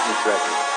Fitness record.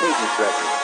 Fitness record.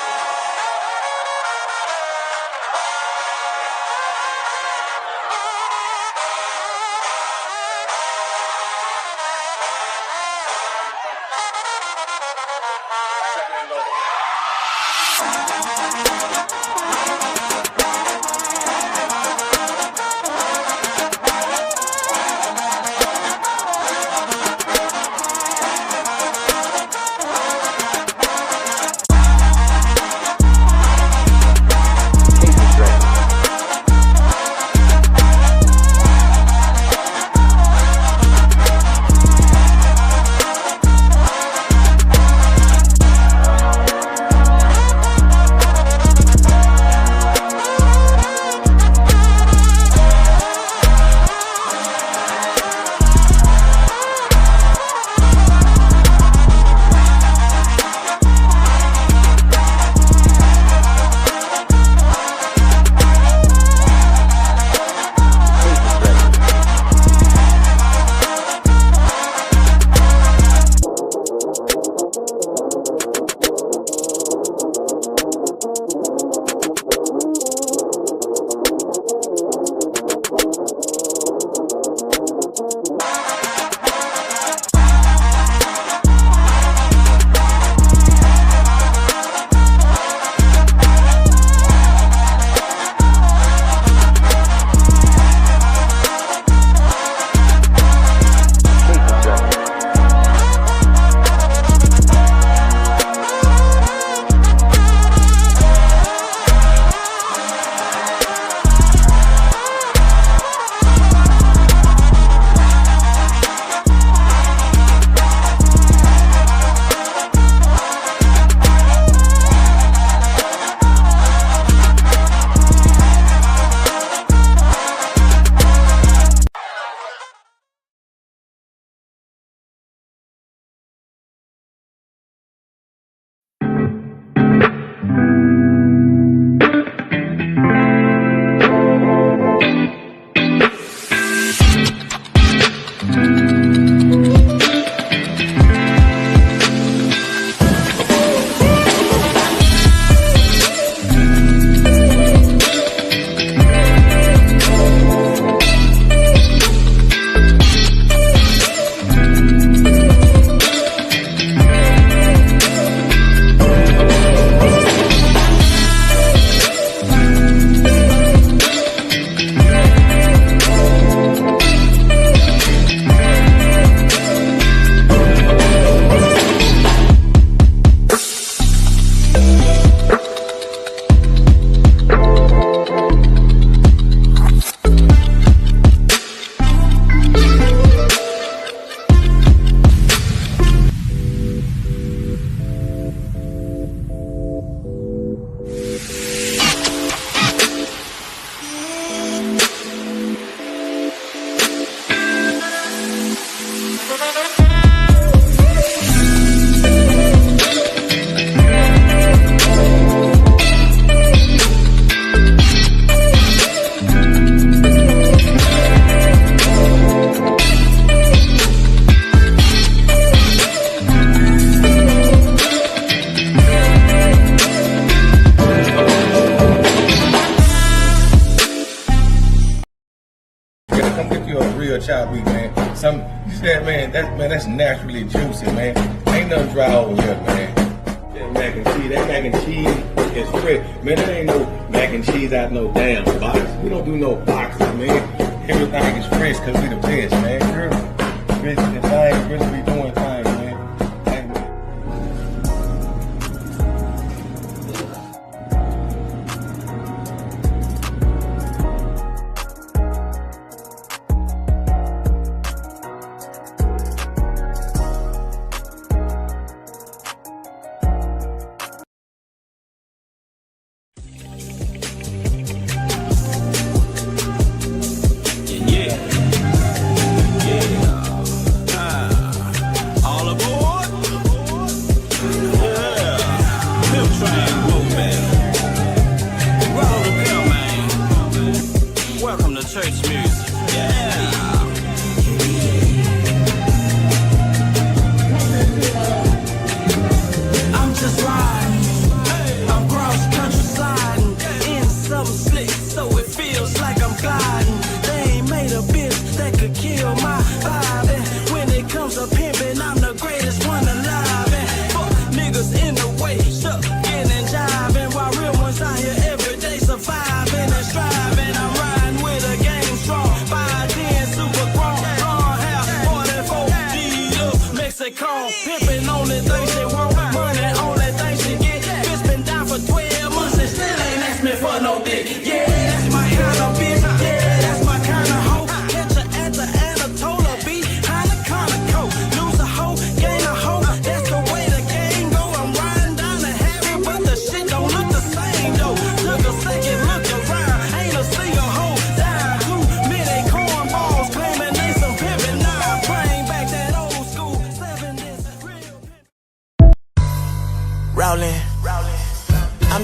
you a real chopped beef, man. You said, man, that's naturally juicy, man. Ain't nothing dry over here, man. That mac and cheese is fresh. Man, that ain't no mac and cheese out no damn box. We don't do no boxes, man. Everything is fresh because we the best, man. Really be doing things, man.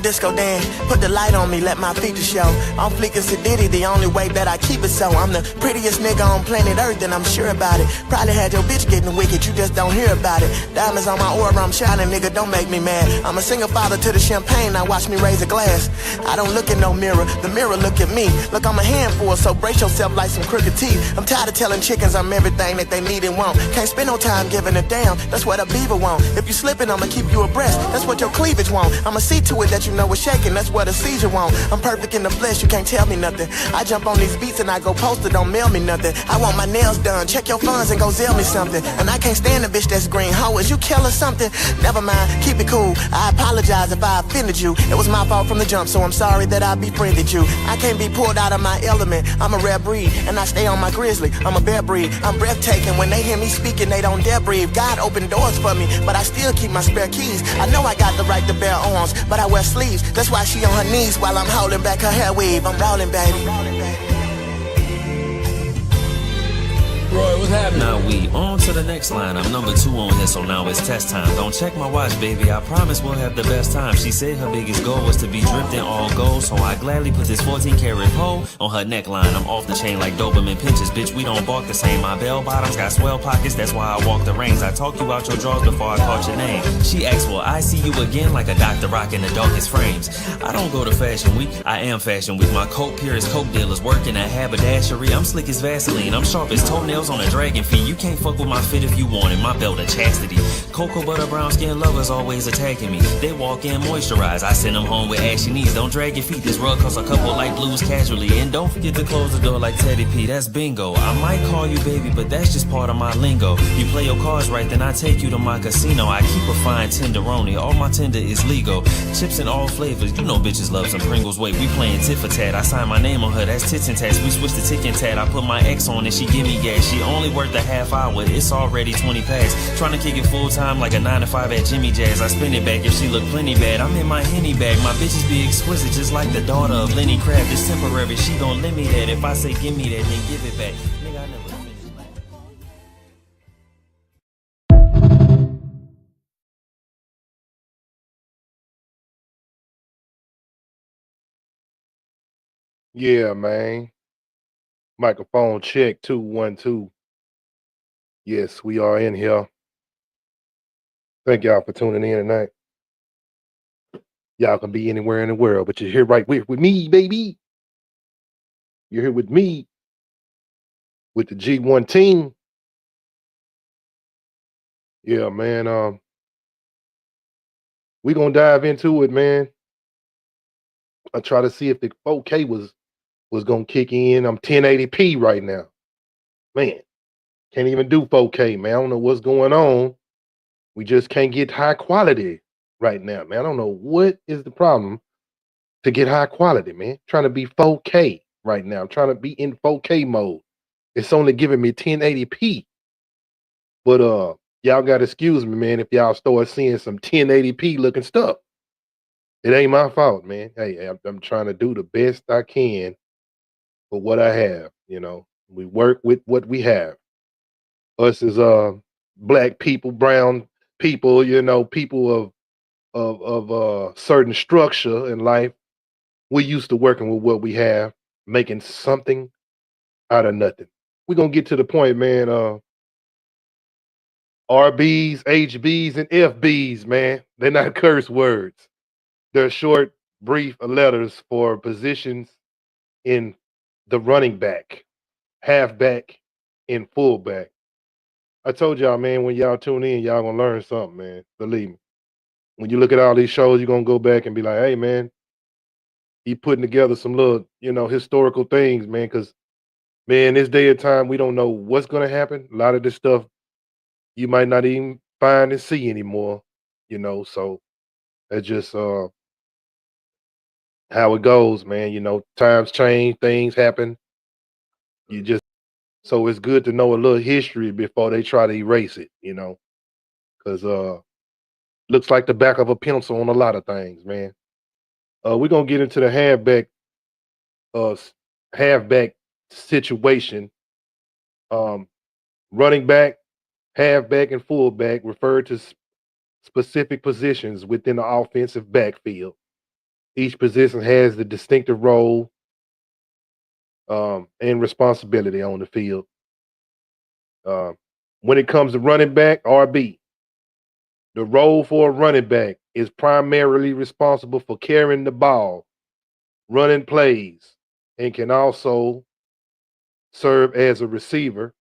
Disco Dan, put the light on me, let my features show. On fleek as a ditty, the only way that I keep it so. I'm the prettiest nigga on planet Earth and I'm sure about it. Probably had your bitch getting wicked, you just don't hear about it. Diamonds on my aura, I'm shining, nigga, don't make me mad. I'm a single father to the champagne, now watch me raise a glass. I don't look in no mirror, the mirror look at me. Look, I'm a handful, so brace yourself like some crooked teeth. I'm tired of telling chickens I'm everything that they need and want. Can't spend no time giving it down, that's what a beaver want. If you slipping, I'ma keep you abreast, that's what your cleavage want. I'ma see to it that you know it's shaking, that's what a seizure want. I'm perfect in the flesh, you can't tell me nothing. I jump on these beats and I go poster, don't mail me nothing. I want my nails done, check your funds and go sell me something. And I can't stand a bitch that's green. Ho, is you kill or something? Never mind, keep it cool. I apologize if I offended you. It was my fault from the jump, so I'm sorry that I befriended you. I can't be pulled out of my element. I'm a rare breed, and I stay on my grizzly. I'm a bear breed, I'm breathtaking. When they hear me speaking, they don't dare breathe. God opened doors for me, but I still keep my spare keys. I know I got the right to bear arms, but I wear sleeves. That's why she on her knees while I'm holding back her hair weave. I'm rolling, baby. Roy, what's happening? Now we on to the next line. I'm number 2 on here, so now it's test time. Don't check my watch, baby. I promise we'll have the best time. She said her biggest goal was to be dripped in all gold, so I gladly put this 14-karat pole on her neckline. I'm off the chain like Doberman pinches. Bitch, we don't bark the same. My bell bottoms got swell pockets, that's why I walk the reins. I talked you out your drawers before I caught your name. She asked, will I see you again like a Dr. Rock in the darkest frames? I don't go to Fashion Week, I am Fashion Week. My coat pure as coke dealers, working at haberdashery. I'm slick as Vaseline, I'm sharp as toenails on a dragon feet. You can't fuck with my fit if you want it, my belt of chastity. Cocoa butter brown skin lovers always attacking me. They walk in moisturized, I send them home with ashy knees. Don't drag your feet, this rug costs a couple light blues casually. And don't forget to close the door like Teddy P, that's bingo. I might call you baby, but that's just part of my lingo. You play your cards right, then I take you to my casino. I keep a fine tenderoni, all my tender is legal. Chips in all flavors, you know bitches love some Pringles. Wait, we playing tit for tat, I sign my name on her, that's tits and tats. We switch the tick and tat, I put my X on and she give me gas. She only worth a half hour, it's already 20 past. Trying to kick it full time like a 9 to 5 at Jimmy Jazz. I spin it back if she look plenty bad. I'm in my Henny bag, my bitches be exquisite just like the daughter of Lenny Crab. It's temporary, she gon' limit me that. If I say give me that, then give it back. Nigga, I never finished. Yeah, man. Microphone check 2 1 2. Yes, we are in here. Thank y'all for tuning in tonight. Y'all can be anywhere in the world, but you're here right with me, baby. You're here with me. with the G1 team. Yeah, man. We gonna dive into it, man. I try to see if the 4K was gonna kick in. I'm 1080p right now. Man, can't even do 4K, man. I don't know what's going on. We just can't get high quality right now, man. I don't know what is the problem to get high quality, man. Trying to be 4K right now. I'm trying to be in 4K mode. It's only giving me 1080p. But y'all gotta excuse me, man, if y'all start seeing some 1080p looking stuff. It ain't my fault, man. Hey, I'm trying to do the best I can for what I have. We work with what we have. Us as black people, brown people, people of certain structure in life. We used to working with what we have, making something out of nothing. We're gonna get to the point, man. RBs, HBs, and FBs, man. They're not curse words. They're short, brief letters for positions in the running back, halfback, and fullback. I told y'all, man, when y'all tune in, y'all gonna learn something, man. Believe me. When you look at all these shows, you're gonna go back and be like, hey, man, he putting together some little, historical things, man, because man, this day and time, we don't know what's gonna happen. A lot of this stuff you might not even find and see anymore, so that's just how it goes, man. Times change, things happen. You just so it's good to know a little history before they try to erase it, because looks like the back of a pencil on a lot of things, man. We're gonna get into the halfback situation. Um, Running back, halfback, and fullback refer to specific positions within the offensive backfield. Each position has the distinctive role and responsibility on the field. Uh, when it comes to running back, RB, the role for a running back is primarily responsible for carrying the ball, running plays, and can also serve as a receiver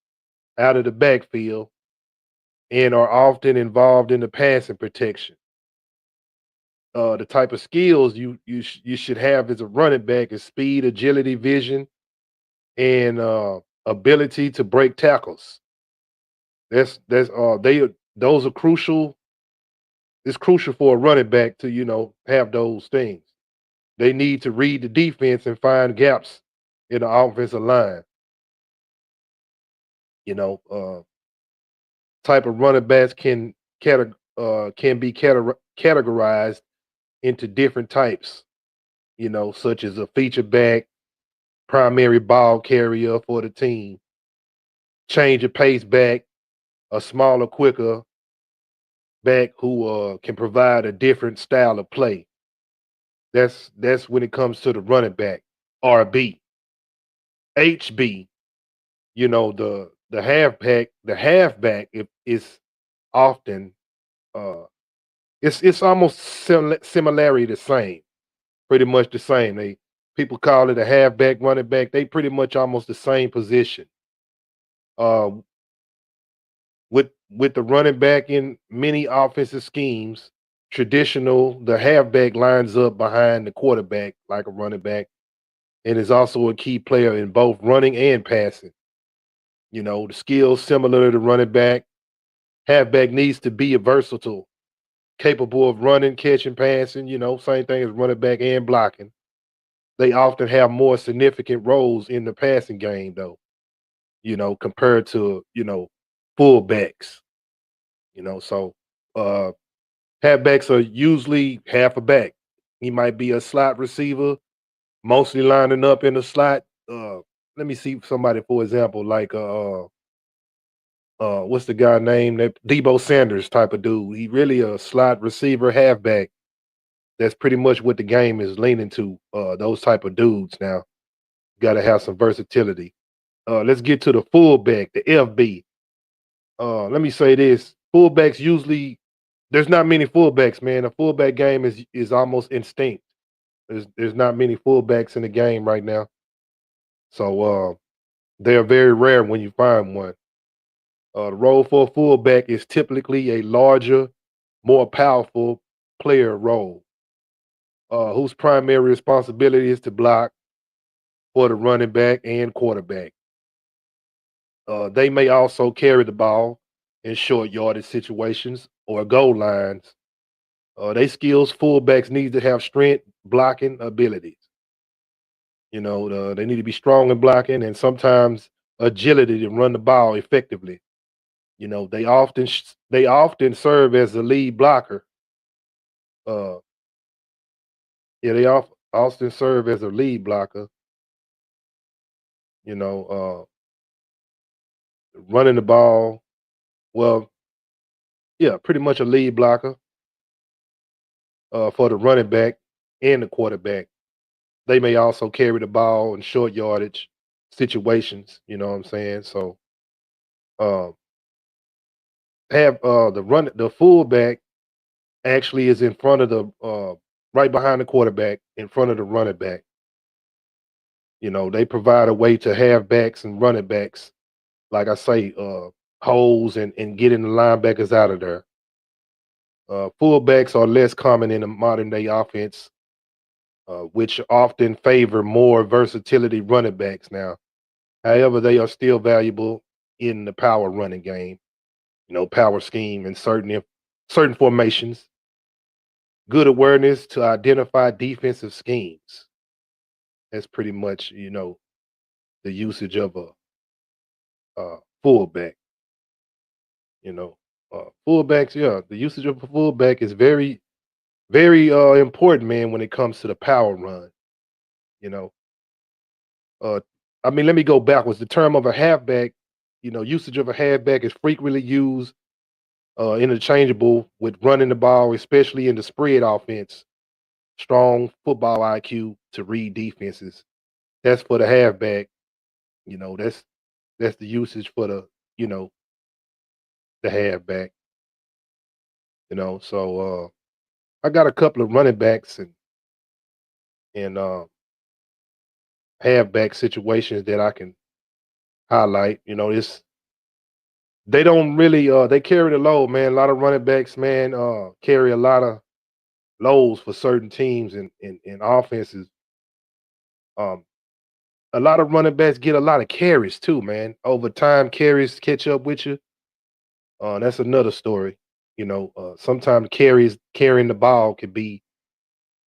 out of the backfield and are often involved in the passing protection. The type of skills you should have as a running back is speed, agility, vision, and ability to break tackles. That's they those are crucial. It's crucial for a running back to have those things. They need to read the defense and find gaps in the offensive line. You know, type of running backs can be categorized into different types. Such as a feature back, primary ball carrier for the team, change of pace back, a smaller, quicker back who can provide a different style of play. That's when it comes to the running back. RB, HB, the halfback is often it's almost similarity the same, pretty much the same. People call it a halfback, running back. They pretty much almost the same position. Uh, with the running back in many offensive schemes, the halfback lines up behind the quarterback like a running back, and is also a key player in both running and passing. The skills similar to the running back. Halfback needs to be a versatile, capable of running, catching, passing. Same thing as running back and blocking. They often have more significant roles in the passing game, though. Compared to fullbacks. So uh, halfbacks are usually half a back. He might be a slot receiver, mostly lining up in the slot. Let me see somebody, for example, like what's the guy name? That Debo Sanders type of dude. He really a slot receiver, halfback. That's pretty much what the game is leaning to. Those type of dudes now. Got to have some versatility. Let's get to the fullback, the FB. Let me say this: fullbacks usually there's not many fullbacks, man. A fullback game is almost instinct. There's not many fullbacks in the game right now. So They're very rare when you find one. The role for a fullback is typically a larger, more powerful player role, whose primary responsibility is to block for the running back and quarterback. They may also carry the ball in short yardage situations or goal lines. They skills fullbacks need to have strength blocking abilities. They need to be strong in blocking and sometimes agility to run the ball effectively. They often serve as the lead blocker. Uh, yeah, often serve as a lead blocker. You know, running the ball. Well, yeah, pretty much a lead blocker for the running back and the quarterback. They may also carry the ball in short yardage situations. You know what I'm saying? So um, have the fullback actually is in front of the right behind the quarterback, in front of the running back. They provide a way to have backs and running backs, like I say, holes and getting the linebackers out of there. Fullbacks are less common in the modern day offense, which often favor more versatility running backs now. However, they are still valuable in the power running game, power scheme and certain formations. Good awareness to identify defensive schemes. That's pretty much, the usage of a fullback. You know, Fullbacks, yeah, the usage of a fullback is very, very important, man, when it comes to the power run. You know, uh, I mean, let me go backwards. The term of a halfback, usage of a halfback is frequently used interchangeable with running the ball, especially in the spread offense. Strong football IQ to read defenses. That's for the halfback. That's the usage for you know, the halfback. So I got a couple of running backs and halfback situations that I can highlight. It's they don't really they carry the load, man. A lot of running backs, man, carry a lot of loads for certain teams and offenses. Um, a lot of running backs get a lot of carries too, man. Over time, carries catch up with you. That's another story. Sometimes carrying the ball can be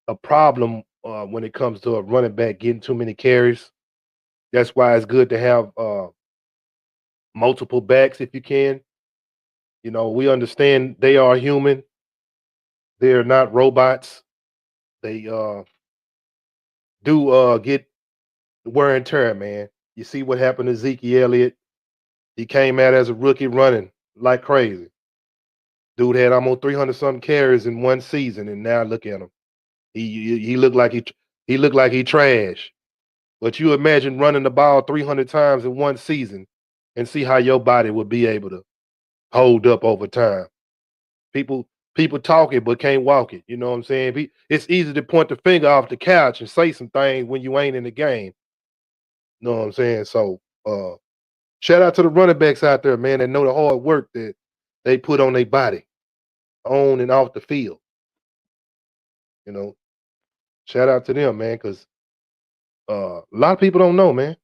a problem when it comes to a running back getting too many carries. That's why it's good to have multiple backs if you can. We understand they are human. They're not robots. They do get wear and tear, man. You see what happened to Zeke Elliott. He came out as a rookie running like crazy. Dude had almost 300 something carries in one season, and now look at him. He looked like he looked like he trash. But you imagine running the ball 300 times in one season, and see how your body would be able to hold up over time. People talk it but can't walk it. You know what I'm saying? It's easy to point the finger off the couch and say some things when you ain't in the game. You know what I'm saying? So shout out to the running backs out there, man, that know the hard work that they put on their body, on and off the field. You know, shout out to them, man, because a lot of people don't know, man.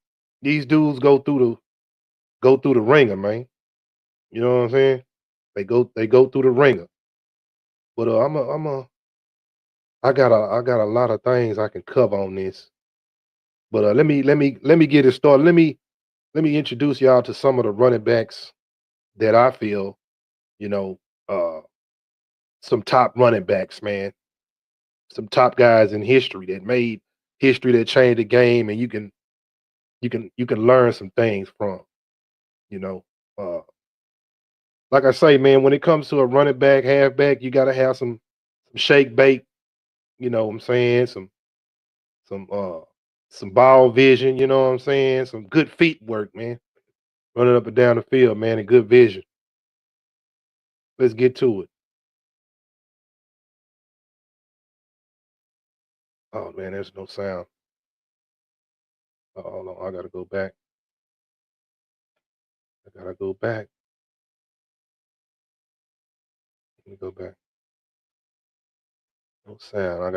These dudes go through the ringer, man. You know what I'm saying? They go through the ringer. But I got a lot of things I can cover on this. But let me get it started. Let me introduce y'all to some of the running backs that I feel, you know, uh some top running backs, man. Some top guys in history that made history, that changed the game, and you can learn some things from, you know. Uh like I say, man, when it comes to a running back, halfback, you gotta have some shake bake, you know what I'm saying, some some ball vision, you know what I'm saying? Some good feet work, man. Running up and down the field, man, and good vision. Let's get to it. Oh man, there's no sound. Hold on, I gotta go back. I gotta go back. Let me go back. No sound. I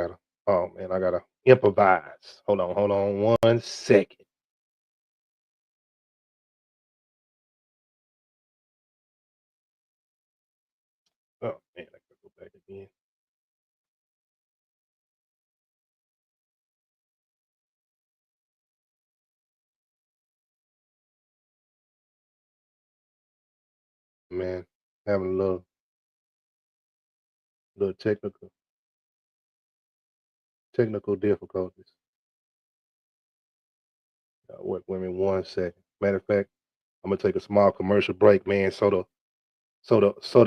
gotta improvise. Hold on 1 second. Oh man, I gotta go back again. Man, having a little technical difficulties. Wait with me 1 second. Matter of fact, I'm gonna take a small commercial break, man, so the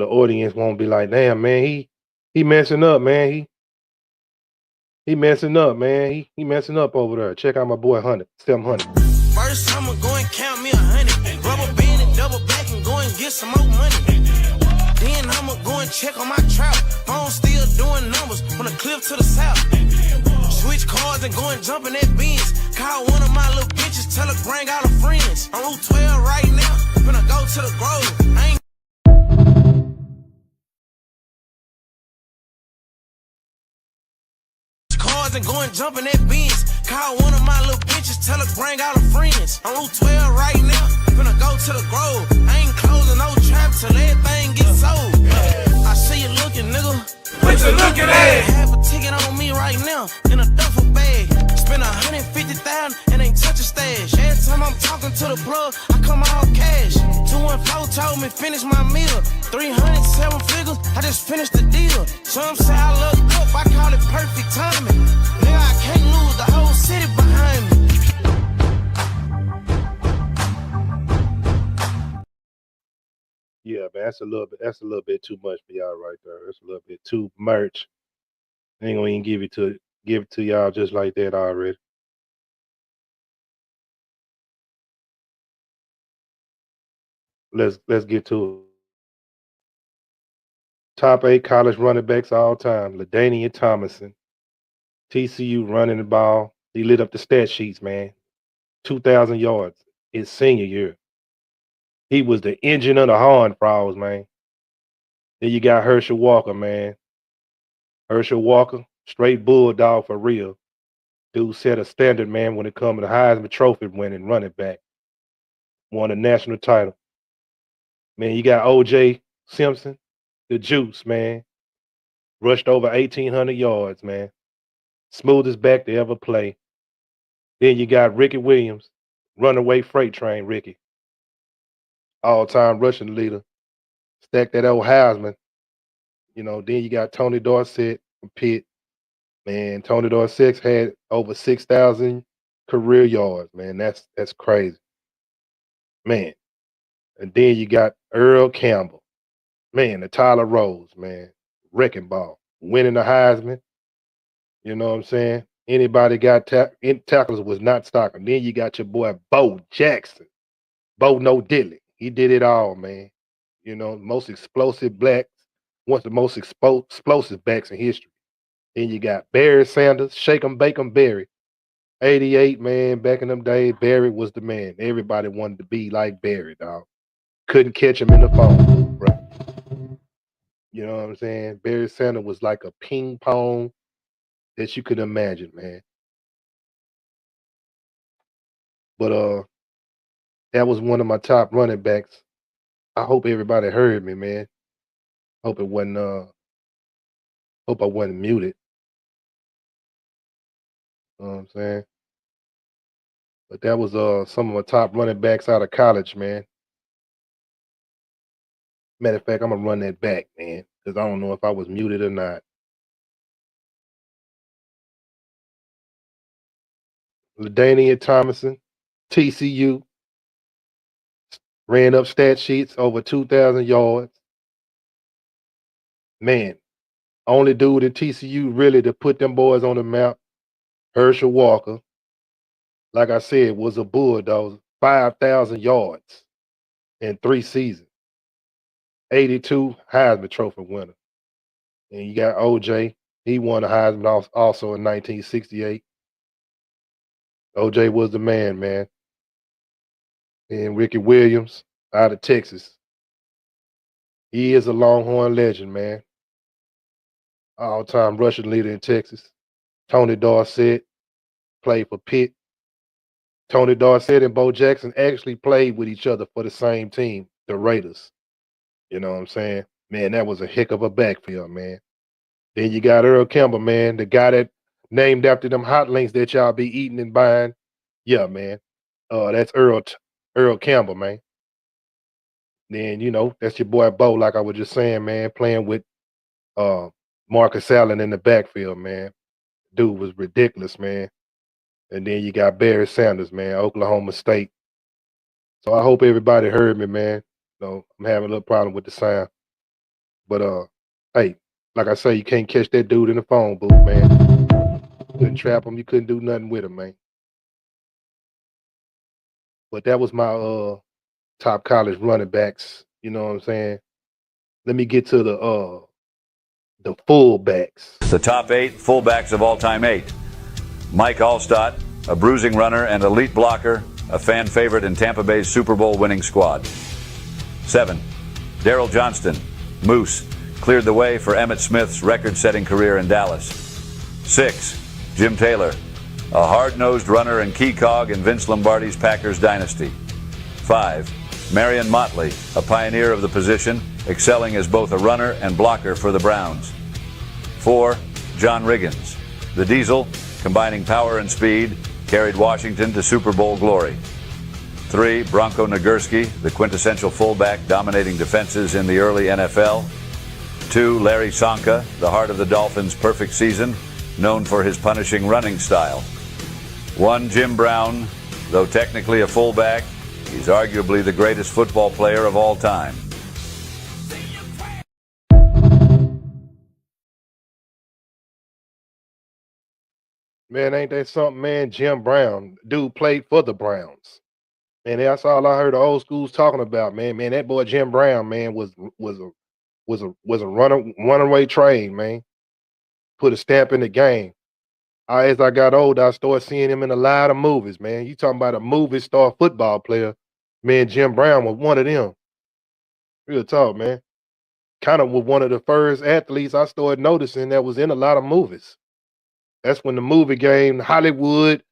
audience won't be like, damn man, he messing up, man. He messing up, man. He messing up over there. Check out my boy 700. First, I'ma go and count me 100. Rubber band and double back and go and get some more money. Then I'ma go and check on my trap. Phone still doing numbers from the cliff to the south. Switch cars and go and jump in that Benz. Call one of my little bitches, tell her bring out her friends. On Route 12 right now, finna go to the Grove. I ain't cars and go and jump in that Benz. Call one of my little bitches, tell her bring out her friends. On Route 12 right now, finna go to the Grove. I ain't closing no trap till everything gets sold. I see you looking, nigga. What you looking at? Have a ticket on me right now in a duffel bag. Spend 150,000 and ain't touch a stash. Every time I'm talking to the plug, I come out cash. 214 told me finish my meal. 307 figures, I just finished the deal. Some say I look up, I call it perfect timing. Nigga, I can't lose the whole city behind me. Yeah, man, that's a little bit too much for y'all right there. That's a little bit too much. I ain't gonna even give it to y'all just like that already. Let's get to it. Top 8 college running backs all time. LaDainian Tomlinson, TCU running the ball. He lit up the stat sheets, man. 2,000 yards his senior year. He was the engine of the Horned Frogs, man. Then you got Herschel Walker, man. Herschel Walker, straight bulldog for real. Dude set a standard, man, when it comes to Heisman Trophy winning running back. Won a national title. Man, you got O.J. Simpson, the juice, man. Rushed over 1,800 yards, man. Smoothest back to ever play. Then you got Ricky Williams, runaway freight train Ricky. All-time rushing leader. Stack that old Heisman. Then you got Tony Dorsett from Pitt. Man, Tony Dorsett had over 6,000 career yards, man. That's crazy. Man. And then you got Earl Campbell. Man, the Tyler Rose, man. Wrecking ball. Winning the Heisman. You know what I'm saying? Anybody got tackles was not Stockton. Then you got your boy Bo Jackson. Bo No Diddley. He did it all, man. Most explosive blacks. One of the most explosive backs in history. Then you got Barry Sanders, Shake 'em, Bake 'em, Barry. 88, man. Back in them days, Barry was the man. Everybody wanted to be like Barry, dog. Couldn't catch him in the phone booth, bro. You know what I'm saying? Barry Sanders was like a ping pong that you could imagine, man. But that was one of my top running backs. I hope everybody heard me, man. Hope I wasn't muted. You know what I'm saying? But that was some of my top running backs out of college, man. Matter of fact, I'm gonna run that back, man, because I don't know if I was muted or not. LaDainian Tomlinson, TCU, ran up stat sheets over 2,000 yards. Man, only dude in TCU really to put them boys on the map, Herschel Walker. Like I said, was a bulldog, 5,000 yards in 3 seasons. 82 Heisman Trophy winner. And you got OJ. He won a Heisman also in 1968. OJ was the man, man. And Ricky Williams, out of Texas. He is a Longhorn legend, man. All-time rushing leader in Texas. Tony Dorsett played for Pitt. Tony Dorsett and Bo Jackson actually played with each other for the same team, the Raiders. You know what I'm saying? Man, that was a heck of a backfield, man. Then you got Earl Campbell, man, the guy that named after them hot links that y'all be eating and buying. Yeah, man. That's Earl Campbell, man. Then, that's your boy Bo, like I was just saying, man, playing with Marcus Allen in the backfield, man. Dude was ridiculous, man. And then you got Barry Sanders, man, Oklahoma State. So I hope everybody heard me, man. I'm having a little problem with the sound. But hey, like I say, you can't catch that dude in the phone booth, man. Couldn't trap him, you couldn't do nothing with him, man. But that was my top college running backs. You know what I'm saying? Let me get to the fullbacks. The top 8 fullbacks of all time 8. Mike Allstott, a bruising runner and elite blocker, a fan favorite in Tampa Bay's Super Bowl winning squad. 7. Daryl Johnston, Moose, cleared the way for Emmitt Smith's record-setting career in Dallas. 6. Jim Taylor, a hard-nosed runner and key cog in Vince Lombardi's Packers dynasty. 5. Marion Motley, a pioneer of the position, excelling as both a runner and blocker for the Browns. 4. John Riggins, the Diesel, combining power and speed, carried Washington to Super Bowl glory. 3. Bronco Nagurski, the quintessential fullback dominating defenses in the early NFL. 2. Larry Csonka, the heart of the Dolphins' perfect season, known for his punishing running style. 1. Jim Brown, though technically a fullback, he's arguably the greatest football player of all time. Man, ain't that something, man? Jim Brown, dude played for the Browns. And that's all I heard the old schools talking about, man. Man, that boy Jim Brown, man, was a runaway train, man. Put a stamp in the game. As I got older, I started seeing him in a lot of movies, man. You talking about a movie star football player? Man, Jim Brown was one of them. Real talk, man. Kind of was one of the first athletes I started noticing that was in a lot of movies. That's when the movie game, Hollywood,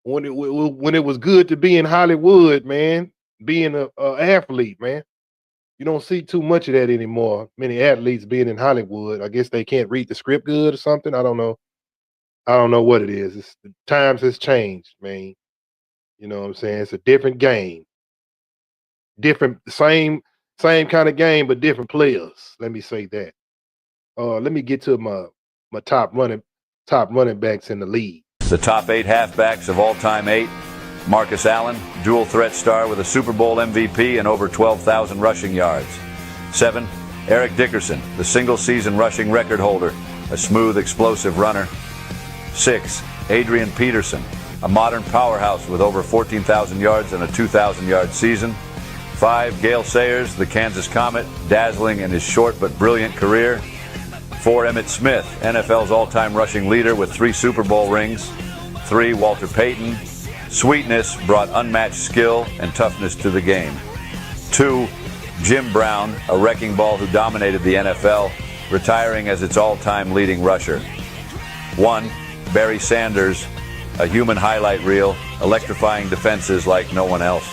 when it was good to be in Hollywood, man, being a athlete, man. You don't see too much of that anymore. Many athletes being in Hollywood. I guess they can't read the script good or something. I don't know. I don't know what it is. The times has changed, man. You know what I'm saying? It's a different game. Different, same kind of game, but different players. Let me say that. Let me get to my top running backs in the league. The top 8 halfbacks of all time 8. Marcus Allen, dual threat star with a Super Bowl MVP and over 12,000 rushing yards. 7. Eric Dickerson, the single-season rushing record holder, a smooth, explosive runner. 6. Adrian Peterson, a modern powerhouse with over 14,000 yards and a 2,000-yard season. 5. Gale Sayers, the Kansas Comet, dazzling in his short but brilliant career. 4. Emmitt Smith, NFL's all-time rushing leader with 3 Super Bowl rings. 3. Walter Payton. Sweetness brought unmatched skill and toughness to the game. 2. Jim Brown, a wrecking ball who dominated the NFL, retiring as its all-time leading rusher. 1. Barry Sanders, a human highlight reel, electrifying defenses like no one else.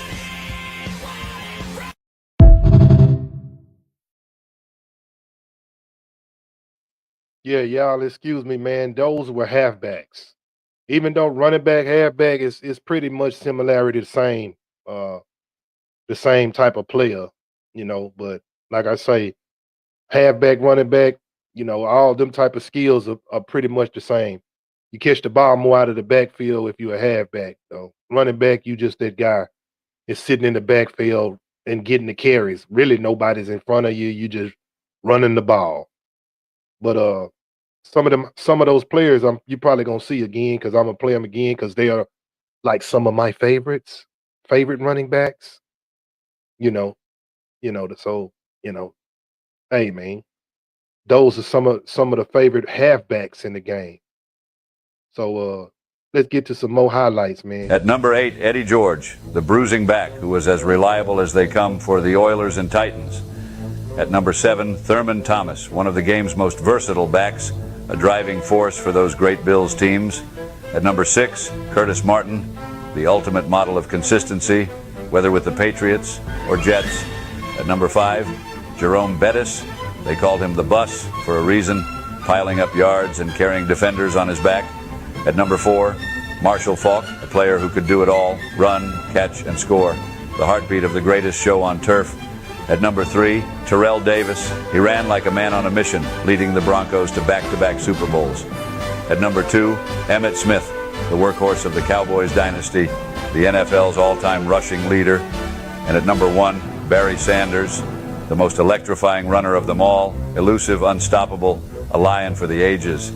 Yeah, y'all excuse me, man. Those were halfbacks. Even though running back, halfback is pretty much similarity the same type of player, but like I say, halfback, running back, all them type of skills are pretty much the same. You catch the ball more out of the backfield if you're a halfback, though. Running back, you just that guy is sitting in the backfield and getting the carries. Really, nobody's in front of you. You just running the ball. But some of those players you probably gonna see again because I'm gonna play them again because they are like some of my favorite running backs. You know, so hey man, those are some of the favorite halfbacks in the game. So let's get to some more highlights, man. At number 8, Eddie George, the bruising back who was as reliable as they come for the Oilers and Titans. At number 7, Thurman Thomas, one of the game's most versatile backs, a driving force for those great Bills teams. At number 6, Curtis Martin, the ultimate model of consistency, whether with the Patriots or Jets. At number 5, Jerome Bettis, they called him the bus for a reason, piling up yards and carrying defenders on his back. At number 4, Marshall Faulk, a player who could do it all, run, catch, and score, the heartbeat of the greatest show on turf. At number 3, Terrell Davis, he ran like a man on a mission, leading the Broncos to back-to-back Super Bowls. At number 2, Emmitt Smith, the workhorse of the Cowboys dynasty, the NFL's all-time rushing leader. And at number 1, Barry Sanders, the most electrifying runner of them all, elusive, unstoppable, a lion for the ages.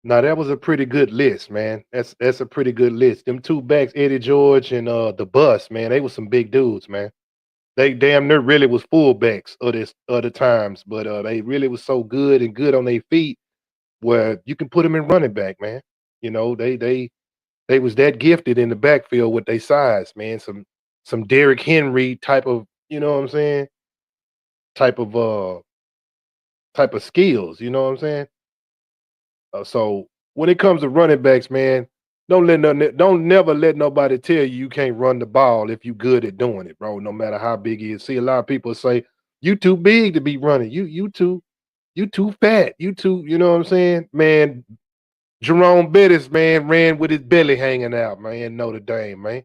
Now that was a pretty good list, man. That's a pretty good list. Them two backs, Eddie George and the bus, man, they were some big dudes, man. They damn near really was fullbacks of the times, but they really was so good and good on their feet where you can put them in running back, man. You know, they was that gifted in the backfield with their size, man. Some Derrick Henry type of, you know what I'm saying? Type of skills, you know what I'm saying? So when it comes to running backs, man, don't never let nobody tell you can't run the ball if you good at doing it, bro. No matter how big he is. See, a lot of people say you too big to be running. You too fat. You know what I'm saying? Man, Jerome Bettis, man, ran with his belly hanging out, man. Notre Dame, man.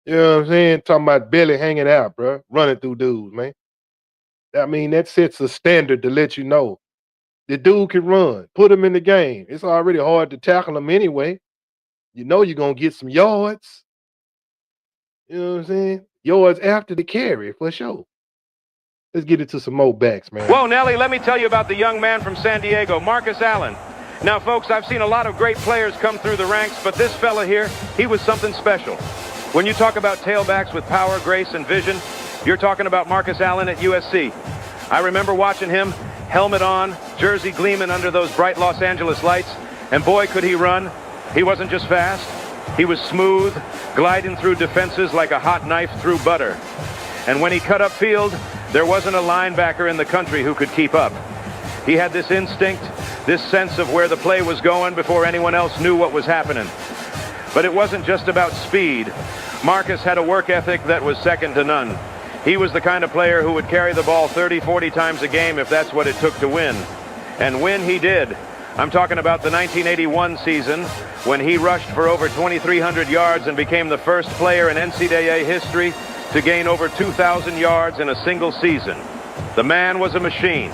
You know what I'm saying? Talking about belly hanging out, bro. Running through dudes, man. I mean, that sets a standard to let you know the dude can run. Put him in the game. It's already hard to tackle him anyway. You know you're going to get some yards. You know what I'm saying? Yards after the carry, for sure. Let's get into some more backs, man. Whoa, Nelly, let me tell you about the young man from San Diego, Marcus Allen. Now, folks, I've seen a lot of great players come through the ranks, but this fella here, he was something special. When you talk about tailbacks with power, grace, and vision, you're talking about Marcus Allen at USC. I remember watching him, helmet on, jersey gleaming under those bright Los Angeles lights, and boy, could he run. He wasn't just fast, he was smooth, gliding through defenses like a hot knife through butter. And when he cut upfield, there wasn't a linebacker in the country who could keep up. He had this instinct, this sense of where the play was going before anyone else knew what was happening. But it wasn't just about speed. Marcus had a work ethic that was second to none. He was the kind of player who would carry the ball 30, 40 times a game if that's what it took to win. And win he did. I'm talking about the 1981 season when he rushed for over 2,300 yards and became the first player in NCAA history to gain over 2,000 yards in a single season. The man was a machine.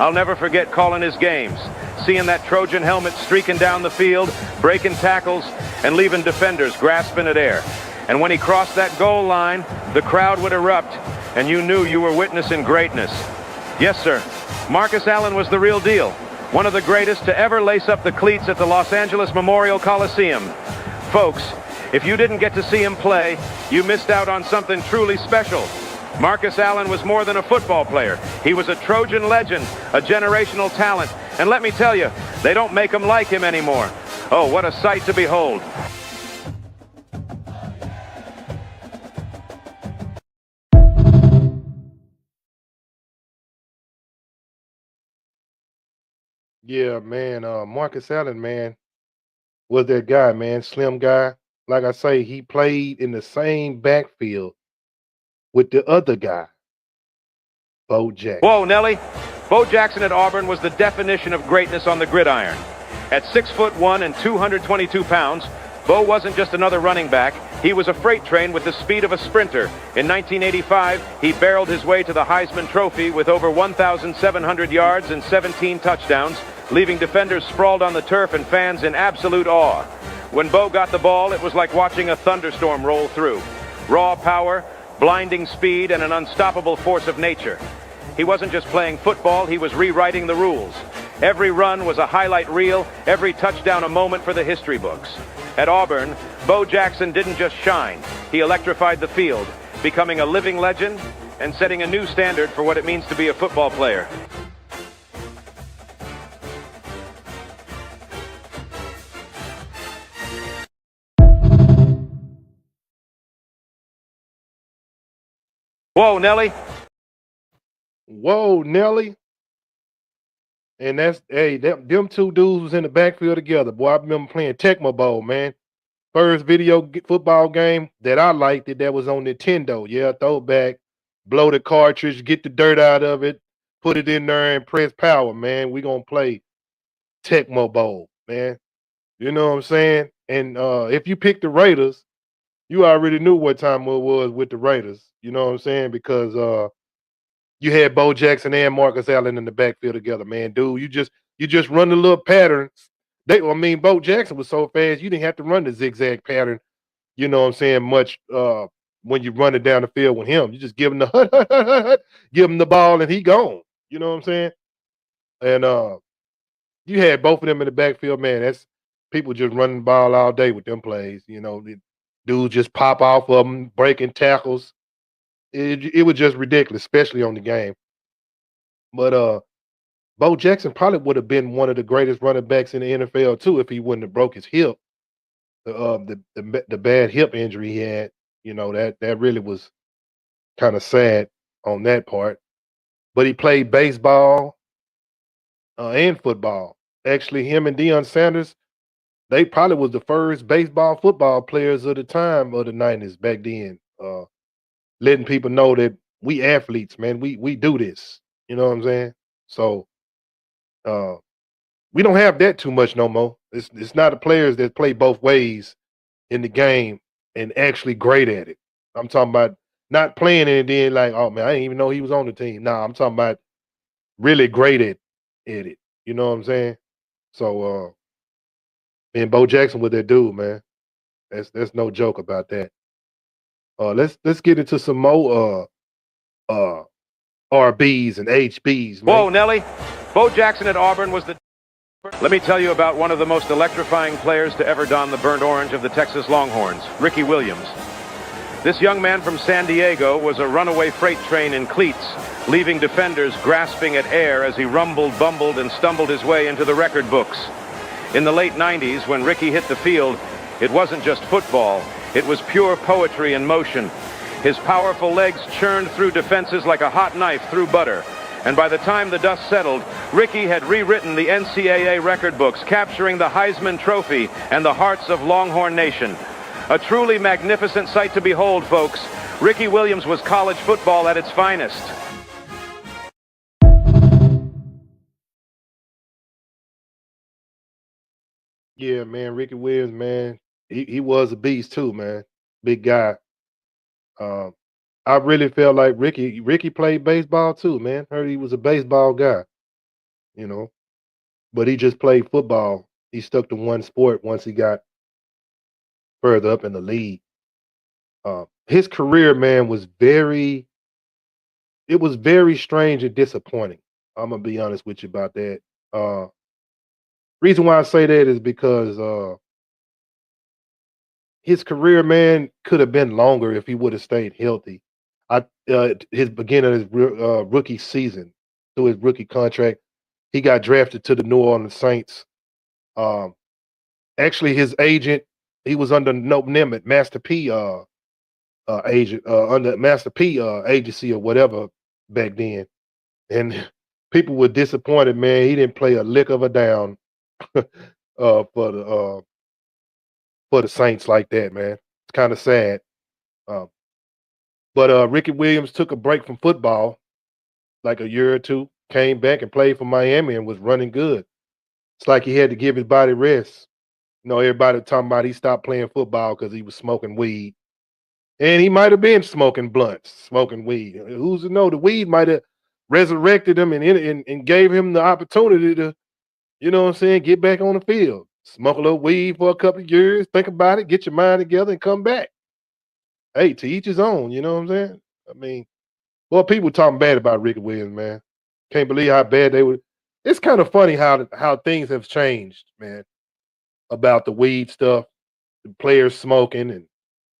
I'll never forget calling his games, seeing that Trojan helmet streaking down the field, breaking tackles, and leaving defenders grasping at air. And when he crossed that goal line, the crowd would erupt, and you knew you were witnessing greatness. Yes, sir, Marcus Allen was the real deal, one of the greatest to ever lace up the cleats at the Los Angeles Memorial Coliseum. Folks, if you didn't get to see him play, you missed out on something truly special. Marcus Allen was more than a football player. He was a Trojan legend, a generational talent. And let me tell you, they don't make them like him anymore. Oh, what a sight to behold. Yeah, man. Marcus Allen, man, was that guy, man. Slim guy. Like I say, he played in the same backfield with the other guy, Bo Jackson. Whoa, Nelly. Bo Jackson at Auburn was the definition of greatness on the gridiron. At 6'1" and 222 pounds, Bo wasn't just another running back. He was a freight train with the speed of a sprinter. In 1985, he barreled his way to the Heisman Trophy with over 1,700 yards and 17 touchdowns, leaving defenders sprawled on the turf and fans in absolute awe. When Bo got the ball, it was like watching a thunderstorm roll through. Raw power, blinding speed, and an unstoppable force of nature. He wasn't just playing football, he was rewriting the rules. Every run was a highlight reel, every touchdown a moment for the history books. At Auburn, Bo Jackson didn't just shine, he electrified the field, becoming a living legend and setting a new standard for what it means to be a football player. Whoa, Nelly. Whoa, Nelly. And that's, hey, them two dudes was in the backfield together. Boy, I remember playing Tecmo Bowl, man. First football game that I liked that was on Nintendo. Yeah, throwback, blow the cartridge, get the dirt out of it, put it in there and press power, man. We gonna play Tecmo Bowl, man. You know what I'm saying? And if you pick the Raiders, you already knew what time it was with the Raiders. You know what I'm saying? Because you had Bo Jackson and Marcus Allen in the backfield together, man. Dude, you just run the little patterns. Bo Jackson was so fast, you didn't have to run the zigzag pattern, you know what I'm saying, much when you run it down the field with him. You just give him the give him the ball and he gone. You know what I'm saying? And you had both of them in the backfield, man. That's people just running the ball all day with them plays. You know, the dudes just pop off of them, breaking tackles. It was just ridiculous, especially on the game. But Bo Jackson probably would have been one of the greatest running backs in the NFL too if he wouldn't have broke his hip. The bad hip injury he had, you know, that really was kind of sad on that part. But he played baseball and football. Actually, him and Deion Sanders, they probably was the first baseball football players of the time of the 90s back then. Letting people know that we athletes, man, we do this. You know what I'm saying? So we don't have that too much no more. It's not the players that play both ways in the game and actually great at it. I'm talking about not playing it and then like, oh man, I didn't even know he was on the team. Nah, I'm talking about really great at it. You know what I'm saying? So and Bo Jackson was that dude, man. That's no joke about that. Let's get into some more RBs and HBs, man. Whoa, Nelly. Bo Jackson at Auburn was the... Let me tell you about one of the most electrifying players to ever don the burnt orange of the Texas Longhorns, Ricky Williams. This young man from San Diego was a runaway freight train in cleats, leaving defenders grasping at air as he rumbled, bumbled, and stumbled his way into the record books. In the late 90s, when Ricky hit the field, it wasn't just football. It was pure poetry in motion. His powerful legs churned through defenses like a hot knife through butter. And by the time the dust settled, Ricky had rewritten the NCAA record books, capturing the Heisman Trophy and the hearts of Longhorn Nation. A truly magnificent sight to behold, folks. Ricky Williams was college football at its finest. Yeah, man, Ricky Williams, man, he was a beast too, man. Big guy. I really felt like Ricky played baseball too, man. Heard he was a baseball guy, you know, but he just played football. He stuck to one sport once he got further up in the league. His career, man, was very strange and disappointing. I'm gonna be honest with you about that. Reason why I say that is because his career, man, could have been longer if he would have stayed healthy. His beginning of his rookie season, through his rookie contract, he got drafted to the New Orleans Saints. Actually, his agent, he was under Master P agent, under Master P agency or whatever back then, and people were disappointed. Man, he didn't play a lick of a down for the Saints like that, man. It's kind of sad. But Ricky Williams took a break from football, like a year or two, came back and played for Miami and was running good. It's like he had to give his body rest. You know, everybody talking about he stopped playing football because he was smoking weed. And he might have been smoking blunts, smoking weed. Who's to know? The weed might have resurrected him and gave him the opportunity to, you know what I'm saying, get back on the field. Smoke a little weed for a couple of years, think about it, get your mind together, and come back. Hey, to each his own, you know what I'm saying? I mean, well, people talking bad about Ricky Williams, man. Can't believe how bad they were. It's kind of funny how things have changed, man, about the weed stuff, the players smoking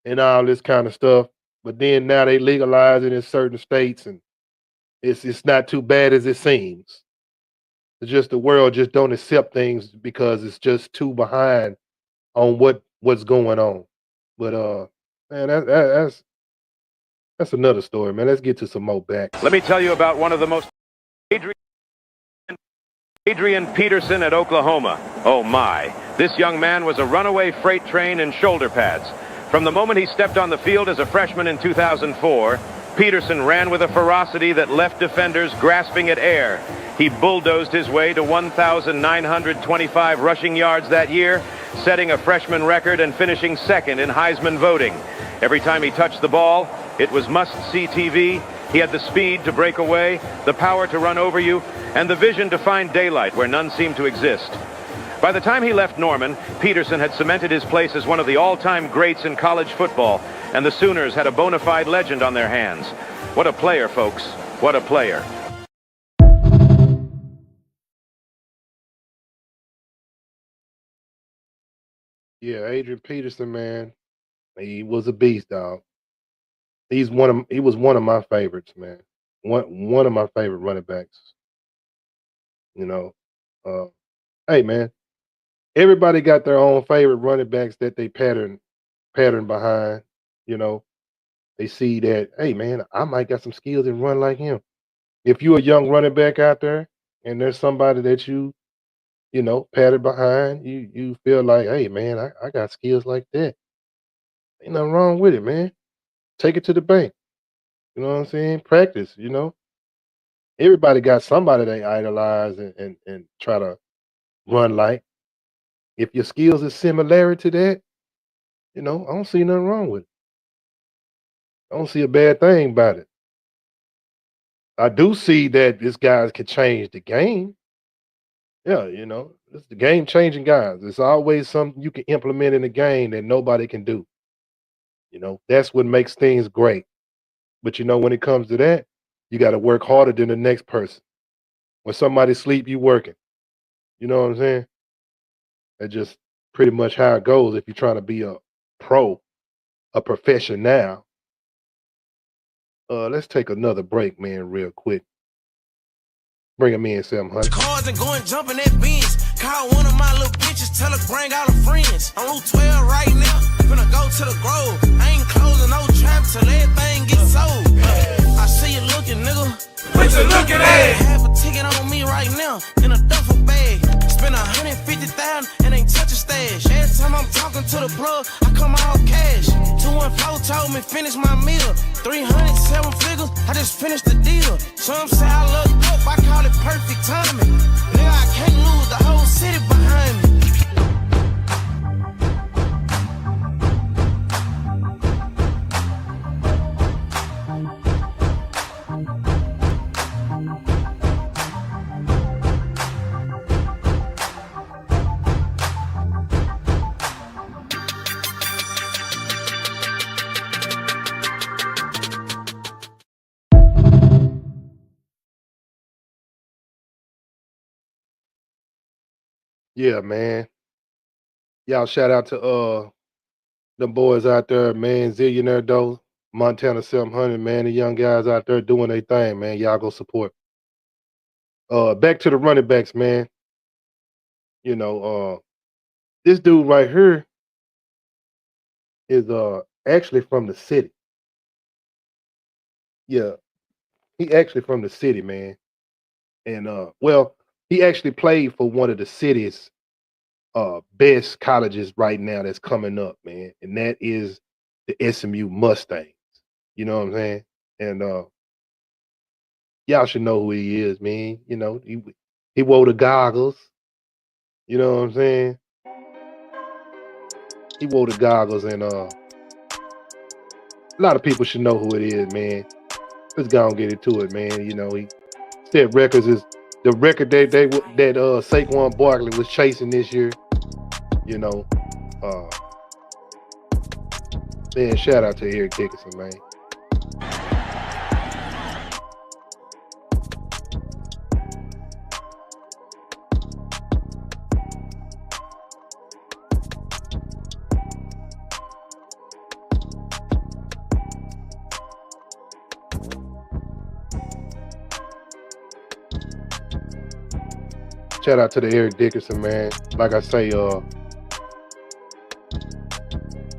and all this kind of stuff. but then now they legalize it in certain states, and it's not too bad as it seems. It's just the world just don't accept things because it's just too behind on what's going on. But man, that's another story, man. Let's get to some more backs. Let me tell you about one of the most Adrian Peterson at Oklahoma. Oh my, this young man was a runaway freight train in shoulder pads. From the moment he stepped on the field as a freshman in 2004, Peterson ran with a ferocity that left defenders grasping at air. He bulldozed his way to 1,925 rushing yards that year, setting a freshman record and finishing second in Heisman voting. Every time he touched the ball, it was must-see TV. He had the speed to break away, the power to run over you, and the vision to find daylight where none seemed to exist. By the time he left Norman, Peterson had cemented his place as one of the all-time greats in college football, and the Sooners had a bona fide legend on their hands. What a player, folks. What a player. Yeah, Adrian Peterson, man, he was a beast, dog. He was one of my favorites, man. One of my favorite running backs. You know, hey, man, everybody got their own favorite running backs that they pattern behind. You know, they see that, hey, man, I might got some skills and run like him. If you're a young running back out there and there's somebody that you know, pattern behind, you feel like, hey, man, I got skills like that. Ain't nothing wrong with it, man. Take it to the bank. You know what I'm saying? Practice, you know. Everybody got somebody they idolize and try to run like. If your skills is similar to that, you know, I don't see nothing wrong with it. I don't see a bad thing about it. I do see that this guy can change the game. Yeah, you know, it's the game changing guys. It's always something you can implement in the game that nobody can do. You know, that's what makes things great. But you know, when it comes to that, you got to work harder than the next person. When somebody sleep, you working. You know what I'm saying? That's just pretty much how it goes if you're trying to be a pro, a professional. Let's take another break, man, real quick. Bring him in, 700. Cars and going jumping that Benz. Call one of my little bitches, tell her bring all her friends. On Route 12 right now, finna go to the Grove. I ain't closing no trap till everything gets sold. I see you looking, nigga. What you looking at? Have a ticket on me right now in a duffel bag. Spend 150,000 and ain't touch a stash. Every time I'm talking to the plug, I come all cash. 214 told me finish my meal. 307 figures, I just finished the deal. Some say I look up, I call it perfect timing. Nigga, I can't lose the whole city behind me. Yeah, man. Y'all shout out to them boys out there, man. Zillionaire Doe, Montana 700, man. The young guys out there doing their thing, man. Y'all go support. Back to the running backs, man. You know, this dude right here is actually from the city. Yeah, he actually from the city, man. And well, he actually played for one of the city's best colleges right now that's coming up, man. And that is the SMU Mustangs. You know what I'm saying? And y'all should know who he is, man. You know, he wore the goggles. You know what I'm saying? He wore the goggles, and a lot of people should know who it is, man. Let's go and get into it, man. You know, he set records. Is the record that Saquon Barkley was chasing this year. You know, man, shout out to Eric Dickerson, man. Shout out to the Eric Dickerson, man. Like I say,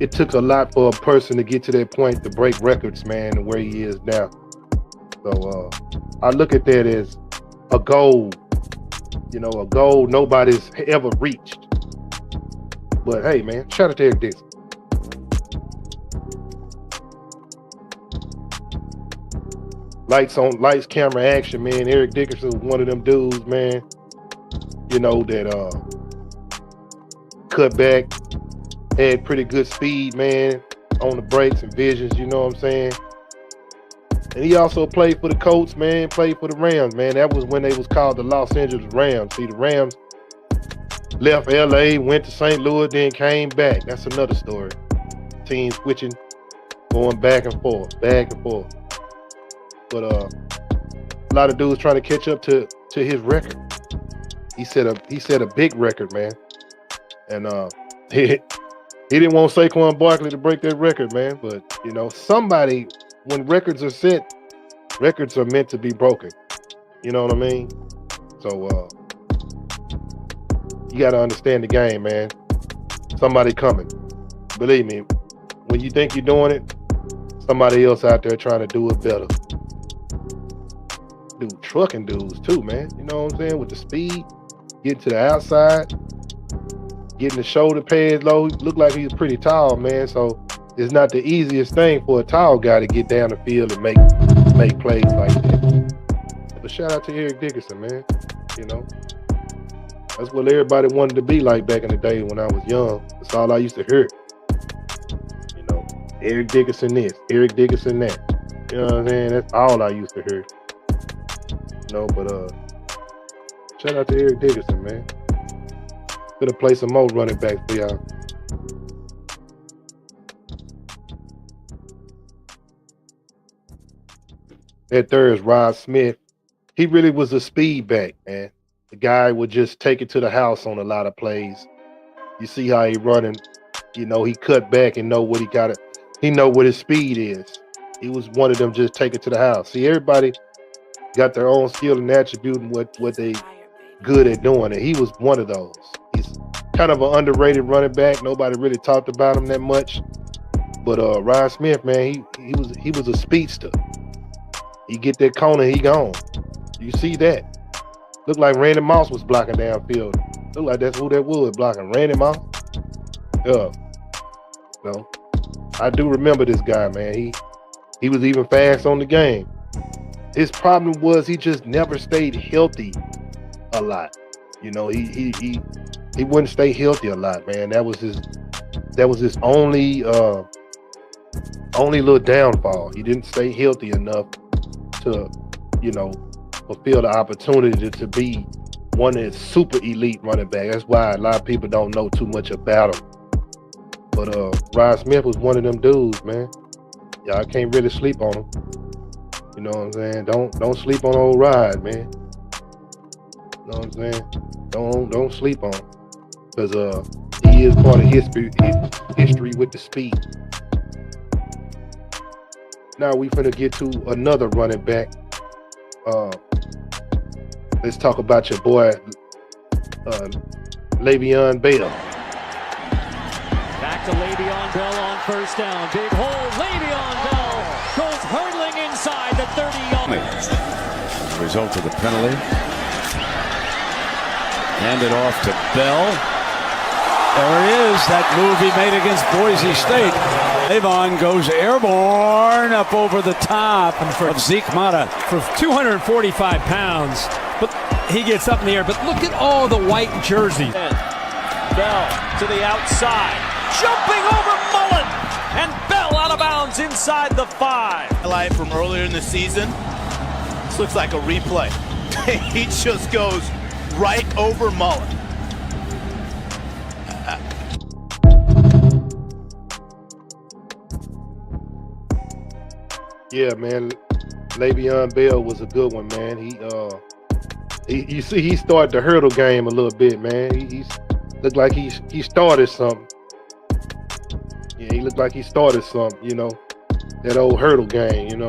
it took a lot for a person to get to that point to break records, man, and where he is now. So I look at that as a goal, a goal nobody's ever reached. But hey, man, shout out to Eric Dickerson. Lights, camera, action, man. Eric Dickerson was one of them dudes, man, that cut back, had pretty good speed, man, on the breaks and visions, you know what I'm saying? And he also played for the Colts, man, played for the Rams, man. That was when they was called the Los Angeles Rams. See, the Rams left LA, went to St. Louis, then came back. That's another story. Team switching, going back and forth. But a lot of dudes trying to catch up to his record. He set a big record, man. And he didn't want Saquon Barkley to break that record, man. But somebody, when records are set, records are meant to be broken. You know what I mean? So you gotta understand the game, man. Somebody coming. Believe me, when you think you're doing it, somebody else out there trying to do it better. Dude, trucking dudes too, man. You know what I'm saying? With the speed, getting to the outside, getting the shoulder pads low. He looked like he was pretty tall, man. So it's not the easiest thing for a tall guy to get down the field and make plays like that. But shout out to Eric Dickerson, man. That's what everybody wanted to be like back in the day when I was young. That's all I used to hear. Eric Dickerson this, Eric Dickerson that. You know what I'm saying? That's all I used to hear. But shout out to Eric Dickerson, man. Gonna play some more running backs for y'all. At third is Rod Smith. He really was a speed back, man. The guy would just take it to the house on a lot of plays. You see how he running. He cut back and know what he got. He know what his speed is. He was one of them just take it to the house. See, everybody got their own skill and attribute and what they good at doing. And he was one of those. He's kind of an underrated running back. Nobody really talked about him that much. But Rod Smith, man, he was a speedster. He get that corner, he gone. You see that? Looked like Randy Moss was blocking downfield. Looked like that's who that was blocking. Randy Moss? Yeah. No. I do remember this guy, man. He was even fast on the game. His problem was he just never stayed healthy a lot. He wouldn't stay healthy a lot, man. That was his only little downfall. He didn't stay healthy enough to, fulfill the opportunity to be one of the super elite running back. That's why a lot of people don't know too much about him. But Rod Smith was one of them dudes, man. Y'all can't really sleep on him. You know what I'm saying? Don't sleep on old Rod, man. You know what I'm saying? Don't sleep on him. Because he is part of history with the speed. Now we finna get to another running back. Let's talk about your boy, Le'Veon Bell. Back to Le'Veon Bell on first down. Big hole. Le'Veon Bell goes hurtling inside the 30-yard. As a result of the penalty. Hand it off to Bell. There he is. That move he made against Boise State. Le'Veon goes airborne up over the top of Zeke Mata. For 245 pounds, but he gets up in the air. But look at all the white jerseys. Bell to the outside, jumping over Mullen, and Bell out of bounds inside the 5. Highlight from earlier in the season. This looks like a replay. He just goes right over Mullen. Yeah, man. Le'Veon Bell was a good one, man. You see, he started the hurdle game a little bit, man. He looked like he started something. Yeah, he looked like he started something, that old hurdle game,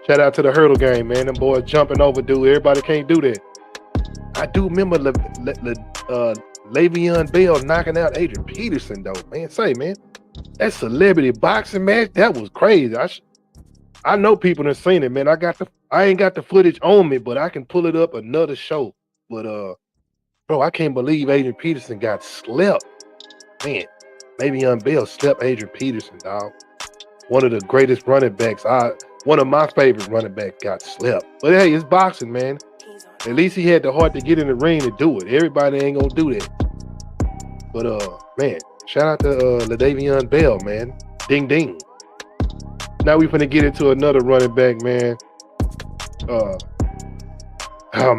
Shout out to the hurdle game, man. Them boys jumping over dude. Everybody can't do that. I do remember Le'Veon Bell knocking out Adrian Peterson, though, man. Say, man, that celebrity boxing match, that was crazy. I know people have seen it, man. I ain't got the footage on me, but I can pull it up another show. But bro, I can't believe Adrian Peterson got slept. Man, Le'Veon Bell slept Adrian Peterson, dog. One of the greatest running backs. One of my favorite running backs got slept. But hey, it's boxing, man. At least he had the heart to get in the ring to do it. Everybody ain't gonna do that. But man, shout out to Le'Veon Bell, man. Ding ding. Now we finna get into another running back, man. Oh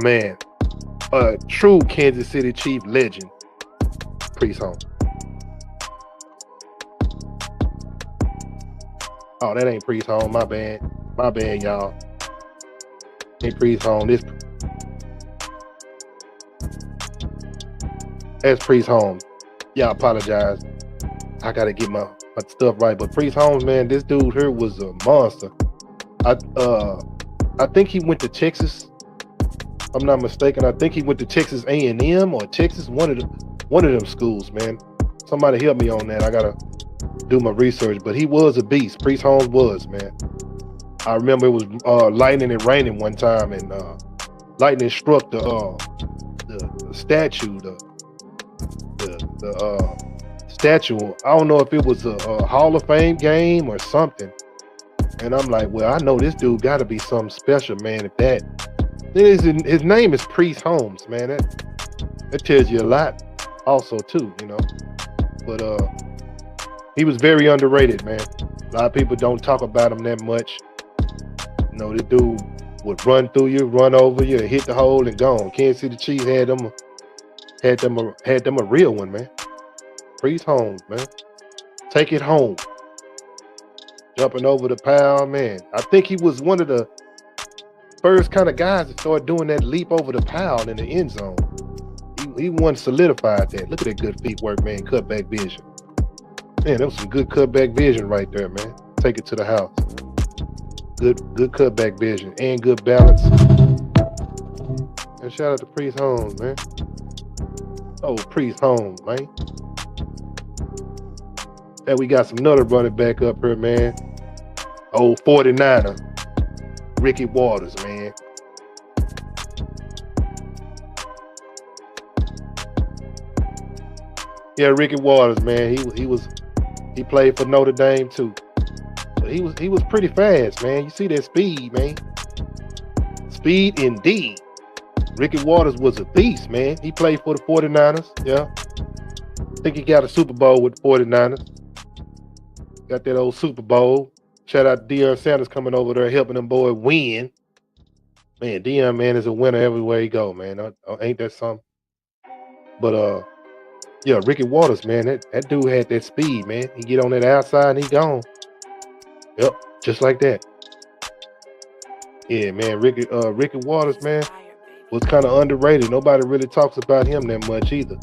man. True Kansas City Chief legend, Priest Holmes. Oh, that ain't Priest Holmes. My bad. My bad, y'all. Ain't Priest Holmes. That's Priest Holmes. Yeah, I apologize. I gotta get my stuff right. But Priest Holmes, man, this dude here was a monster. I think he went to Texas. If I'm not mistaken. I think he went to Texas A&M or Texas, one of them schools, man. Somebody help me on that. I gotta do my research. But he was a beast. Priest Holmes was, man. I remember it was lightning and raining one time, and lightning struck the statue, the statue. I don't know if it was a Hall of Fame game or something. And I'm like, well, I know this dude got to be something special, man. If that, his name is Priest Holmes, man. That tells you a lot, also too, you know. But he was very underrated, man. A lot of people don't talk about him that much. You know, this dude would run through you, run over you, hit the hole and gone. Kansas City Chiefs had them a real one, man. Priest Holmes, man. Take it home. Jumping over the pile, man. I think he was one of the first kind of guys that started doing that leap over the pile in the end zone. He once solidified that. Look at that good feet work, man. Cutback vision. Man, that was some good cutback vision right there, man. Take it to the house. Good cutback vision and good balance. And shout out to Priest Holmes, man. Oh, Priest Holmes, man. And we got some another running back up here, man. Old 49er, Ricky Waters, man. Yeah, Ricky Waters, man. He played for Notre Dame too. But he was pretty fast, man. You see that speed, man. Speed indeed. Ricky Waters was a beast, man. He played for the 49ers, yeah. I think he got a Super Bowl with the 49ers. Got that old Super Bowl. Shout out to Deion Sanders coming over there helping them boys win. Man, Deion, man, is a winner everywhere he go, man. Ain't that something? But yeah, Ricky Waters, man, that dude had that speed, man. He get on that outside and he gone. Yep, just like that. Yeah, man, Ricky Waters, man, was kind of underrated. Nobody really talks about him that much either.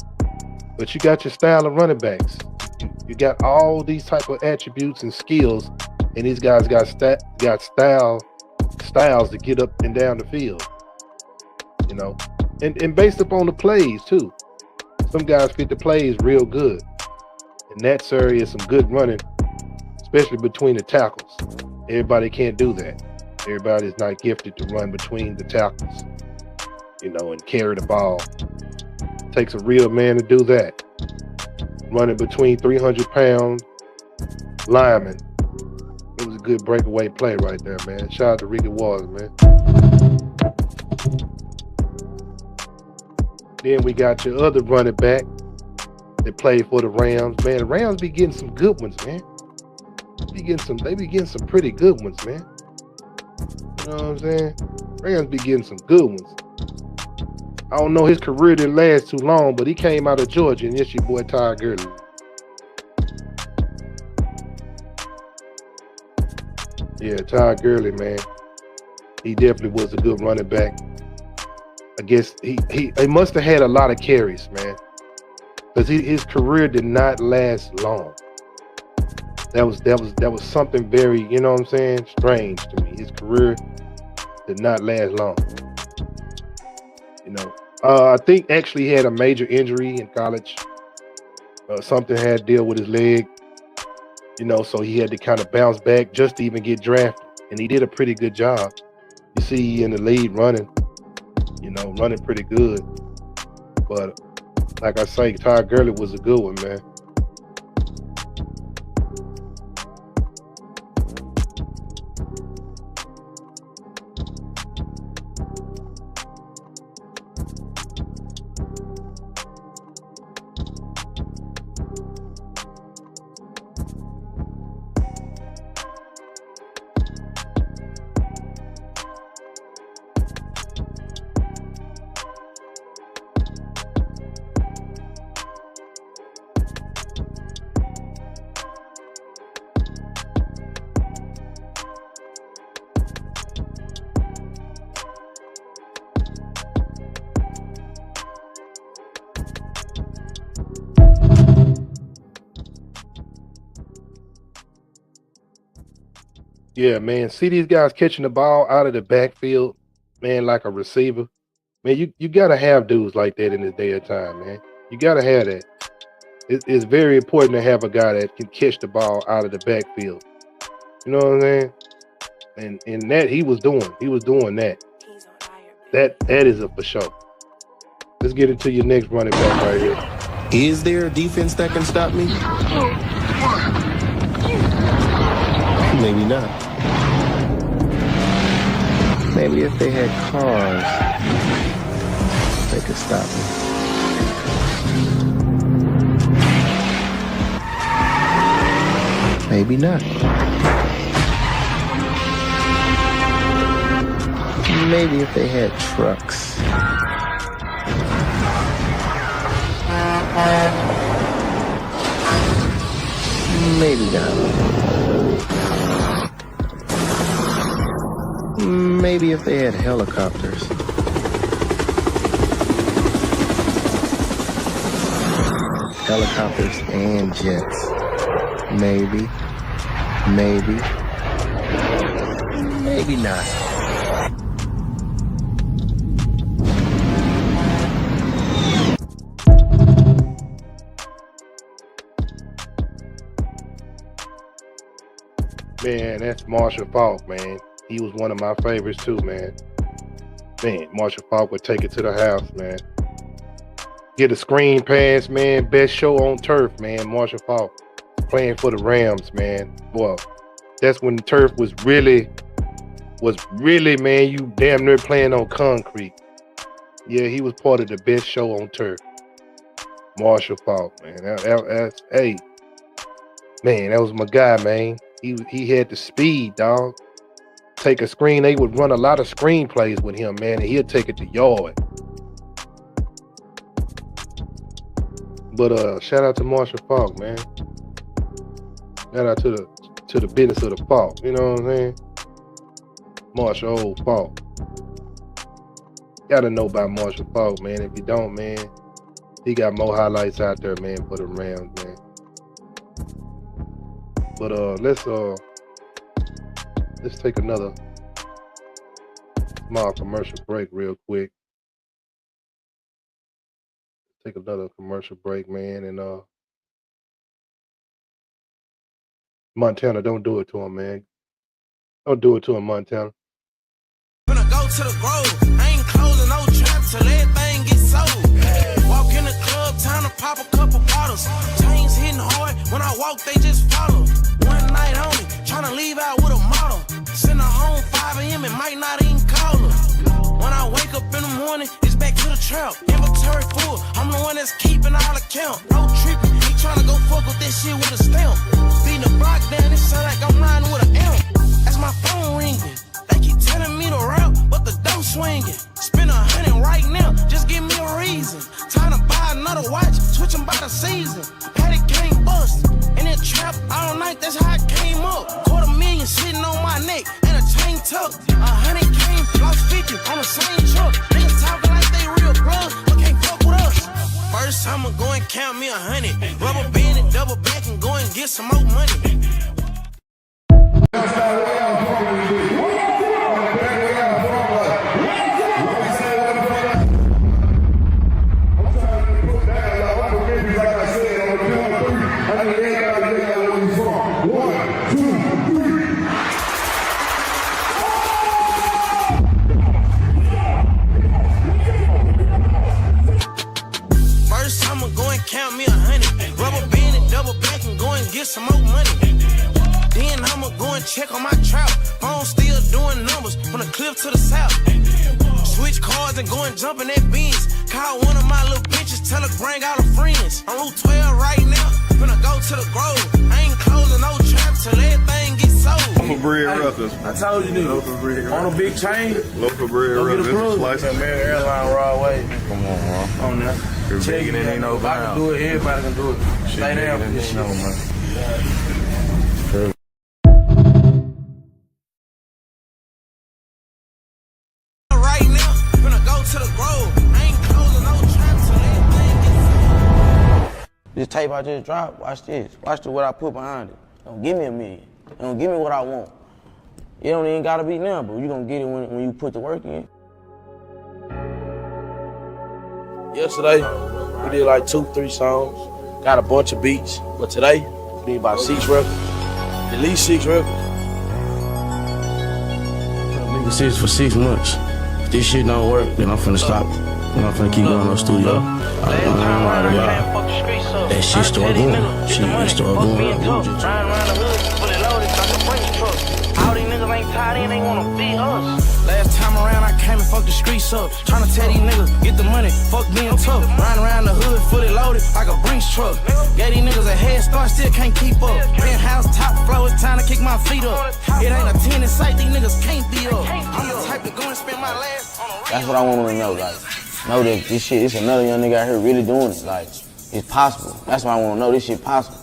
But you got your style of running backs. You got all these type of attributes and skills, and these guys got styles to get up and down the field. You know, and based upon the plays too. Some guys fit the plays real good. And that area is some good running, especially between the tackles. Everybody can't do that. Everybody's not gifted to run between the tackles, you know, and carry the ball. Takes a real man to do that. Running between 300-pound linemen. It was a good breakaway play right there, man. Shout out to Ricky Waters, man. Then we got your other running back that played for the Rams. Man, the Rams be getting some good ones, man. They be getting some pretty good ones, man. You know what I'm saying? Rams be getting some good ones. I don't know, his career didn't last too long, but he came out of Georgia, and it's your boy Ty Gurley. Yeah, Ty Gurley, man. He definitely was a good running back. I guess he must have had a lot of carries, man, because his career did not last long. That was something very, you know what I'm saying, strange to me. His career did not last long. You know, I think actually he had a major injury in college. Something had to deal with his leg, so he had to kind of bounce back just to even get drafted. And he did a pretty good job. You see in the lead running, running pretty good. But like I say, Todd Gurley was a good one, man. Yeah, man. See these guys catching the ball out of the backfield, man, like a receiver. Man, you gotta have dudes like that in this day and time, man. You gotta have that. It's very important to have a guy that can catch the ball out of the backfield. You know what I'm saying? And that he was doing that. That is a for sure. Let's get into your next running back right here. Is there a defense that can stop me? Maybe not. Maybe if they had cars, they could stop me. Maybe not. Maybe if they had trucks. Maybe not. Maybe if they had helicopters. Helicopters and jets. Maybe. Maybe. Maybe not. Man, that's Marshall Faulk, man. He was one of my favorites too, man. Man, Marshall Faulk would take it to the house, man. Get a screen pass, man. Best show on turf, man. Marshall Faulk playing for the Rams, man. Well, that's when the turf was really, man, you damn near playing on concrete. Yeah, he was part of the best show on turf. Marshall Faulk, man. That's hey, man, that was my guy, man. He had the speed, dog. Take a screen. They would run a lot of screen plays with him, man, and he'll take it to yard. But shout out to Marshall Faulk, man. Shout out to the business of the Faulk. You know what I'm saying? Marshall old Faulk. Gotta know about Marshall Faulk, man. If you don't, man, he got more highlights out there, man, for the Rams, man. But let's take another small commercial break real quick. Take another commercial break, man, and Montana, don't do it to him, man. Don't do it to him, Montana. Gonna go to the Grove. I ain't closing no trap till everything gets sold. Walk in the club, time to pop a couple bottles. Chains hitting hard. When I walk, they just follow. One night only, tryna leave out with a model. Send her home 5 a.m. and might not even call her. When I wake up in the morning, it's back to the trap. Inventory full, I'm the one that's keeping all account. No tripping, he tryna go fuck with this shit with a stamp. Beating the block down, it sound like I'm riding with an amp. That's my phone ringing. They keep telling me to rap, but the dough swinging. Spend 100 right now, just give me a reason. Time to buy another watch, switching by the season. Had it game bust, and it trap all night, that's how it came up. $250,000 sitting on my neck, and a chain tuck. 100 came, lost 50 on the same truck. Niggas talking like they real plugs, but can't fuck with us. First I'ma go and count me 100. Rubber band and double back and go and get some more money. get some more money. Then I'ma go and check on my trap. Phone still doing numbers from the cliff to the south. Switch cars and go and jump in that Benz. Call one of my little bitches, tell her bring all her friends. On Route 12 right now, finna go to the Grove. I ain't closing no trap till everything gets sold. Local bread ruckers. I told you nigga, on a big chain. Local bread ruckers. Slice Man, airline raw way. Come on, bro. On there. Checking it, ain't no if I can do it, everybody can do it. Stay down for this shit. Right now, finna go to the Grove. I ain't closing no trap till everything gets sold. This tape I just dropped, watch this. Watch what I put behind it. Don't give me $1 million. Don't give me what I want. It don't even gotta be now, but you gonna get it when you put the work in. Yesterday, we did like 2-3 songs. Got a bunch of beats. But today, we did about 6 records. At least 6 records. I've been serious for 6 months. If this shit don't work, then I'm finna stop. Then I'm finna keep going to the studio. That shit started going. Shit started going. All these niggas ain't tied in, they wanna beat us. Last time around, I came and fucked the streets up. Tryna tell these niggas, get the money, fuck being tough. Riding around the hood, fully loaded, like a Brinks truck. Gave these niggas a head start, still can't keep up. Penthouse, top floor, it's time to kick my feet up. It ain't a 10 in sight, these niggas can't be up. I'm the type to go and spend my last on a. That's what I want them to know, like, know that this shit, it's another young nigga out here really doing it. Like, it's possible. That's why I want to know this shit possible.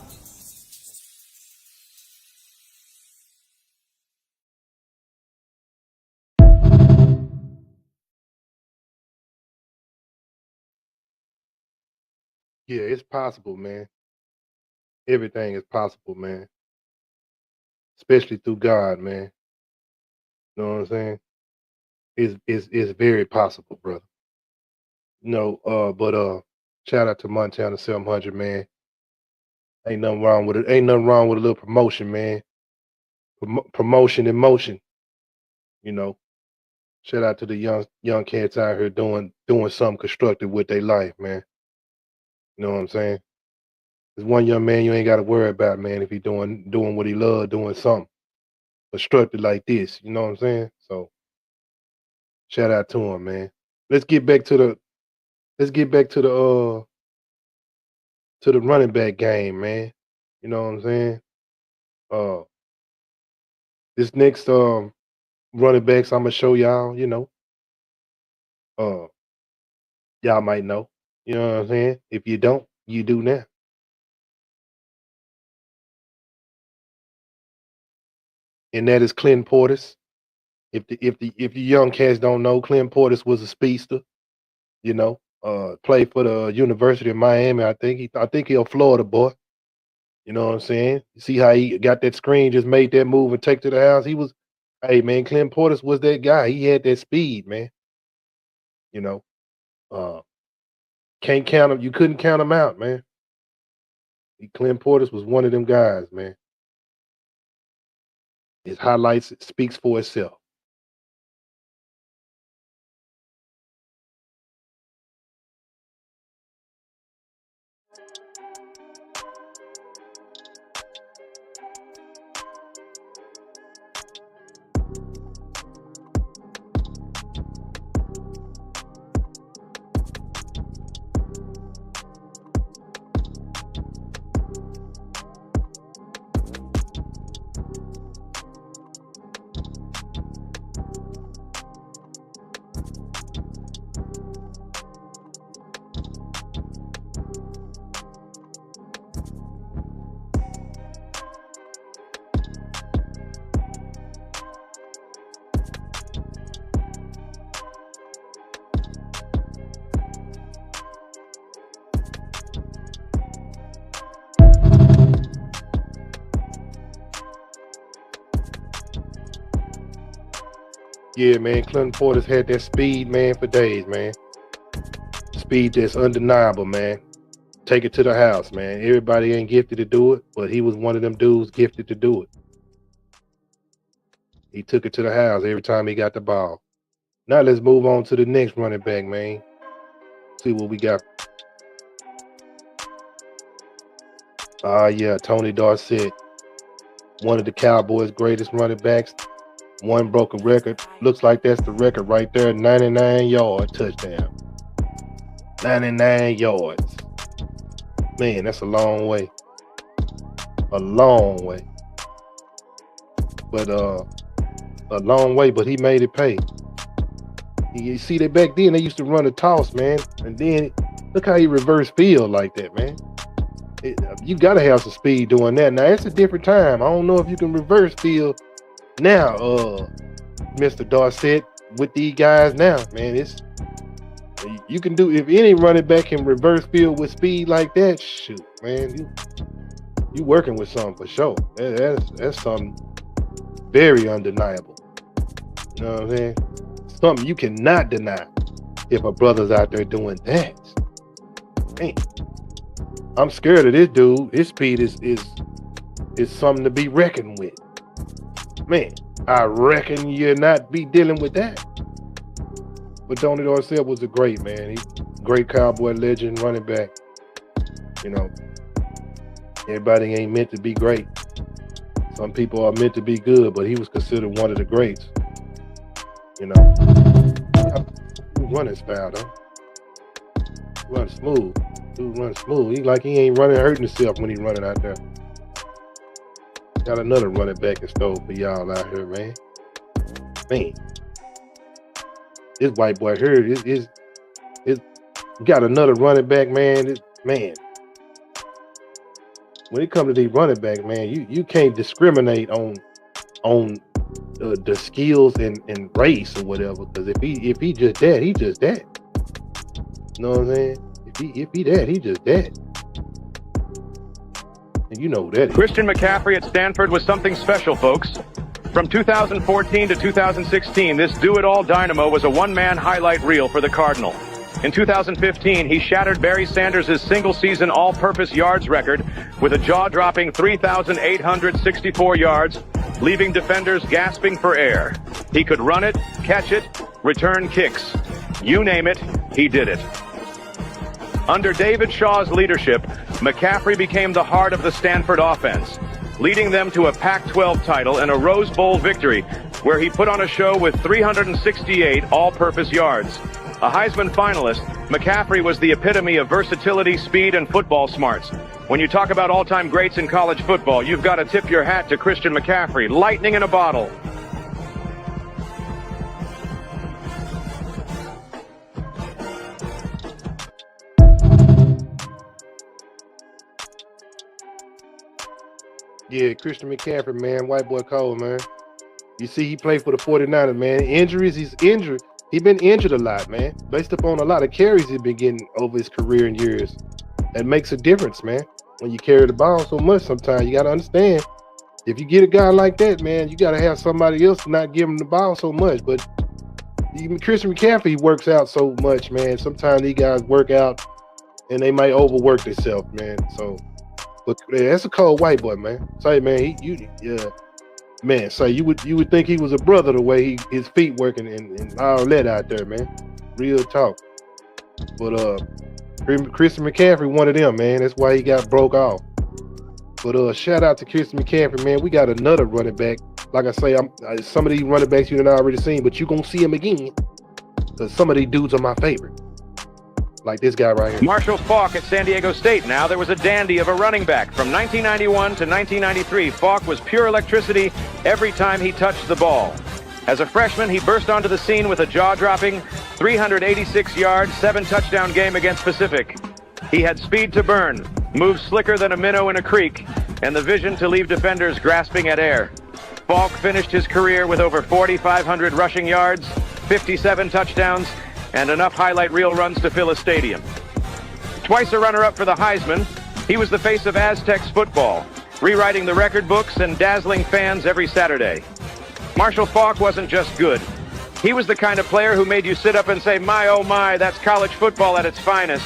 Yeah, it's possible, man. Everything is possible, man. Especially through God, man. You know what I'm saying? It's very possible, brother. But shout out to Montana 700, man. Ain't nothing wrong with it. Ain't nothing wrong with a little promotion, man. Promotion in motion. You know. Shout out to the young cats out here doing something constructive with their life, man. You know what I'm saying? There's one young man you ain't got to worry about, man, if he doing what he love, doing something constructive like this. You know what I'm saying? So shout out to him, man. Let's get back to the running back game, man. You know what I'm saying? This next running backs I'm gonna show y'all, you know. Y'all might know. You know what I'm saying? If you don't, you do now. And that is Clint Portis. If the young cats don't know, Clint Portis was a speedster. You know, played for the University of Miami. I think he a Florida boy. You know what I'm saying? You see how he got that screen, just made that move and take to the house. Hey man, Clint Portis was that guy. He had that speed, man. You know, can't count him. You couldn't count him out, man. Clint Portis was one of them guys, man. His highlights speaks for itself. Yeah, man, Clint Portis had that speed, man, for days, man. Speed that's undeniable, man. Take it to the house, man. Everybody ain't gifted to do it, but he was one of them dudes gifted to do it. He took it to the house every time he got the ball. Now let's move on to the next running back, man. See what we got. Yeah, Tony Dorsett, one of the Cowboys' greatest running backs. One broken record. Looks like that's the record right there. 99-yard touchdown. 99 yards. Man, that's a long way. A long way. But a long way, but he made it pay. You see that back then they used to run a toss, man. And then look how he reversed field like that, man. You gotta have some speed doing that. Now it's a different time. I don't know if you can reverse field now, Mr. Dorsett, with these guys now, man. You can do, if any running back can reverse field with speed like that, shoot, man, you working with something for sure. That's something very undeniable. You know what I'm saying? Something you cannot deny if a brother's out there doing that. Man, I'm scared of this dude. His speed is something to be reckoned with. Man, I reckon you'll not be dealing with that. But Tony Dorsett was a great man. He's a great Cowboy legend, running back. You know, everybody ain't meant to be great. Some people are meant to be good, but he was considered one of the greats. You know, running style though. Run smooth. Dude run smooth. He ain't running hurting himself when he running out there. Got another running back in store for y'all out here, man. Man, this white boy here is got another running back, man. Man, when it comes to these running backs, man, you can't discriminate on the skills and race or whatever. Because if he just that, he just that. You know what I'm saying? If he that, he just that. And you know that. Christian McCaffrey at Stanford was something special, folks. From 2014 to 2016, this do-it-all dynamo was a one-man highlight reel for the Cardinal. In 2015, he shattered Barry Sanders' single-season all-purpose yards record with a jaw-dropping 3,864 yards, leaving defenders gasping for air. He could run it, catch it, return kicks. You name it, he did it. Under David Shaw's leadership, McCaffrey became the heart of the Stanford offense, leading them to a Pac-12 title and a Rose Bowl victory, where he put on a show with 368 all-purpose yards. A Heisman finalist, McCaffrey was the epitome of versatility, speed, and football smarts. When you talk about all-time greats in college football, you've got to tip your hat to Christian McCaffrey, lightning in a bottle. Yeah, Christian McCaffrey, man, white boy cold, man. You see, he played for the 49ers, man. Injuries, he's injured. He's been injured a lot, man. Based upon a lot of carries he's been getting over his career and years. That makes a difference, man. When you carry the ball so much sometimes, you got to understand, if you get a guy like that, man, you got to have somebody else not give him the ball so much. But even Christian McCaffrey works out so much, man. Sometimes these guys work out and they might overwork themselves, man. So, but that's a cold white boy, man. Say, man, man, say you would think he was a brother the way his feet working and all that out there, man. Real talk. But Christian McCaffrey, one of them, man. That's why he got broke off. But shout out to Christian McCaffrey, man. We got another running back. Like I say, some of these running backs you done already seen, but you gonna see him again. Because some of these dudes are my favorite. Like this guy right here. Marshall Faulk at San Diego State. Now there was a dandy of a running back. From 1991 to 1993, Faulk was pure electricity every time he touched the ball. As a freshman, he burst onto the scene with a jaw-dropping 386-yard, 7-touchdown game against Pacific. He had speed to burn, moved slicker than a minnow in a creek, and the vision to leave defenders grasping at air. Faulk finished his career with over 4,500 rushing yards, 57 touchdowns, and enough highlight reel runs to fill a stadium. Twice a runner-up for the Heisman, he was the face of Aztecs football, rewriting the record books and dazzling fans every Saturday. Marshall Faulk wasn't just good. He was the kind of player who made you sit up and say, my, oh my, that's college football at its finest.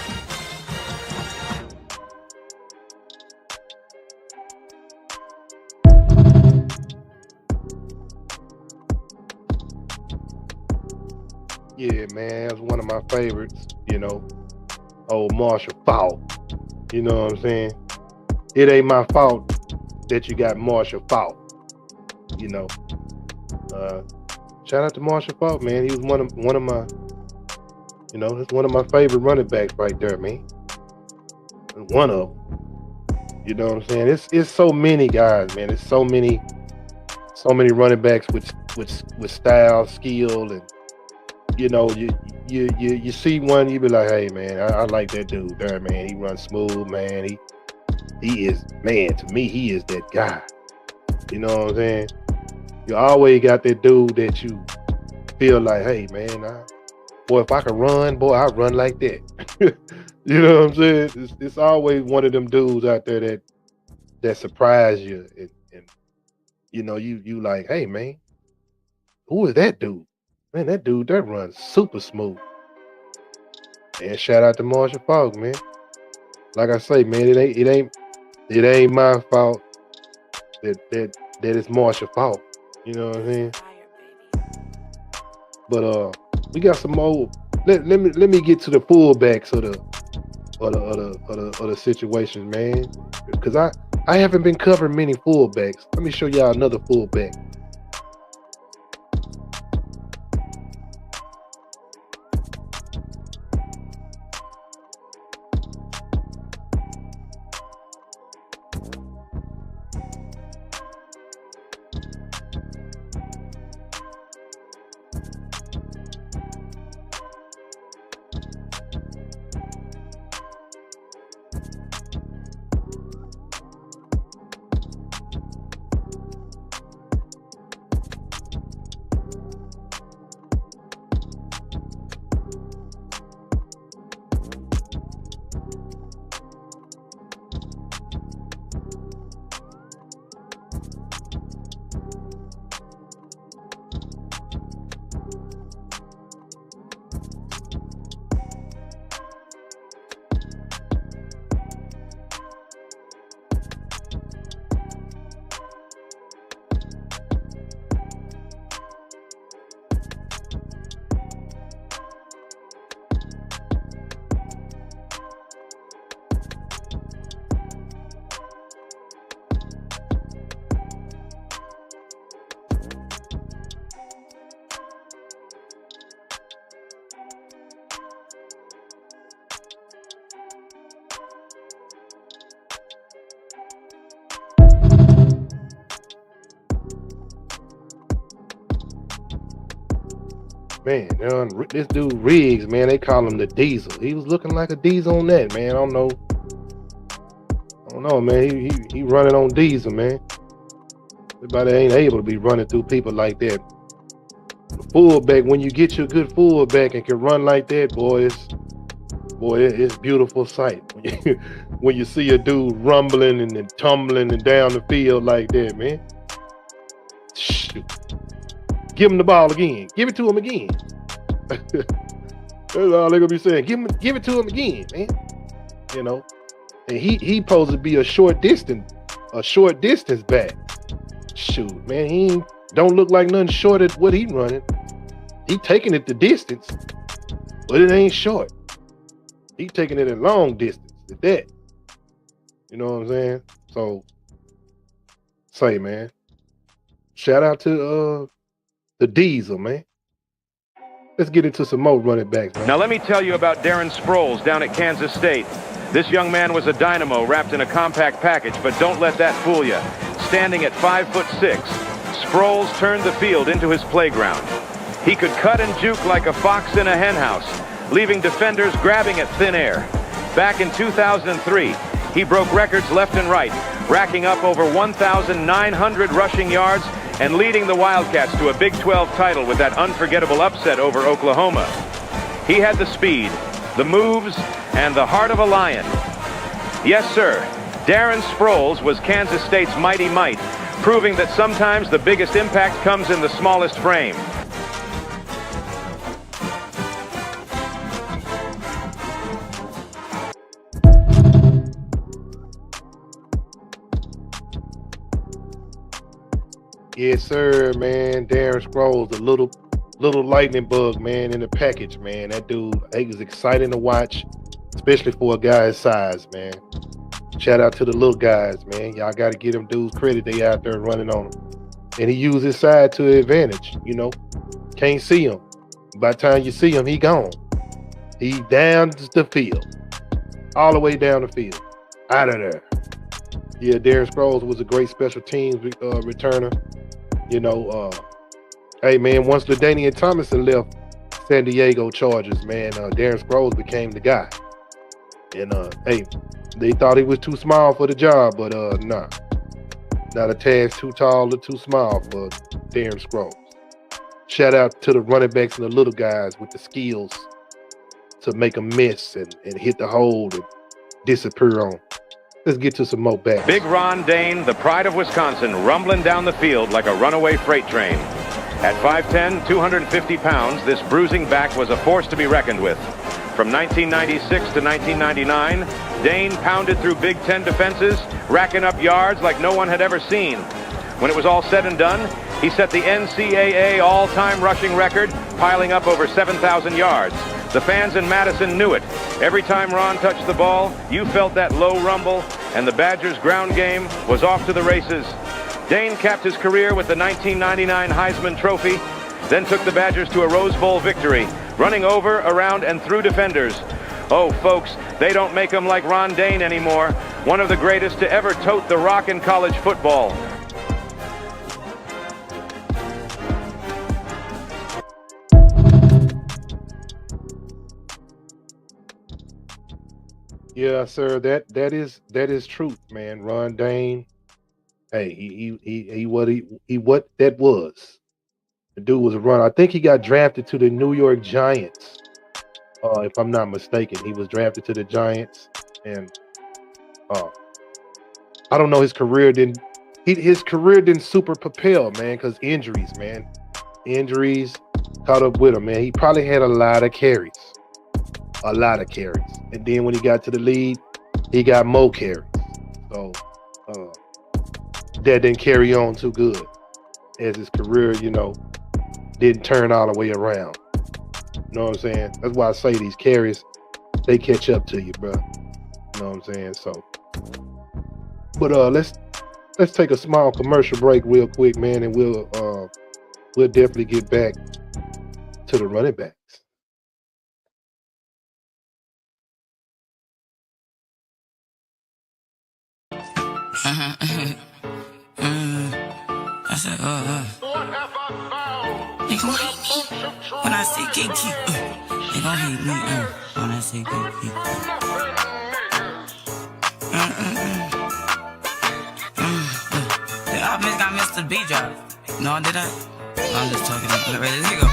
Yeah, man, that's one of my favorites, you know. Old Marshall Faulk. You know what I'm saying? it ain't my fault that you got Marshall Faulk. You know, shout out to Marshall Faulk, man. He was one of my, you know, it's one of my favorite running backs right there, man. One of them. You know what I'm saying? It's so many guys, man. It's so many running backs with style, skill, and you know, you see one, you be like, hey man, I like that dude there, man. He runs smooth, man. He is, man, to me, he is that guy. You know what I'm saying? You always got that dude that you feel like, hey man, boy, if I could run, boy, I'd run like that. You know what I'm saying? It's always one of them dudes out there that surprise you, and you know, you like, hey man, who is that dude? Man, that dude that runs super smooth. And shout out to Marshall Faulk, man. Like I say, man, it ain't my fault that it's Marshall Faulk. You know what I'm saying? But we got some more. Let me get to the fullbacks of the situation, man. Because I haven't been covering many fullbacks. Let me show y'all another fullback. Man, this dude Riggs, man, they call him the Diesel. He was looking like a Diesel on that, man. I don't know, man. He running on Diesel, man. Everybody ain't able to be running through people like that. The fullback, when you get your good fullback and can run like that, it's beautiful sight. When you see a dude rumbling and then tumbling and down the field like that, man. Shoot. Give him the ball again. Give it to him again. That's all they're gonna be saying. Give it to him again, man. You know, and he supposed to be a short distance back. Shoot, man, he don't look like nothing short at what he running. He taking it the distance, but it ain't short. He taking it a long distance at that. You know what I'm saying? So, say, man, shout out to the Diesel, man. Let's get into some more running backs, man. Now let me tell you about Darren Sproles down at Kansas State. This young man was a dynamo wrapped in a compact package, but don't let that fool you. Standing at 5'6", Sproles turned the field into his playground. He could cut and juke like a fox in a henhouse, leaving defenders grabbing at thin air. Back in 2003, he broke records left and right, racking up over 1,900 rushing yards and leading the Wildcats to a Big 12 title with that unforgettable upset over Oklahoma. He had the speed, the moves, and the heart of a lion. Yes, sir, Darren Sproles was Kansas State's mighty might, proving that sometimes the biggest impact comes in the smallest frame. Yes, sir, man. Darren Sproles, a little lightning bug, man, in the package, man. That dude, he was exciting to watch, especially for a guy his size, man. Shout out to the little guys, man. Y'all got to give them dudes credit. They out there running on them. And he used his side to advantage, you know. Can't see him. By the time you see him, he gone. He down the field. All the way down the field. Out of there. Yeah, Darren Sproles was a great special teams returner. You know, hey, man, once LaDainian Tomlinson left San Diego Chargers, man, Darren Sproles became the guy. And, hey, they thought he was too small for the job, but nah. Not a task too tall or too small for Darren Sproles. Shout out to the running backs and the little guys with the skills to make a miss and hit the hole and disappear on. Let's get to some more backs. Big Ron Dane, the pride of Wisconsin, rumbling down the field like a runaway freight train. At 5'10", 250 pounds, this bruising back was a force to be reckoned with. From 1996 to 1999, Dane pounded through Big Ten defenses, racking up yards like no one had ever seen. When it was all said and done, he set the NCAA all-time rushing record, piling up over 7,000 yards. The fans in Madison knew it. Every time Ron touched the ball, you felt that low rumble, and the Badgers' ground game was off to the races. Dane capped his career with the 1999 Heisman Trophy, then took the Badgers to a Rose Bowl victory, running over, around, and through defenders. Oh, folks, they don't make them like Ron Dane anymore. One of the greatest to ever tote the rock in college football. Yeah, sir. That is truth, man. Ron Dane. Hey, he what that was. The dude was a runner. I think he got drafted to the New York Giants. If I'm not mistaken, he was drafted to the Giants, and I don't know. His career didn't super propel, man, because injuries, man. Injuries caught up with him, man. He probably had a lot of carries. And then when he got to the league, he got more carries. So that didn't carry on too good as his career, you know, didn't turn all the way around. You know what I'm saying? That's why I say these carries, they catch up to you, bro. You know what I'm saying? So, but let's take a small commercial break real quick, man, and we'll definitely get back to the running backs. I said, they gon' hate me when I say gatekeep. They gon' hate me when I say gatekeep. I missed the beat drop. No, did I? I'm just talking. Ready? Here you go.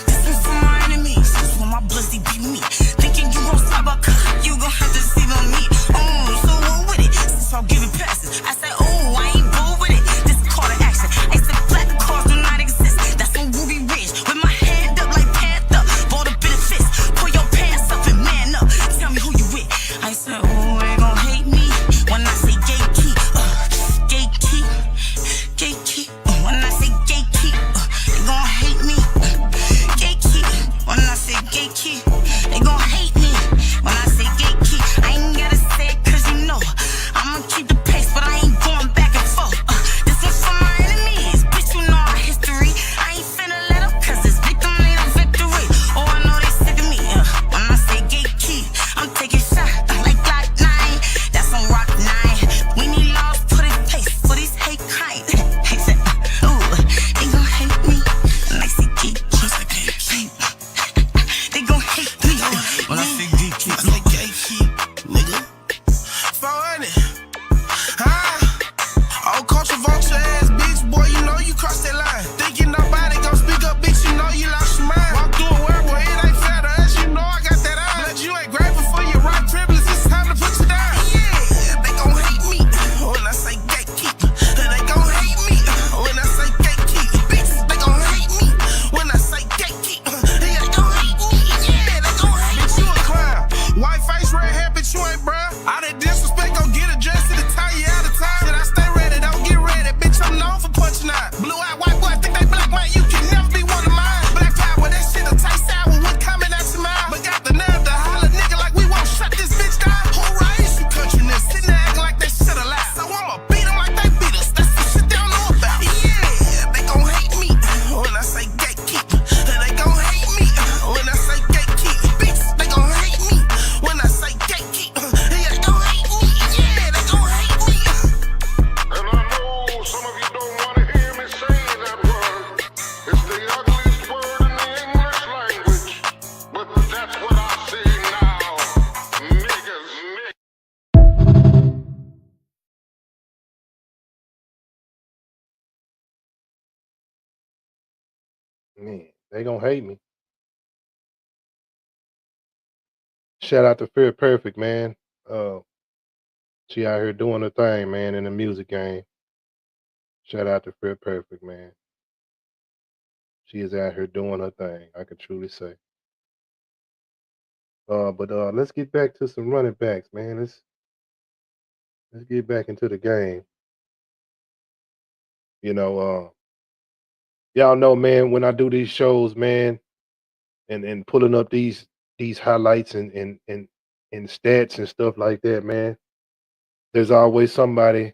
This is for my enemies. This is for my bloody beat me. Thinking you gon' stop a cut, you gon' have to see on me. Oh, so what with it? Since I'm giving passes, I say, oh, I ain't bull with it. This is call to action. I said black cars do not exist. That's on Ruby Ridge. With my hand up like Panther. Bought a bit of fist. Pull your pants up and man up. Tell me who you with. I said, oh, they gon' hate me when I say gatekeep. Gatekeep. Gatekeep. When I say gatekeep, they gon' hate me. Gatekeep. When I say gatekeep, they gon' hate me. When I say gatekeep, I ain't gotta say it cause you know I'ma keep the pace. Man, they gonna hate me. Shout out to Fear Perfect, man. She out here doing her thing, man, in the music game. Shout out to Fear Perfect, man. She is out here doing her thing, I can truly say. But let's get back to some running backs, man. Let's get back into the game. You know, y'all know, man, when I do these shows, man, and pulling up these highlights and stats and stuff like that, man, there's always somebody,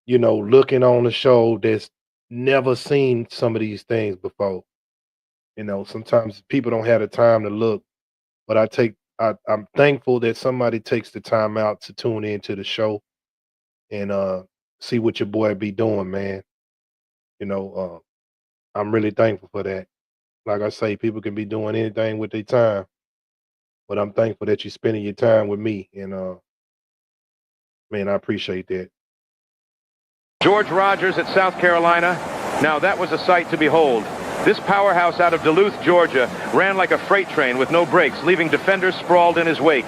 looking on the show that's never seen some of these things before. Sometimes people don't have the time to look, but I'm thankful that somebody takes the time out to tune into the show and see what your boy be doing, man. I'm really thankful for that. Like I say, people can be doing anything with their time, but I'm thankful that you're spending your time with me, and man, I appreciate that. George Rogers at South Carolina. Now that was a sight to behold. This powerhouse out of Duluth, Georgia, ran like a freight train with no brakes, leaving defenders sprawled in his wake.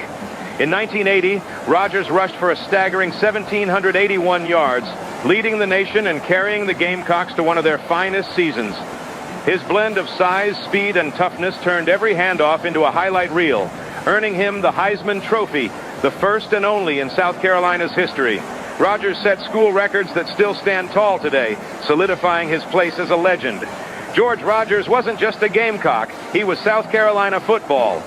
In 1980, Rogers rushed for a staggering 1,781 yards, leading the nation and carrying the Gamecocks to one of their finest seasons. His blend of size, speed, and toughness turned every handoff into a highlight reel, earning him the Heisman Trophy, the first and only in South Carolina's history. Rogers set school records that still stand tall today, solidifying his place as a legend. George Rogers wasn't just a Gamecock, he was South Carolina football.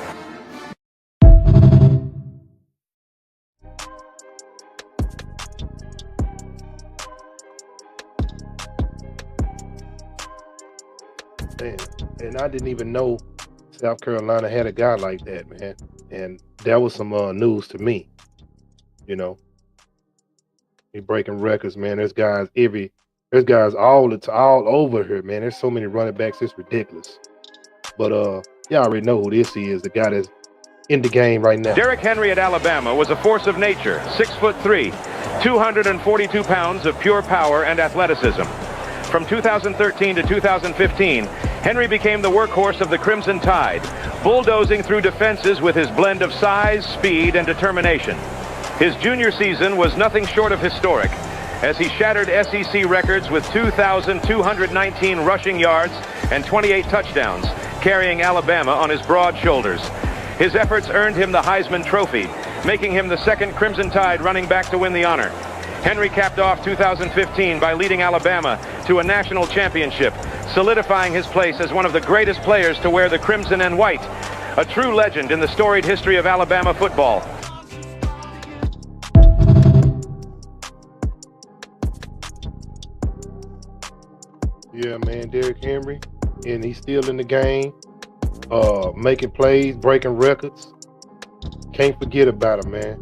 And I didn't even know South Carolina had a guy like that, man. And that was some news to me. He breaking records, man. There's guys all over here, man. There's so many running backs, it's ridiculous. But y'all already know who this is, the guy that's in the game right now. Derrick Henry at Alabama was a force of nature, 6'3", 242 pounds of pure power and athleticism. From 2013 to 2015, Henry became the workhorse of the Crimson Tide, bulldozing through defenses with his blend of size, speed, and determination. His junior season was nothing short of historic, as he shattered SEC records with 2,219 rushing yards and 28 touchdowns, carrying Alabama on his broad shoulders. His efforts earned him the Heisman Trophy, making him the second Crimson Tide running back to win the honor. Henry capped off 2015 by leading Alabama to a national championship, solidifying his place as one of the greatest players to wear the crimson and white, a true legend in the storied history of Alabama football. Yeah, man, Derrick Henry, and he's still in the game, making plays, breaking records. Can't forget about him, man.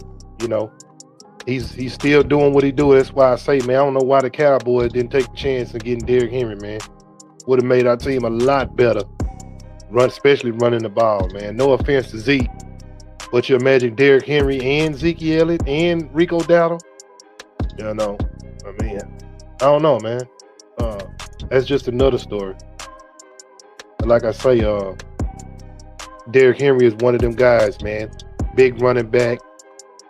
He's still doing what he do. That's why I say, man, I don't know why the Cowboys didn't take a chance in getting Derrick Henry, man. Would have made our team a lot better, especially running the ball, man. No offense to Zeke, but you imagine Derrick Henry and Zeke Elliott and Rico Dowdle. I don't know, man. That's just another story. And like I say, Derrick Henry is one of them guys, man. Big running back.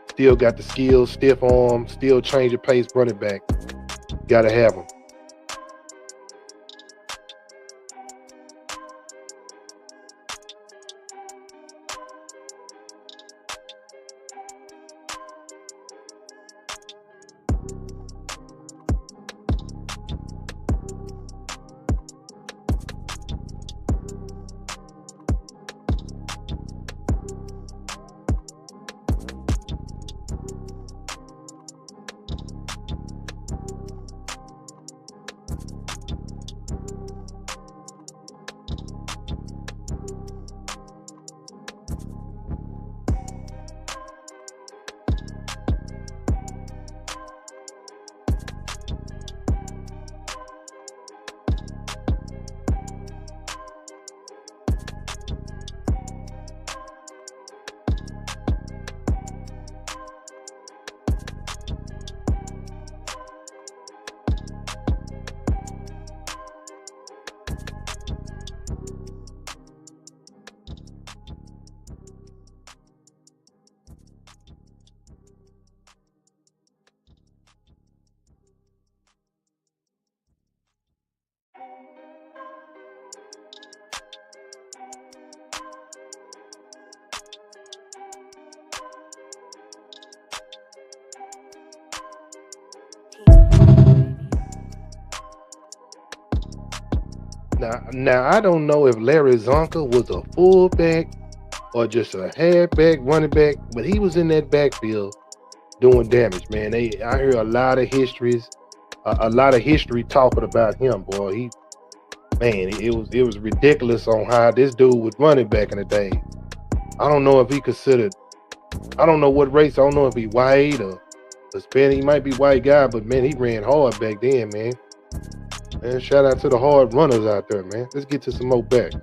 Still got the skills, stiff arm, still change of pace running back. Gotta have him. Now I don't know if Larry Zonka was a fullback or just a halfback, running back, but he was in that backfield doing damage, man. I hear a lot of history talking about him, boy. It was ridiculous on how this dude was running back in the day. I don't know if he considered, I don't know what race. I don't know if he white or Hispanic. He might be white guy, but man, he ran hard back then, man. Man, shout out to the hard runners out there, man. Let's get to some more back.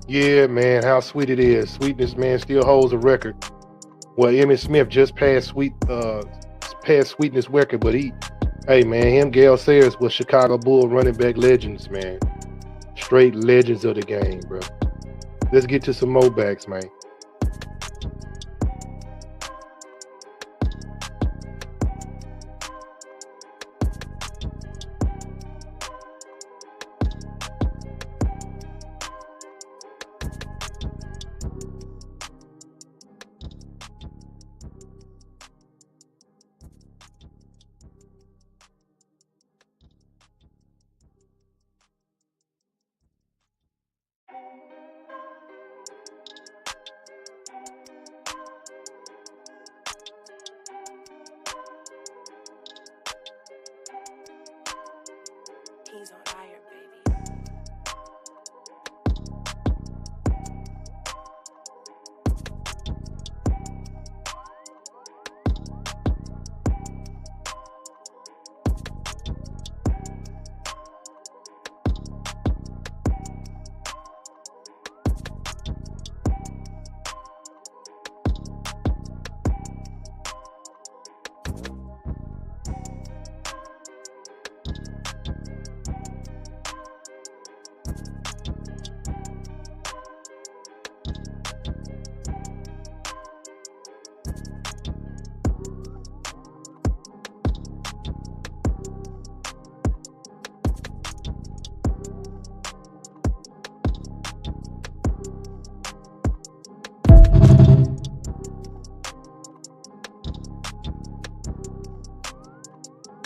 Yeah, man, how sweet it is. Sweetness, man, still holds a record. Well, Emmitt Smith just passed Sweetness record, but him, Gale Sayers was Chicago Bull running back legends, man. Straight legends of the game, bro. Let's get to some more backs, man. He's on fire, baby.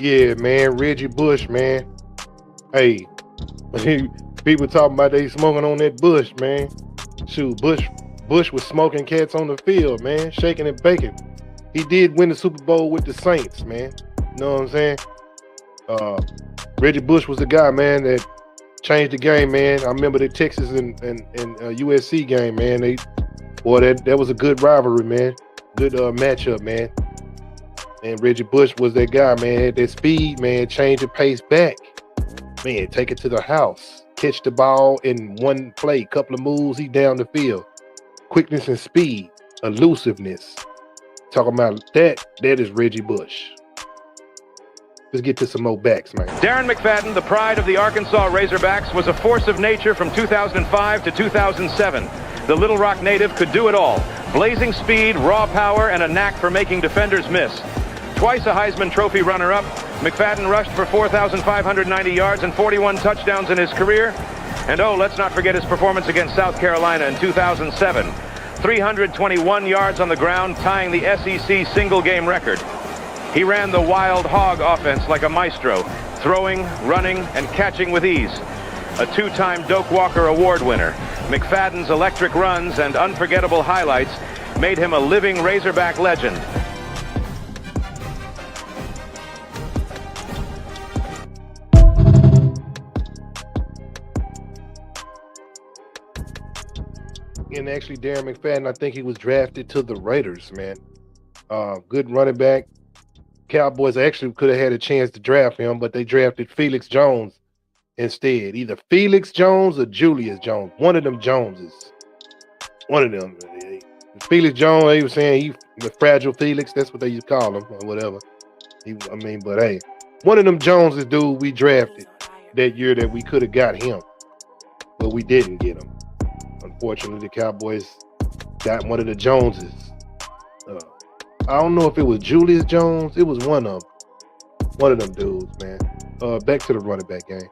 Yeah, man, Reggie Bush, man. Hey, people talking about they smoking on that Bush, man. Shoot, Bush was smoking cats on the field, man, shaking and baking. He did win the Super Bowl with the Saints, man. You know what I'm saying? Reggie Bush was the guy, man, that changed the game, man. I remember the Texas and USC game, man. That was a good rivalry, man. Good matchup, man. And Reggie Bush was that guy, man. Had that speed, man. Change the pace back, man. Take it to the house. Catch the ball in one play. Couple of moves, he down the field. Quickness and speed, elusiveness. Talking about that is Reggie Bush. Let's get to some more backs, man. Darren McFadden, the pride of the Arkansas Razorbacks, was a force of nature from 2005 to 2007. The Little Rock native could do it all. Blazing speed, raw power, and a knack for making defenders miss. Twice a Heisman Trophy runner-up, McFadden rushed for 4,590 yards and 41 touchdowns in his career. And oh, let's not forget his performance against South Carolina in 2007. 321 yards on the ground, tying the SEC single-game record. He ran the wild hog offense like a maestro, throwing, running, and catching with ease. A two-time Doak Walker Award winner, McFadden's electric runs and unforgettable highlights made him a living Razorback legend. And actually, Darren McFadden, I think he was drafted to the Raiders, man. Good running back. Cowboys actually could have had a chance to draft him, but they drafted Felix Jones instead. Either Felix Jones or Julius Jones. One of them Joneses. One of them. Felix Jones, they were saying the fragile Felix. That's what they used to call him or whatever. But hey, one of them Joneses, dude, we drafted that year that we could have got him, but we didn't get him. Unfortunately, the Cowboys got one of the Joneses. I don't know if it was Julius Jones. It was one of them dudes, man. Back to the running back game.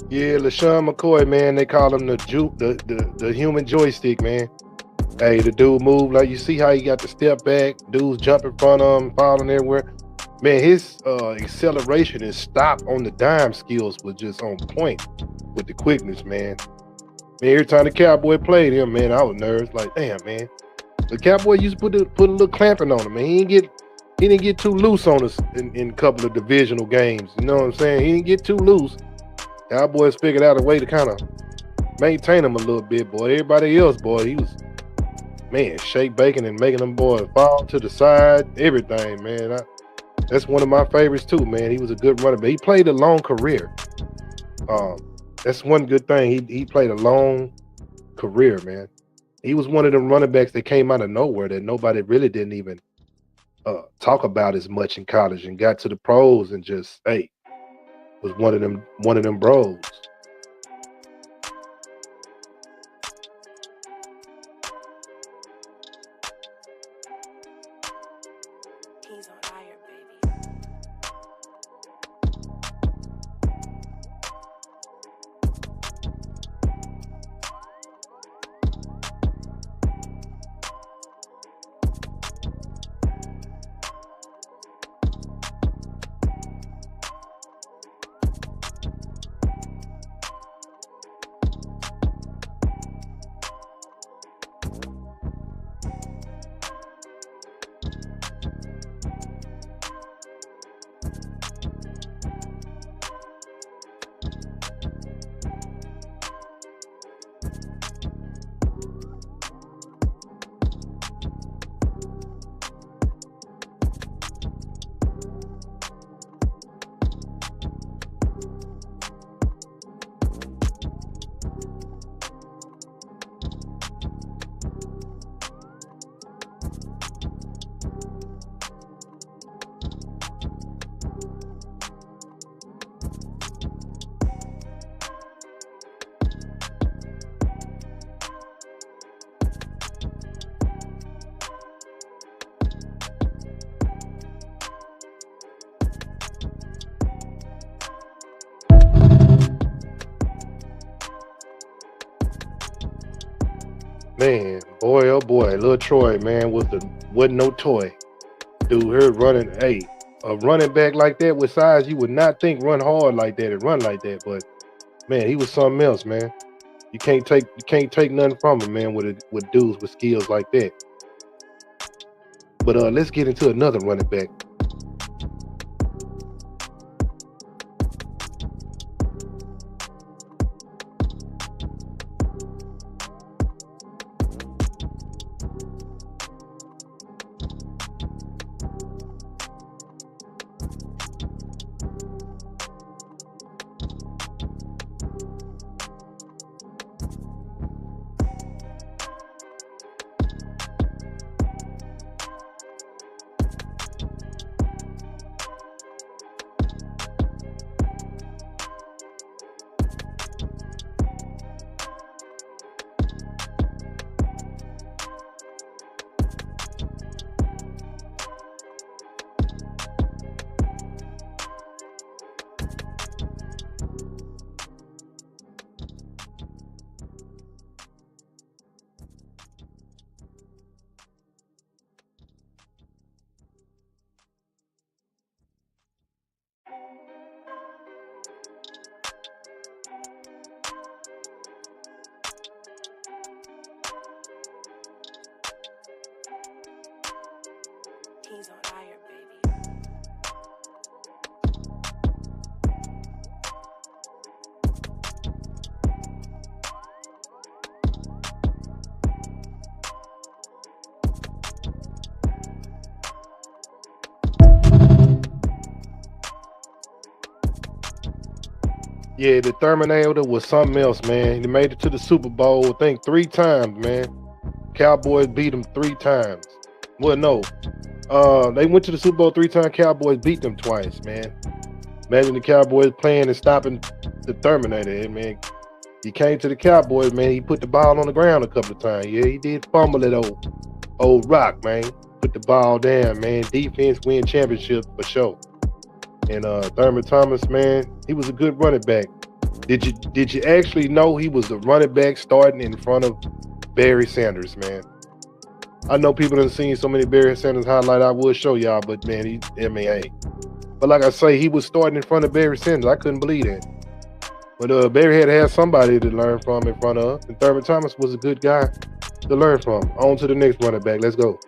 Yeah, LaShawn McCoy, man, they call him the human joystick, man. Hey, the dude moved, like you see how he got the step back, dudes jump in front of him, falling everywhere. Man, his acceleration and stop on the dime skills was just on point with the quickness, man. Man, every time the Cowboy played him, man, I was nervous, like, damn, man. The Cowboy used to put a little clamping on him, man. He didn't get too loose on us in a couple of divisional games. You know what I'm saying? He didn't get too loose. Cowboys figured out a way to kind of maintain him a little bit, boy. Everybody else, boy, he was, man, shake bacon and making them boys fall to the side, everything, man. That's one of my favorites too, man. He was a good runner, but he played a long career. That's one good thing. He played a long career, man. He was one of them running backs that came out of nowhere that nobody really didn't even talk about as much in college, and got to the pros and just, hey, was one of them bros. He's on fire, baby. Man, boy, oh boy, little Troy, man, wasn't no toy. Dude, her running, hey, a running back like that with size, you would not think run hard like that and run like that. But man, he was something else, man. You can't take nothing from him, man, with dudes with skills like that. But let's get into another running back. He's on fire, baby. Yeah, the Terminator was something else, man. He made it to the Super Bowl, I think 3 times, man. Cowboys beat them 3 times. Well, no. They went to the Super Bowl 3 times. Cowboys beat them twice, man. Imagine the Cowboys playing and stopping the Terminator, man. He came to the Cowboys, man. He put the ball on the ground a couple of times. Yeah, he did fumble it old rock, man. Put the ball down, man. Defense win championship for sure. And Thurman Thomas, man, he was a good running back. Did you actually know he was the running back starting in front of Barry Sanders, man? I know people done seen so many Barry Sanders highlights. I would show y'all, but man, hey. But like I say, he was starting in front of Barry Sanders. I couldn't believe that. But Barry had to have somebody to learn from in front of, and Thurman Thomas was a good guy to learn from. On to the next running back. Let's go.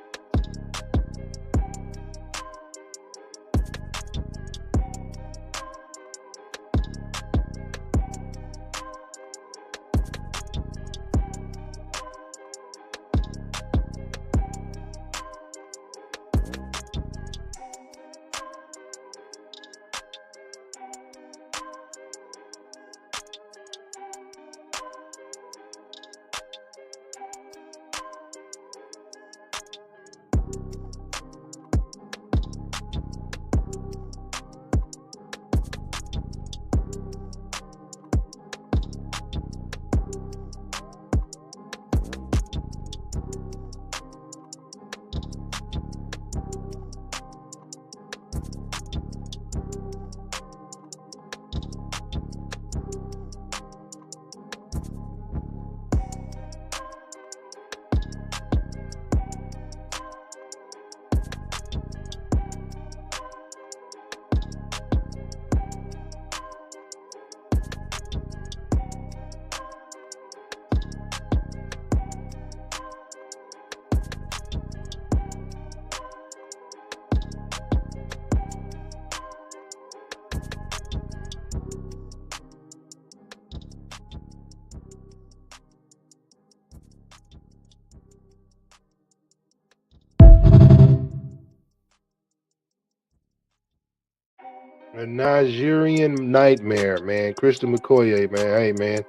A Nigerian nightmare, man. Christian McCoy, man. Hey, man.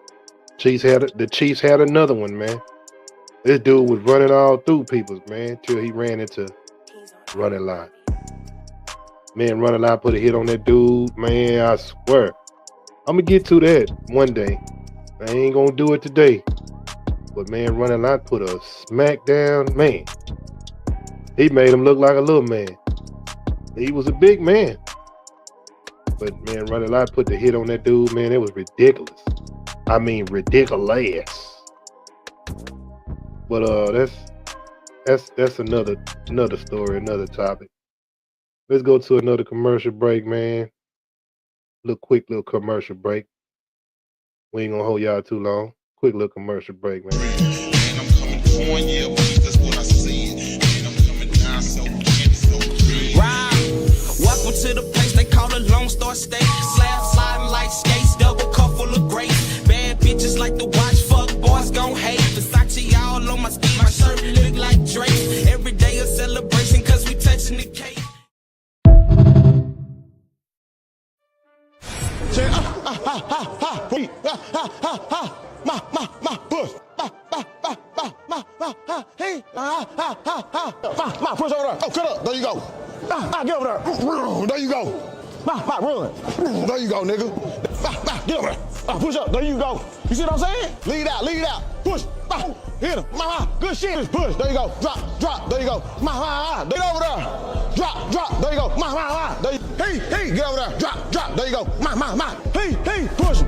The Chiefs had another one, man. This dude was running all through people, man, till he ran into running line. Man, running line put a hit on that dude, man. I swear. I'm gonna get to that one day. I ain't gonna do it today. But man, running line put a smack down, man. He made him look like a little man. He was a big man. But man, running line put the hit on that dude, man. It was ridiculous. I mean, ridiculous. But that's another story, another topic. Let's go to another commercial break, man. Quick little commercial break. We ain't gonna hold y'all too long. Quick little commercial break, man. Welcome to the place they call a Lone Star State. Sliding like skates, double cup full of grapes. Bad bitches like to watch, fuck boys gon' hate. Versace all on my skin, my shirt look like Drake. Every day a celebration cause we touching the cake. Push over there. Oh, cut up. There you go. Get over there. There you go. Run. There you go, nigga. Get over there. Push up. There you go. You see what I'm saying? Lead out. Push. Hit him. Good shit. Push. There you go. Drop. There you go. Get over there. Drop. There you go. Hey. Get over there. Drop. There you go. Hey. Push.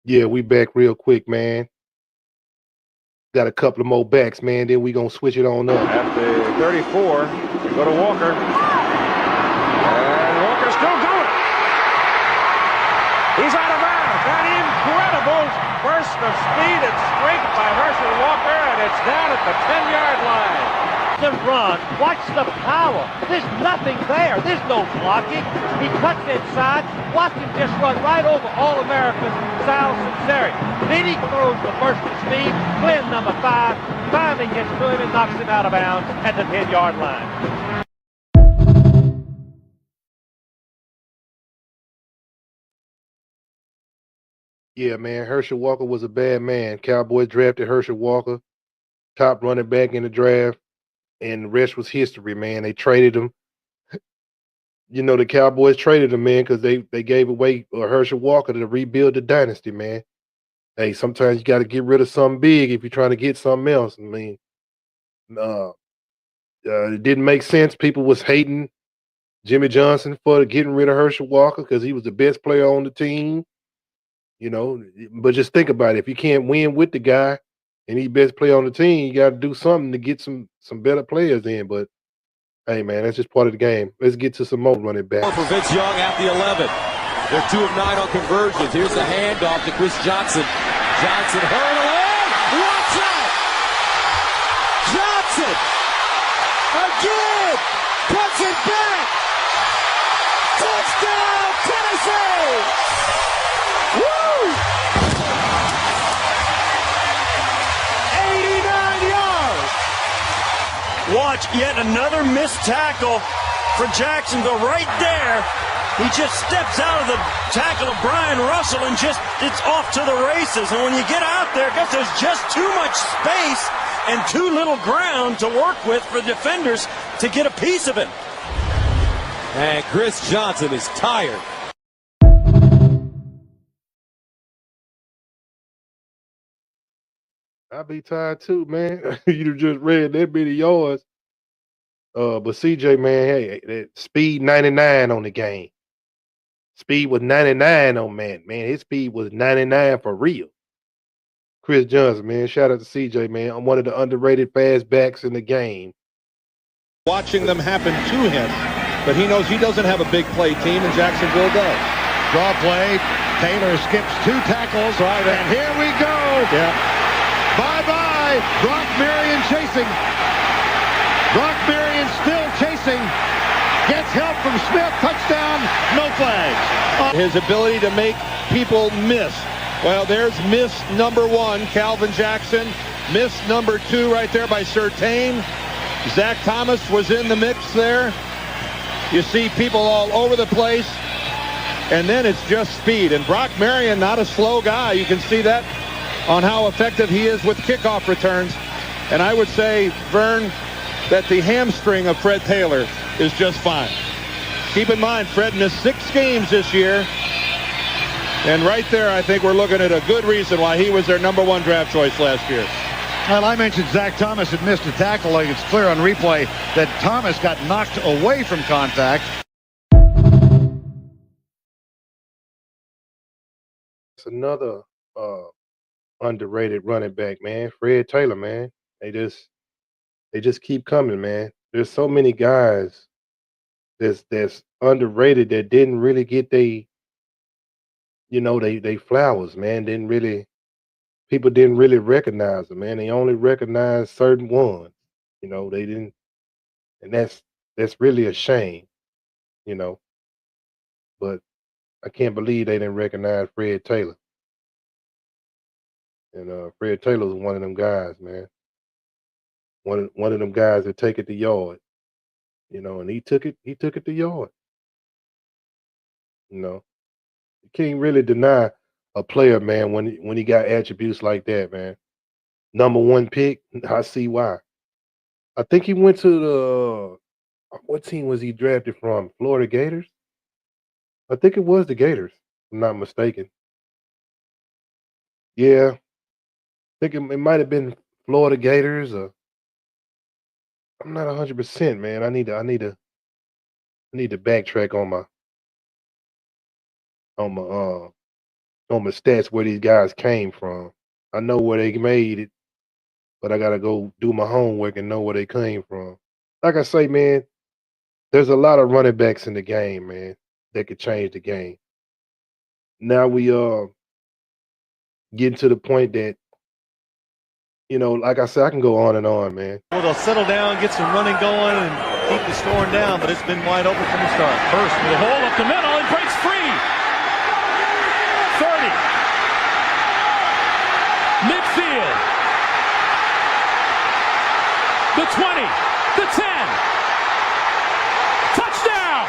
Yeah, we back real quick, man. Got a couple of more backs, man. Then we gonna switch it on up. At the 34, we go to Walker. And Walker's still going. He's out of bounds. An incredible burst of speed and strength by Herschel Walker, and it's down at the 10-yard line. The run, watch the power. There's nothing there. There's no blocking. He cuts inside. Watch him just run right over All-American Sal Sinceri. Then he throws the burst of speed. Glenn, number 5, finally gets to him and knocks him out of bounds at the 10-yard line. Yeah, man, Herschel Walker was a bad man. Cowboys drafted Herschel Walker, top running back in the draft, and the rest was history, man. They traded him. You know, the Cowboys traded him, man, because they gave away Herschel Walker to rebuild the dynasty, man. Hey, sometimes you got to get rid of something big if you're trying to get something else. I mean, it didn't make sense. People was hating Jimmy Johnson for getting rid of Herschel Walker because he was the best player on the team. You know, but just think about it. If you can't win with the guy and he's best player on the team, you got to do something to get some better players in. But hey, man, that's just part of the game. Let's get to some more running backs. For Vince Young at the 11. They're 2 of 9 on conversions. Here's the handoff to Chris Johnson. Johnson hurtling. Watch out! Johnson again puts it back. Touchdown, Tennessee! Woo! 89 yards. Watch yet another missed tackle for Jacksonville right there. He just steps out of the tackle of Brian Russell and it's off to the races. And when you get out there, because there's just too much space and too little ground to work with for defenders to get a piece of him. And Chris Johnson is tired. I'll be tired too, man. You just read that many yards. But CJ, man, hey, that speed 99 on the game. Speed was 99 on man. His speed was 99 for real. Chris Johnson, man. Shout out to CJ, man. I'm one of the underrated fast backs in the game. Watching them happen to him, but he knows he doesn't have a big play team, and Jacksonville does. Draw play. Taylor skips 2 tackles, right, and here we go. Yeah. Bye-bye. Brock Marion chasing. Brock Marion still chasing. Gets help from Smith. Touchdown. No flags. His ability to make people miss. Well, there's miss number 1, Calvin Jackson. Miss number 2 right there by Surtain. Zach Thomas was in the mix there. You see people all over the place. And then it's just speed. And Brock Marion, not a slow guy. You can see that on how effective he is with kickoff returns. And I would say, Vern, that the hamstring of Fred Taylor is just fine. Keep in mind, Fred missed 6 games this year. And right there, I think we're looking at a good reason why he was their number 1 draft choice last year. Well, I mentioned Zach Thomas had missed a tackle. Like it's clear on replay that Thomas got knocked away from contact. It's another underrated running back, man. Fred Taylor, man. They just keep coming, man. There's so many guys that's underrated that didn't really get they flowers, man. People didn't really recognize them, man. They only recognized certain ones. They didn't, and that's really a shame, you know. But I can't believe they didn't recognize Fred Taylor. And Fred Taylor's one of them guys, man. One of them guys that take it to yard, and he took it to yard. You can't really deny a player, man, when he got attributes like that, man. Number 1 pick, I see why. I think he went to what team was he drafted from? Florida Gators? I think it was the Gators, if I'm not mistaken. Yeah. I think it might have been Florida Gators, or I'm not 100%, man. I need to backtrack on my stats where these guys came from. I know where they made it, but I gotta go do my homework and know where they came from. Like I say, man, there's a lot of running backs in the game, man, that could change the game. Now we getting to the point that, like I said, I can go on and on, man. Well, they'll settle down, get some running going, and keep the scoring down, but it's been wide open from the start. Hurst with a hole up the middle and breaks free. 30. Midfield. The 20. The 10. Touchdown.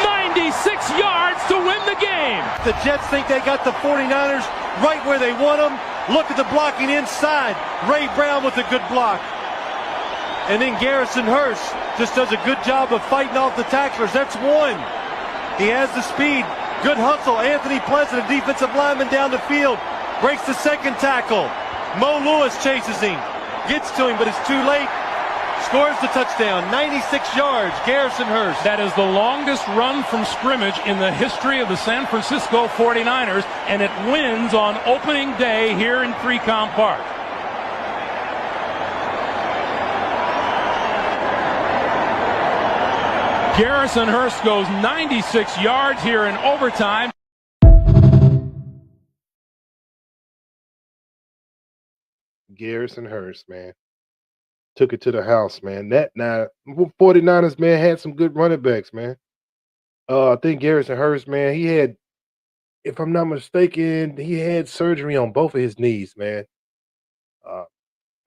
96 yards to win the game. The Jets think they got the 49ers right where they want them. Look at the blocking inside. Ray Brown with a good block. And then Garrison Hurst just does a good job of fighting off the tacklers. That's 1. He has the speed. Good hustle. Anthony Pleasant, a defensive lineman down the field. Breaks the 2nd tackle. Mo Lewis chases him. Gets to him, but it's too late. Scores the touchdown. 96 yards. Garrison Hurst. That is the longest run from scrimmage in the history of the San Francisco 49ers, and it wins on opening day here in 3Com Park. Garrison Hurst goes 96 yards here in overtime. Garrison Hurst, man. Took it to the house, man. Now 49ers, man, had some good running backs, man. I think Garrison Hurst, man, he had, if I'm not mistaken, he had surgery on both of his knees, man.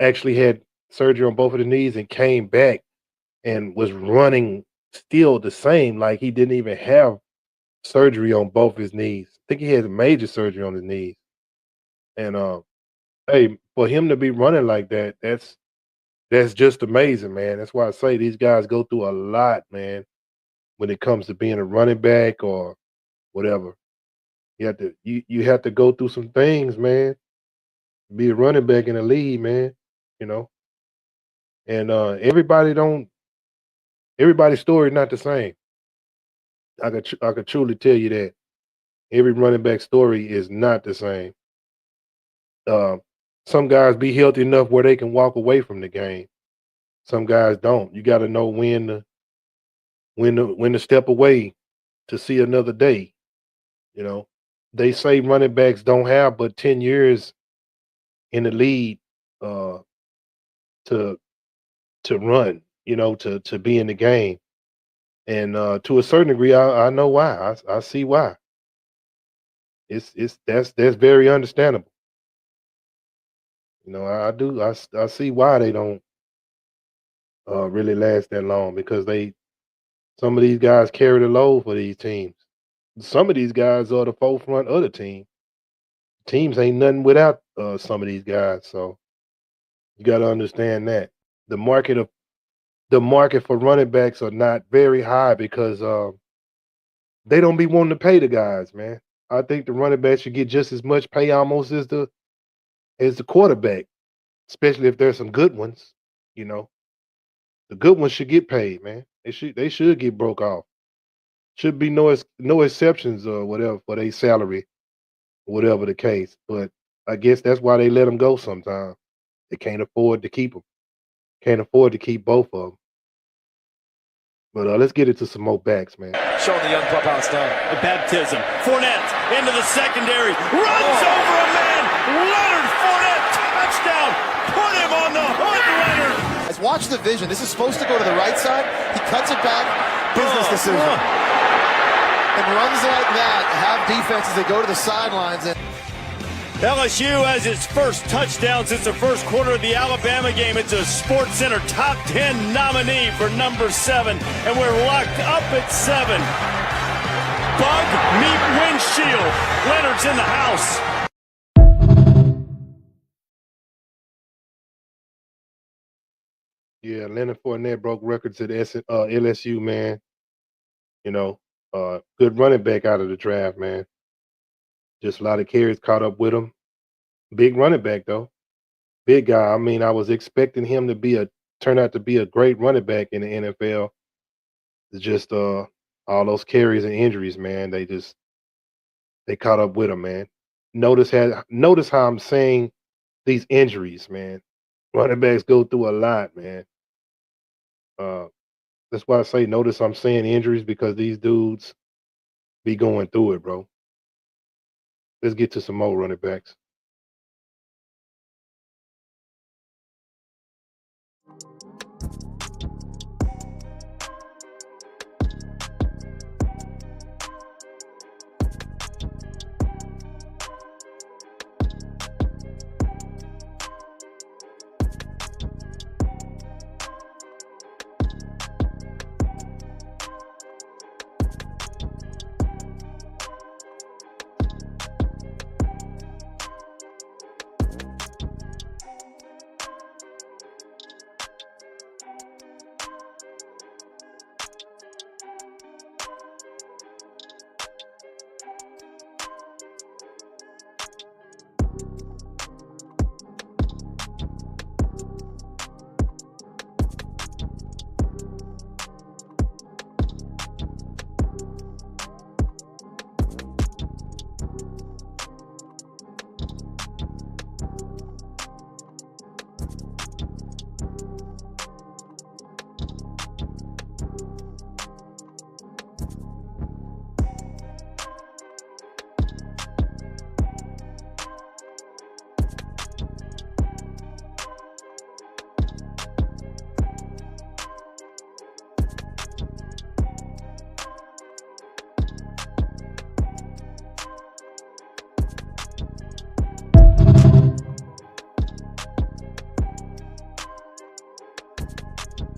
Actually had surgery on both of the knees and came back and was running still the same, like he didn't even have surgery on both his knees. I think he had major surgery on his knees. And hey, for him to be running like that, that's just amazing, man. That's why I say these guys go through a lot, man, when it comes to being a running back or whatever. You have to go through some things, man. Be a running back in the league, man. And everybody's story is not the same. I could truly tell you that every running back story is not the same. Some guys be healthy enough where they can walk away from the game. Some guys don't. You got to know when to step away to see another day. they say running backs don't have but 10 years in the league to run, to be in the game. And to a certain degree, I know why. I see why. That's very understandable. I do. I see why they don't really last that long, because some of these guys carry the load for these teams. Some of these guys are the forefront of the team. Teams ain't nothing without some of these guys. So you got to understand that the market for running backs are not very high, because they don't be wanting to pay the guys, man. I think the running back should get just as much pay almost as the quarterback, especially if there's some good ones. The good ones should get paid, man. They should get broke off. Should be no exceptions or whatever for their salary, whatever the case. But I guess that's why they let them go sometimes. They can't afford to keep them. Can't afford to keep both of them. But let's get into some more backs, man. Showing the young pup how it's done. A baptism. Fournette into the secondary. Runs over a man. Leonard Fournette. Touchdown. Put him on the hook, Leonard. Watch the vision. This is supposed to go to the right side. He cuts it back. Business decision. And runs like that. Have defenses that go to the sidelines. And LSU has its first touchdown since the first quarter of the Alabama game. It's a Sports Center top 10 nominee for number 7. And we're locked up at 7. Bug meet windshield. Leonard's in the house. Yeah, Leonard Fournette broke records at LSU, man. Good running back out of the draft, man. Just a lot of carries caught up with him. Big running back, though. Big guy. I mean, I was expecting him to turn out to be a great running back in the NFL. It's just all those carries and injuries, man. They caught up with him, man. Notice how I'm saying these injuries, man. Running backs go through a lot, man. That's why I say notice I'm saying injuries, because these dudes be going through it, bro. Let's get to some more running backs.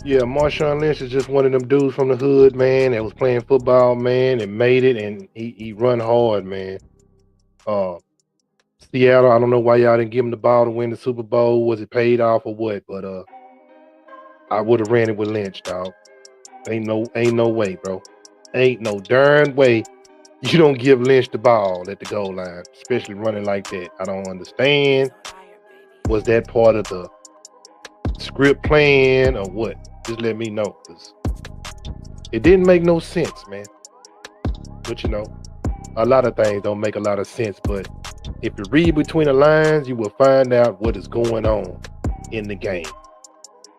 Yeah, Marshawn Lynch is just one of them dudes from the hood, man, that was playing football, man, and made it, and he run hard, man. Seattle, I don't know why y'all didn't give him the ball to win the Super Bowl. Was it paid off or what? But I would have ran it with Lynch, dog. Ain't no way, bro. Ain't no darn way you don't give Lynch the ball at the goal line, especially running like that. I don't understand. Was that part of the script plan or what? Just let me know, because it didn't make no sense, man. But a lot of things don't make a lot of sense, but if you read between the lines, you will find out what is going on in the game.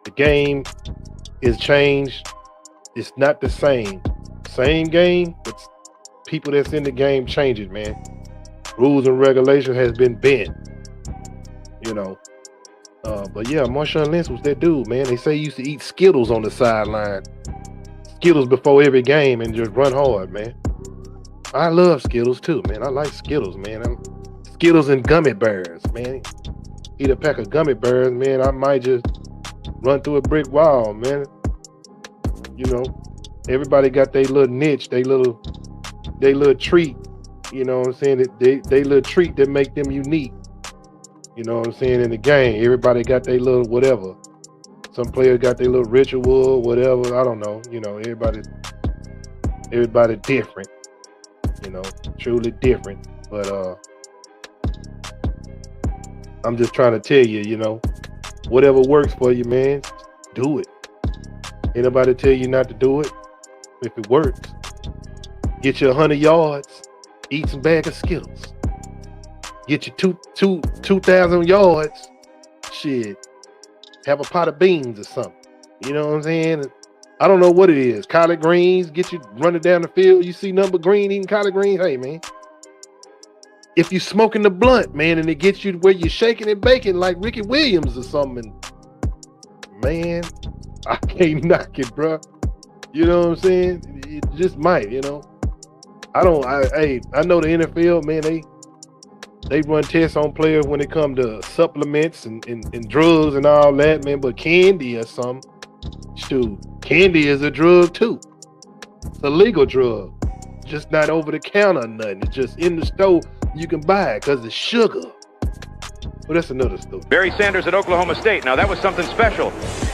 The game is changed. It's not the same game, but people that's in the game change it, man. rules and regulation has been bent. You know. But yeah, Marshawn Lynch was that dude, man. They say he used to eat Skittles on the sideline. Skittles before every game and just run hard, man. I love Skittles too, man. I like Skittles, man. Skittles and gummy bears, man. Eat a pack of gummy bears, man. I might just run through a brick wall, man. You know, everybody got their little niche, their little treat. You know what I'm saying? They little treat that make them unique. You know what I'm saying? In the game, everybody got their little whatever. Some players got their little ritual, whatever. I don't know. You know, everybody different. You know, truly different. But I'm just trying to tell you, you know, whatever works for you, man, do it. Ain't nobody tell you not to do it. If it works, get you 100 yards, eat some bag of Skittles. Get you 2,000 yards, shit. Have a pot of beans or something. You know what I'm saying? I don't know what it is. Collard greens, get you running down the field. You see number green eating collard greens. Hey, man. If you smoking the blunt, man, and it gets you where you're shaking and baking like Ricky Williams or something, man, I can't knock it, bro. You know what I'm saying? It just might, you know. I know the NFL, man, they run tests on players when it comes to supplements and drugs and all that, man. But candy or something, shoot, candy is a drug too. It's a legal drug, just not over the counter or nothing. It's just in the store you can buy it because it's sugar. But that's another story. Barry Sanders at Oklahoma State. Now that was something special.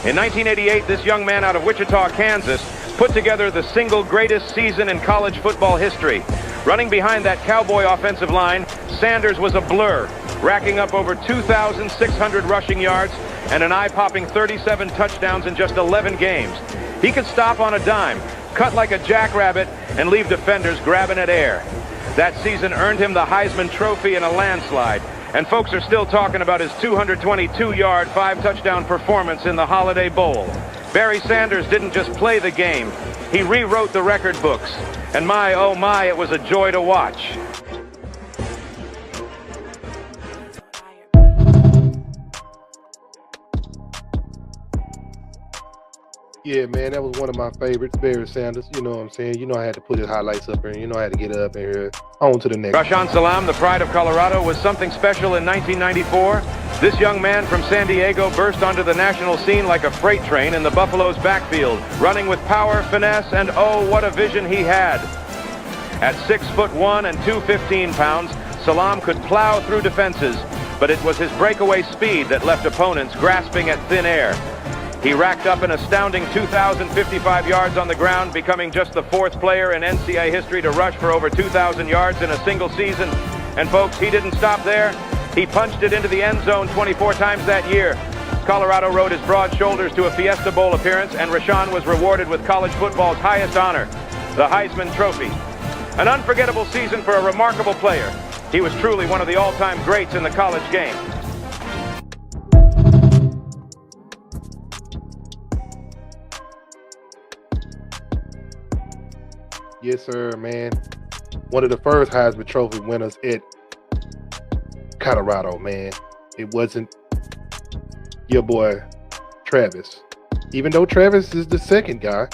In 1988, this young man out of Wichita, Kansas, put together the single greatest season in college football history. Running behind that Cowboy offensive line, Sanders was a blur, racking up over 2,600 rushing yards and an eye-popping 37 touchdowns in just 11 games. He could stop on a dime, cut like a jackrabbit, and leave defenders grabbing at air. That season earned him the Heisman Trophy in a landslide, and folks are still talking about his 222-yard, 5-touchdown performance in the Holiday Bowl. Barry Sanders didn't just play the game, he rewrote the record books. And my, oh my, it was a joy to watch. Yeah, man, that was one of my favorites, Barry Sanders. You know what I'm saying? You know I had to put his highlights up here. You know I had to get it up in here. On to the next. Rashaan Salam, the pride of Colorado, was something special in 1994. This young man from San Diego burst onto the national scene like a freight train in the Buffalo's backfield, running with power, finesse, and oh, what a vision he had. At 6'1" and 215 pounds, Salam could plow through defenses, but it was his breakaway speed that left opponents grasping at thin air. He racked up an astounding 2,055 yards on the ground, becoming just the 4th player in NCAA history to rush for over 2,000 yards in a single season. And folks, he didn't stop there. He punched it into the end zone 24 times that year. Colorado rode his broad shoulders to a Fiesta Bowl appearance, and Rashaan was rewarded with college football's highest honor, the Heisman Trophy. An unforgettable season for a remarkable player. He was truly one of the all-time greats in the college game. Yes, sir, man. One of the first Heisman Trophy winners at Colorado, man. It wasn't your boy Travis. Even though Travis is the second guy,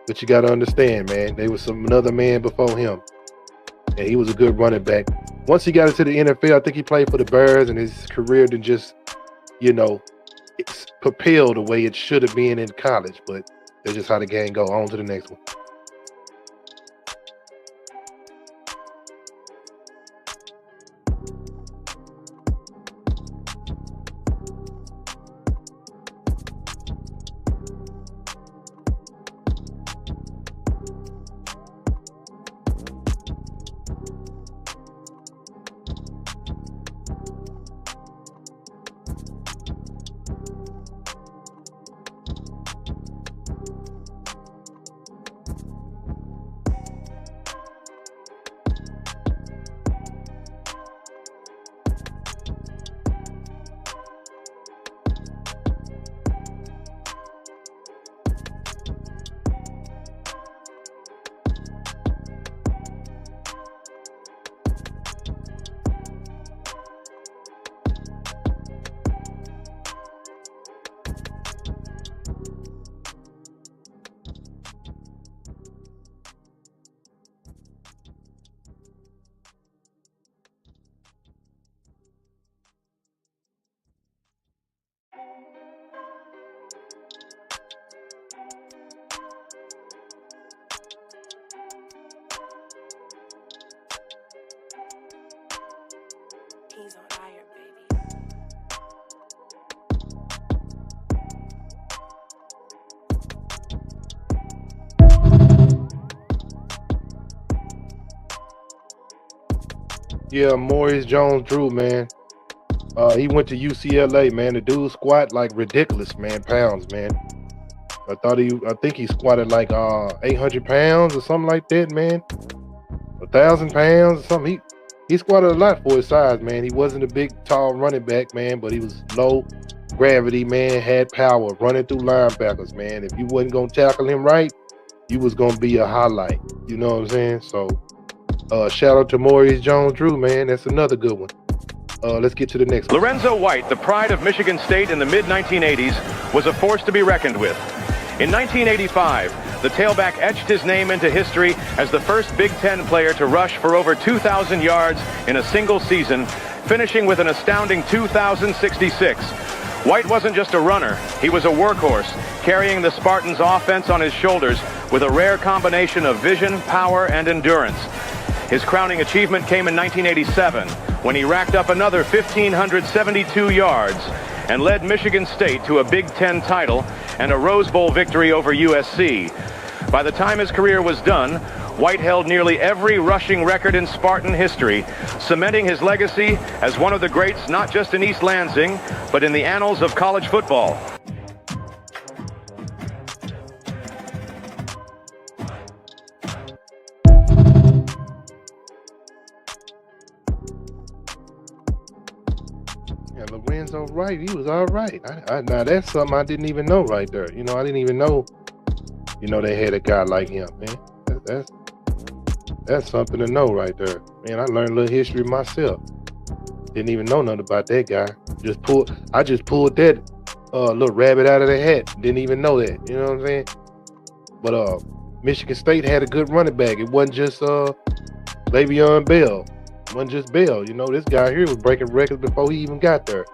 but you got to understand, man, there was another man before him, and he was a good running back. Once he got into the NFL, I think he played for the Bears, and his career didn't just, you know, it's propelled the way it should have been in college. But that's just how the game go. On to the next one. Keys on iron, baby. Yeah, Maurice Jones-Drew, man. He went to UCLA, man. The dude squat like ridiculous, man, pounds, man. I think he squatted like 800 pounds or something like that, man. 1,000 pounds or something. He squatted a lot for his size, man. He wasn't a big, tall running back, man, but he was low gravity, man, had power, running through linebackers, man. If you wasn't gonna tackle him right, you was gonna be a highlight. You know what I'm saying? So shout out to Maurice Jones-Drew, man. That's another good one. Let's get to the next one. Lorenzo White, the pride of Michigan State in the mid-1980s, was a force to be reckoned with. In 1985, the tailback etched his name into history as the first Big Ten player to rush for over 2,000 yards in a single season, finishing with an astounding 2,066. White wasn't just a runner, he was a workhorse, carrying the Spartans' offense on his shoulders with a rare combination of vision, power, and endurance. His crowning achievement came in 1987, when he racked up another 1,572 yards and led Michigan State to a Big Ten title and a Rose Bowl victory over USC. By the time his career was done, White held nearly every rushing record in Spartan history, cementing his legacy as one of the greats not just in East Lansing, but in the annals of college football. Yeah, Lorenzo Wright, he was all right. Now that's something I didn't even know right there. You know, I didn't even know, they had a guy like him, man. That's something to know right there. Man, I learned a little history myself. Didn't even know nothing about that guy. I just pulled that little rabbit out of the hat. Didn't even know that. You know what I'm saying? But Michigan State had a good running back. It wasn't just Le'Veon Bell. It wasn't just Bell. This guy here was breaking records before he even got there.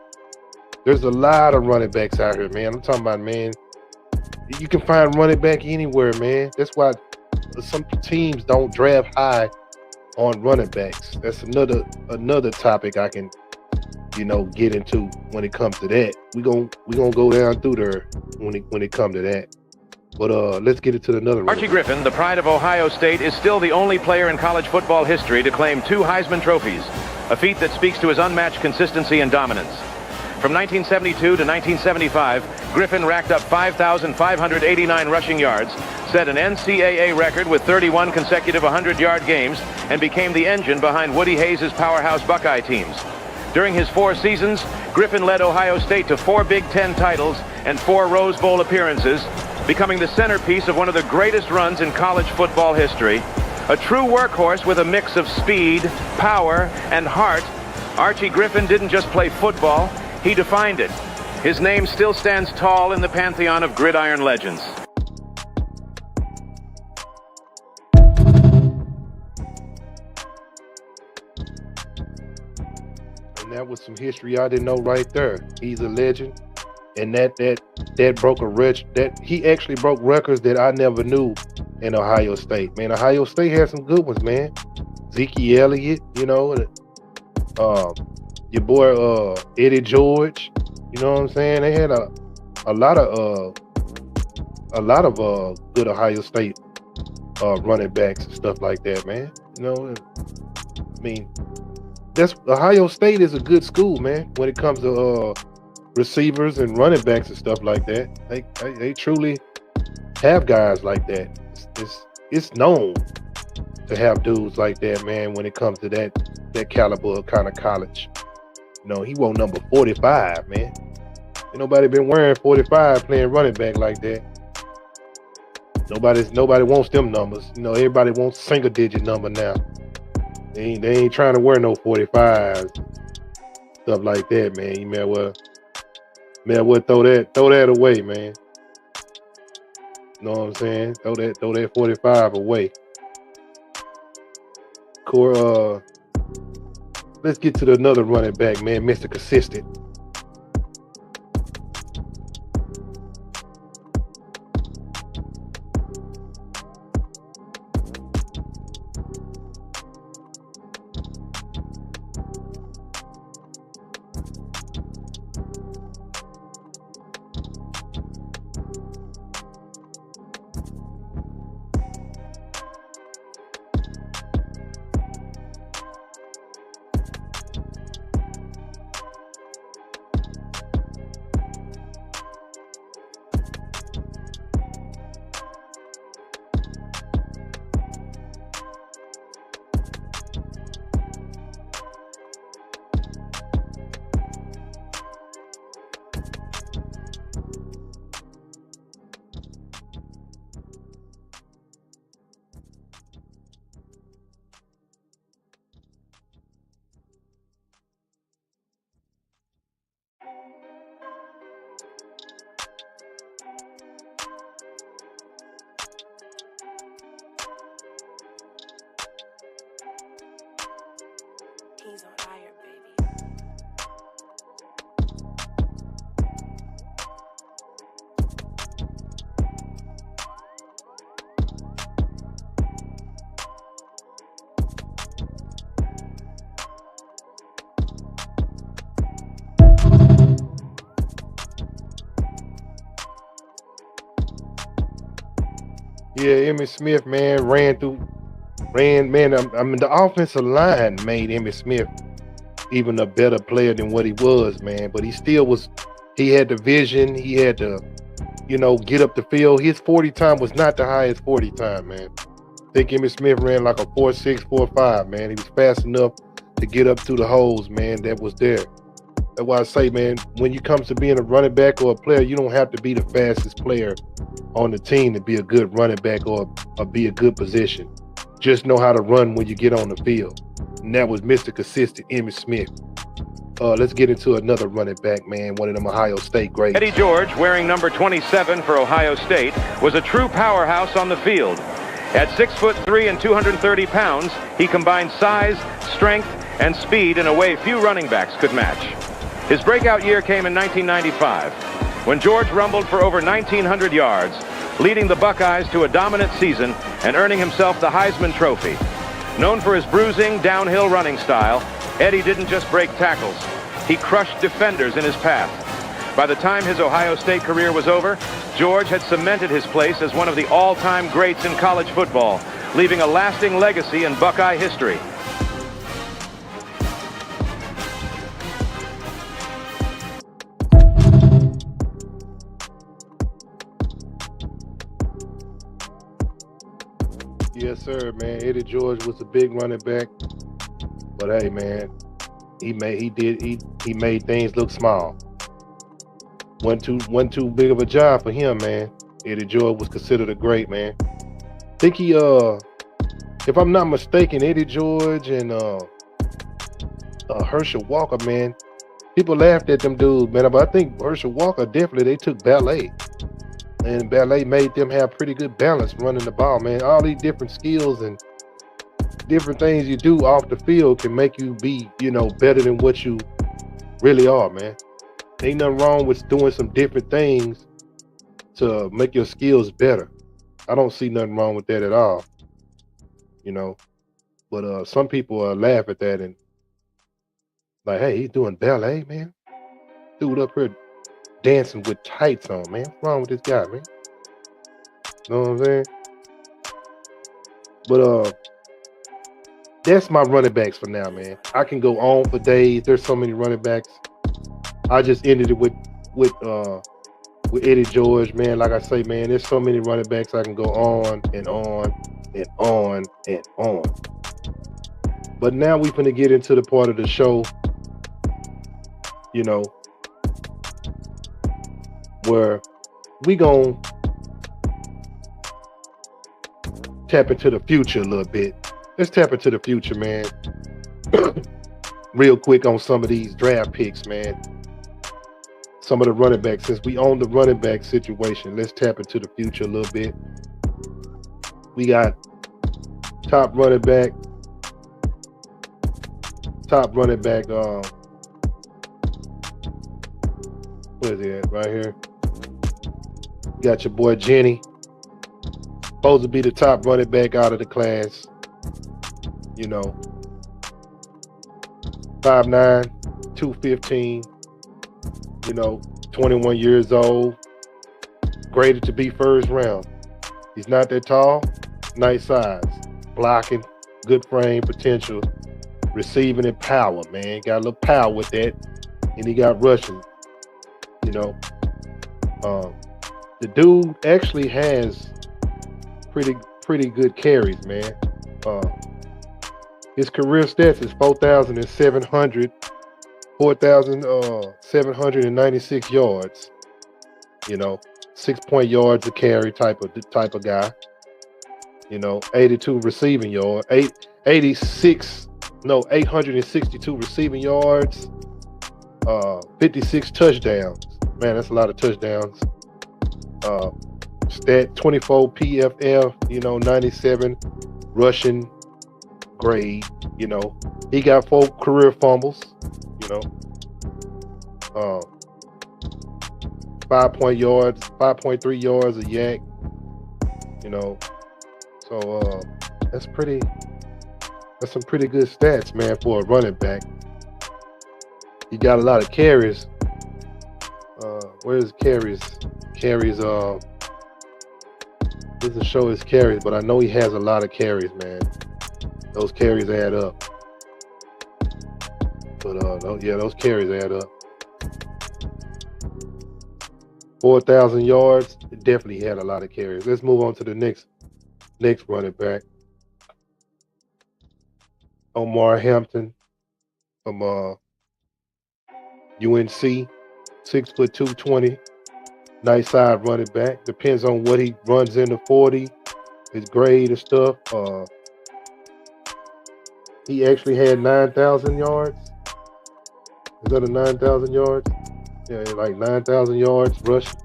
There's a lot of running backs out here, man. I'm talking about, man, you can find running back anywhere, man. That's why some teams don't draft high on running backs. That's another topic I can, get into when it comes to that. We gonna go down through there when it comes to that. But let's get into another one. Archie Griffin, the pride of Ohio State, is still the only player in college football history to claim 2 Heisman trophies, a feat that speaks to his unmatched consistency and dominance. From 1972 to 1975, Griffin racked up 5,589 rushing yards, set an NCAA record with 31 consecutive 100-yard games, and became the engine behind Woody Hayes' powerhouse Buckeye teams. During his 4 seasons, Griffin led Ohio State to 4 Big Ten titles and 4 Rose Bowl appearances, becoming the centerpiece of one of the greatest runs in college football history. A true workhorse with a mix of speed, power, and heart, Archie Griffin didn't just play football, he defined it. His name still stands tall in the pantheon of gridiron legends. And that was some history I didn't know right there. He's a legend. And that broke a record. That he actually broke records that I never knew in Ohio State. Man, Ohio State had some good ones, man. Zeke Elliott, your boy Eddie George. You know what I'm saying? They had a lot of good Ohio State running backs and stuff like that, man. I mean, Ohio State is a good school, man, when it comes to receivers and running backs and stuff like that. They truly have guys like that. It's known to have dudes like that, man, when it comes to that caliber kind of college. He won number 45, man. Ain't nobody been wearing 45 playing running back like that. Nobody wants them numbers. Everybody wants single digit number now. They ain't trying to wear no 45s, stuff like that, man. You may well throw that away, man. You know what I'm saying? Throw that 45 away. Let's get to another running back, man, Mr. Consistent. Yeah, Emmitt Smith, man, man. I mean, the offensive line made Emmitt Smith even a better player than what he was, man. But he still was. He had the vision. He had to, get up the field. His 40 time was not the highest 40 time, man. I think Emmitt Smith ran like a 4.6, 4.5, man. He was fast enough to get up to the holes, man. That was there. That's why I say, man, when it comes to being a running back or a player, you don't have to be the fastest player on the team to be a good running back or be a good position. Just know how to run when you get on the field. And that was Mr. Consistent, Emmitt Smith. Let's get into another running back, man, one of them Ohio State greats. Eddie George, wearing number 27 for Ohio State, was a true powerhouse on the field. At 6'3" and 230 pounds, he combined size, strength, and speed in a way few running backs could match. His breakout year came in 1995, when George rumbled for over 1,900 yards, leading the Buckeyes to a dominant season and earning himself the Heisman Trophy. Known for his bruising, downhill running style, Eddie didn't just break tackles. He crushed defenders in his path. By the time his Ohio State career was over, George had cemented his place as one of the all-time greats in college football, leaving a lasting legacy in Buckeye history. Yes, sir, man. Eddie George was a big running back, but hey, man, he made things look small. Wasn't too big of a job for him, man. Eddie George was considered a great, man. I think he, if I'm not mistaken, Eddie George and Herschel Walker, man. People laughed at them dudes, man, but I think Herschel Walker definitely they took ballet. And ballet made them have pretty good balance running the ball, man. All these different skills and different things you do off the field can make you be, better than what you really are, man. Ain't nothing wrong with doing some different things to make your skills better. I don't see nothing wrong with that at all, But some people laugh at that and like, hey, he's doing ballet, man. Dude up here dancing with tights on, man. What's wrong with this guy, man? Know what I'm saying? But that's my running backs for now, man. I can go on for days. There's so many running backs. I just ended it with Eddie George, man. Like I say, man, there's so many running backs I can go on and on and on and on. But now we're going to get into the part of the show, where we gonna tap into the future a little bit. Let's tap into the future, man. Real quick on some of these draft picks, man. Some of the running backs. Since we own the running back situation, let's tap into the future a little bit. We got top running back. Where is he at? Right here. You got your boy Jenny. Supposed to be the top running back out of the class. 5'9", 215. 21 years old. Graded to be first round. He's not that tall. Nice size. Blocking. Good frame potential. Receiving and power, man. Got a little power with that. And he got rushing. The dude actually has pretty good carries, man. His career stats is 4,796 yards. 6-point yards a carry type of guy. 82 receiving yards, 862 receiving yards, 56 touchdowns. Man, that's a lot of touchdowns. Stat 24 PFF, 97 rushing grade. He got 4 career fumbles. 5.3 yards a yak. So that's some pretty good stats, man, for a running back. He got a lot of carries. Where's carries? Carries Doesn't show his carries, but I know he has a lot of carries, man. Those carries add up. But those carries add up. 4,000 yards. It definitely had a lot of carries. Let's move on to the next running back. Omar Hampton from UNC, 6'2", 220. Nice side running back. Depends on what he runs in the 40, his grade and stuff. He actually had 9,000 yards. Is that a 9,000 yards? Yeah, like 9,000 yards rushing.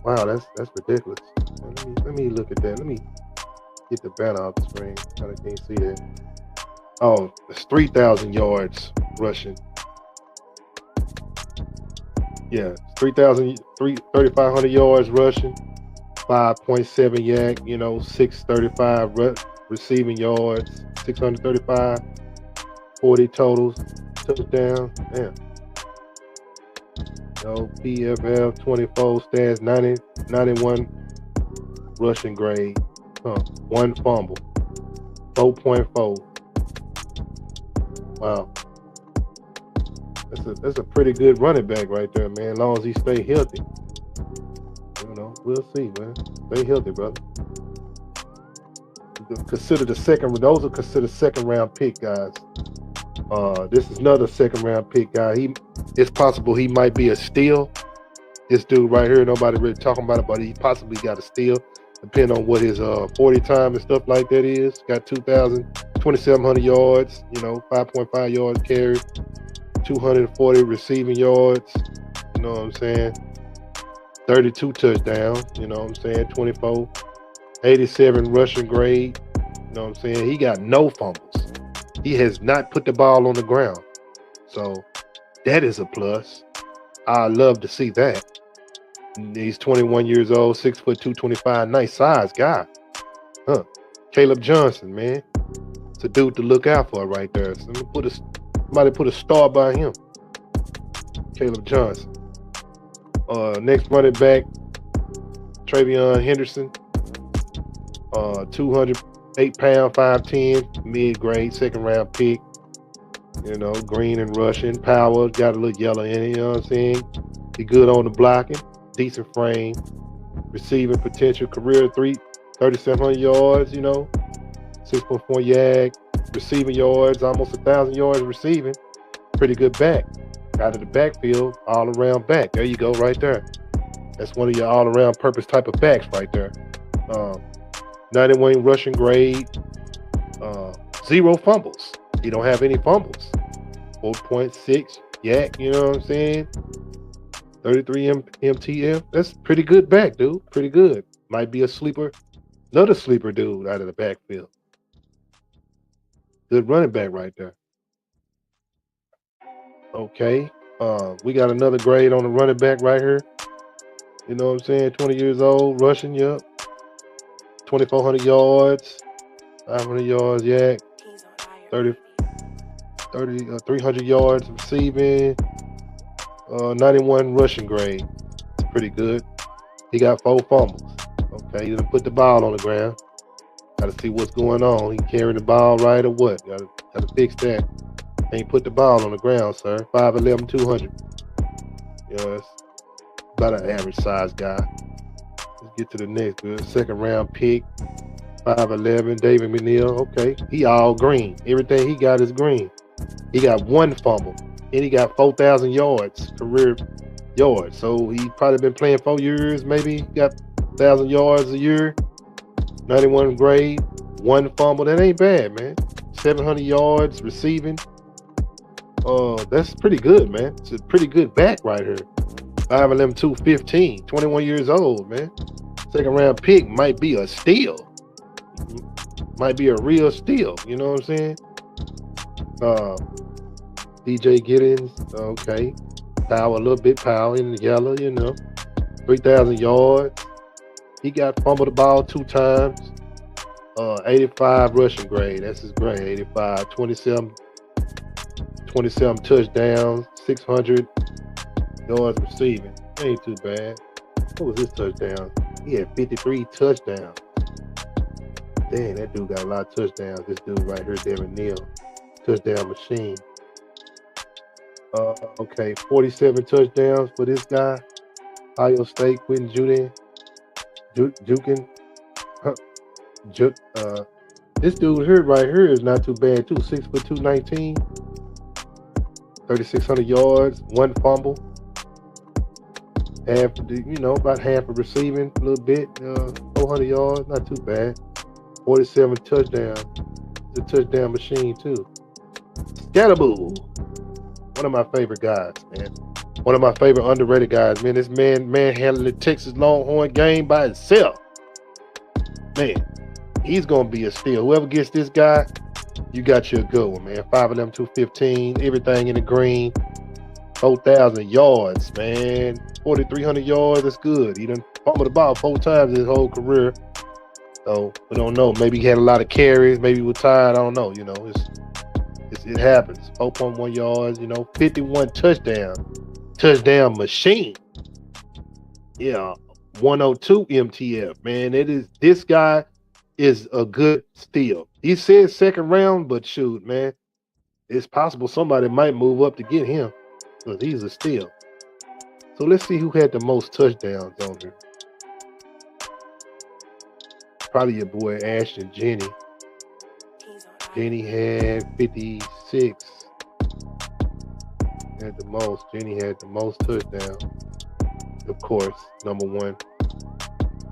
Wow, that's ridiculous. Let me look at that. Let me get the banner off the screen. I can't see that. Oh, it's 3,000 yards rushing. Yeah, 3,500 yards rushing, 5.7 yak, 635 receiving yards, 635, 40 totals, touchdown. Damn. PFF 24 stats, 91 rushing grade, 1 fumble, 4.4. Wow. That's a pretty good running back right there, man. As long as he stay healthy. We'll see, man. Stay healthy, brother. Those are considered second round pick guys. This is another second round pick guy. It's possible he might be a steal. This dude right here, nobody really talking about it, but he possibly got a steal, depending on what his 40 time and stuff like that is. Got 2,700 yards, 5.5 yards carried. 240 receiving yards, you know what I'm saying? 32 touchdowns, you know what I'm saying? 24, 87 rushing grade, you know what I'm saying? He got no fumbles. He has not put the ball on the ground. So that is a plus. I love to see that. He's 21 years old, 6'2", 225, nice size guy. Caleb Johnson, man. It's a dude to look out for right there. So somebody put a star by him. Caleb Johnson. Next running back, Travion Henderson. 208 pound, 5'10", mid-grade, second round pick. Green and rushing, power, got a little yellow in it, you know what I'm saying? He good on the blocking, decent frame, receiving potential, career 3,700 yards, 6.4 yak. Receiving yards, almost 1,000 yards receiving. Pretty good back. Out of the backfield, all around back. There you go, right there. That's one of your all around purpose type of backs right there. 91 rushing grade, 0 fumbles. He don't have any fumbles. 4.6 yak, you know what I'm saying? 33 MTM. That's pretty good back, dude. Pretty good. Might be a sleeper, another sleeper dude out of the backfield. Good running back right there. Okay. We got another grade on the running back right here. You know what I'm saying? 20 years old, rushing, yep. 2,400 yards, 500 yards, yak. 300 yards receiving. 91 rushing grade. It's pretty good. He got 4 fumbles. Okay, he didn't put the ball on the ground. Got to see what's going on. He carrying the ball right or what? Got to fix that. Ain't put the ball on the ground, sir. 5'11", 200. That's about an average size guy. Let's get to the next good. Second round pick. 5'11", David McNeil. Okay, he all green. Everything he got is green. He got 1 fumble, and he got 4,000 yards, career yards. So he probably been playing 4 years, maybe got 1,000 yards a year. 91 grade, 1 fumble. That ain't bad, man. 700 yards receiving. That's pretty good, man. It's a pretty good back right here. 5'11", 215, 21 years old, man. Second round pick might be a steal. Might be a real steal, you know what I'm saying? DJ Giddens, okay. Power, a little bit power in the yellow, 3,000 yards. He got fumbled the ball 2 times. 85 rushing grade. That's his grade, 85. 27 touchdowns, 600 yards receiving. Ain't too bad. What was his touchdown? He had 53 touchdowns. Dang, that dude got a lot of touchdowns. This dude right here, Devin Neal, touchdown machine. Okay, 47 touchdowns for this guy. Ohio State, Quentin Jukin. This dude here, right here, is not too bad too. 6'2", 219, 3,600 yards, 1 fumble. Half, about half of receiving, a little bit. 400 yards, not too bad. 47 touchdowns. It's a touchdown machine too. Scatterboo, one of my favorite guys, man. One of my favorite underrated guys, man. This man handling the Texas Longhorn game by himself. Man, he's gonna be a steal. Whoever gets this guy, you got you a good one, man. 5'11", 215, everything in the green. 4,000 yards, man. 4,300 yards, that's good. He done fumbled the ball 4 times his whole career. So we don't know. Maybe he had a lot of carries. Maybe he was tired. I don't know. It happens. 4.1 yards. 51 touchdowns. Touchdown machine. Yeah, 102 MTF. Man, this guy is a good steal. He said second round, but shoot, man, it's possible somebody might move up to get him because he's a steal. So let's see who had the most touchdowns on here. Probably your boy Ashton Jenny. Jenny had 56. Had the most. Jenny had the most touchdowns. Of course, number 1,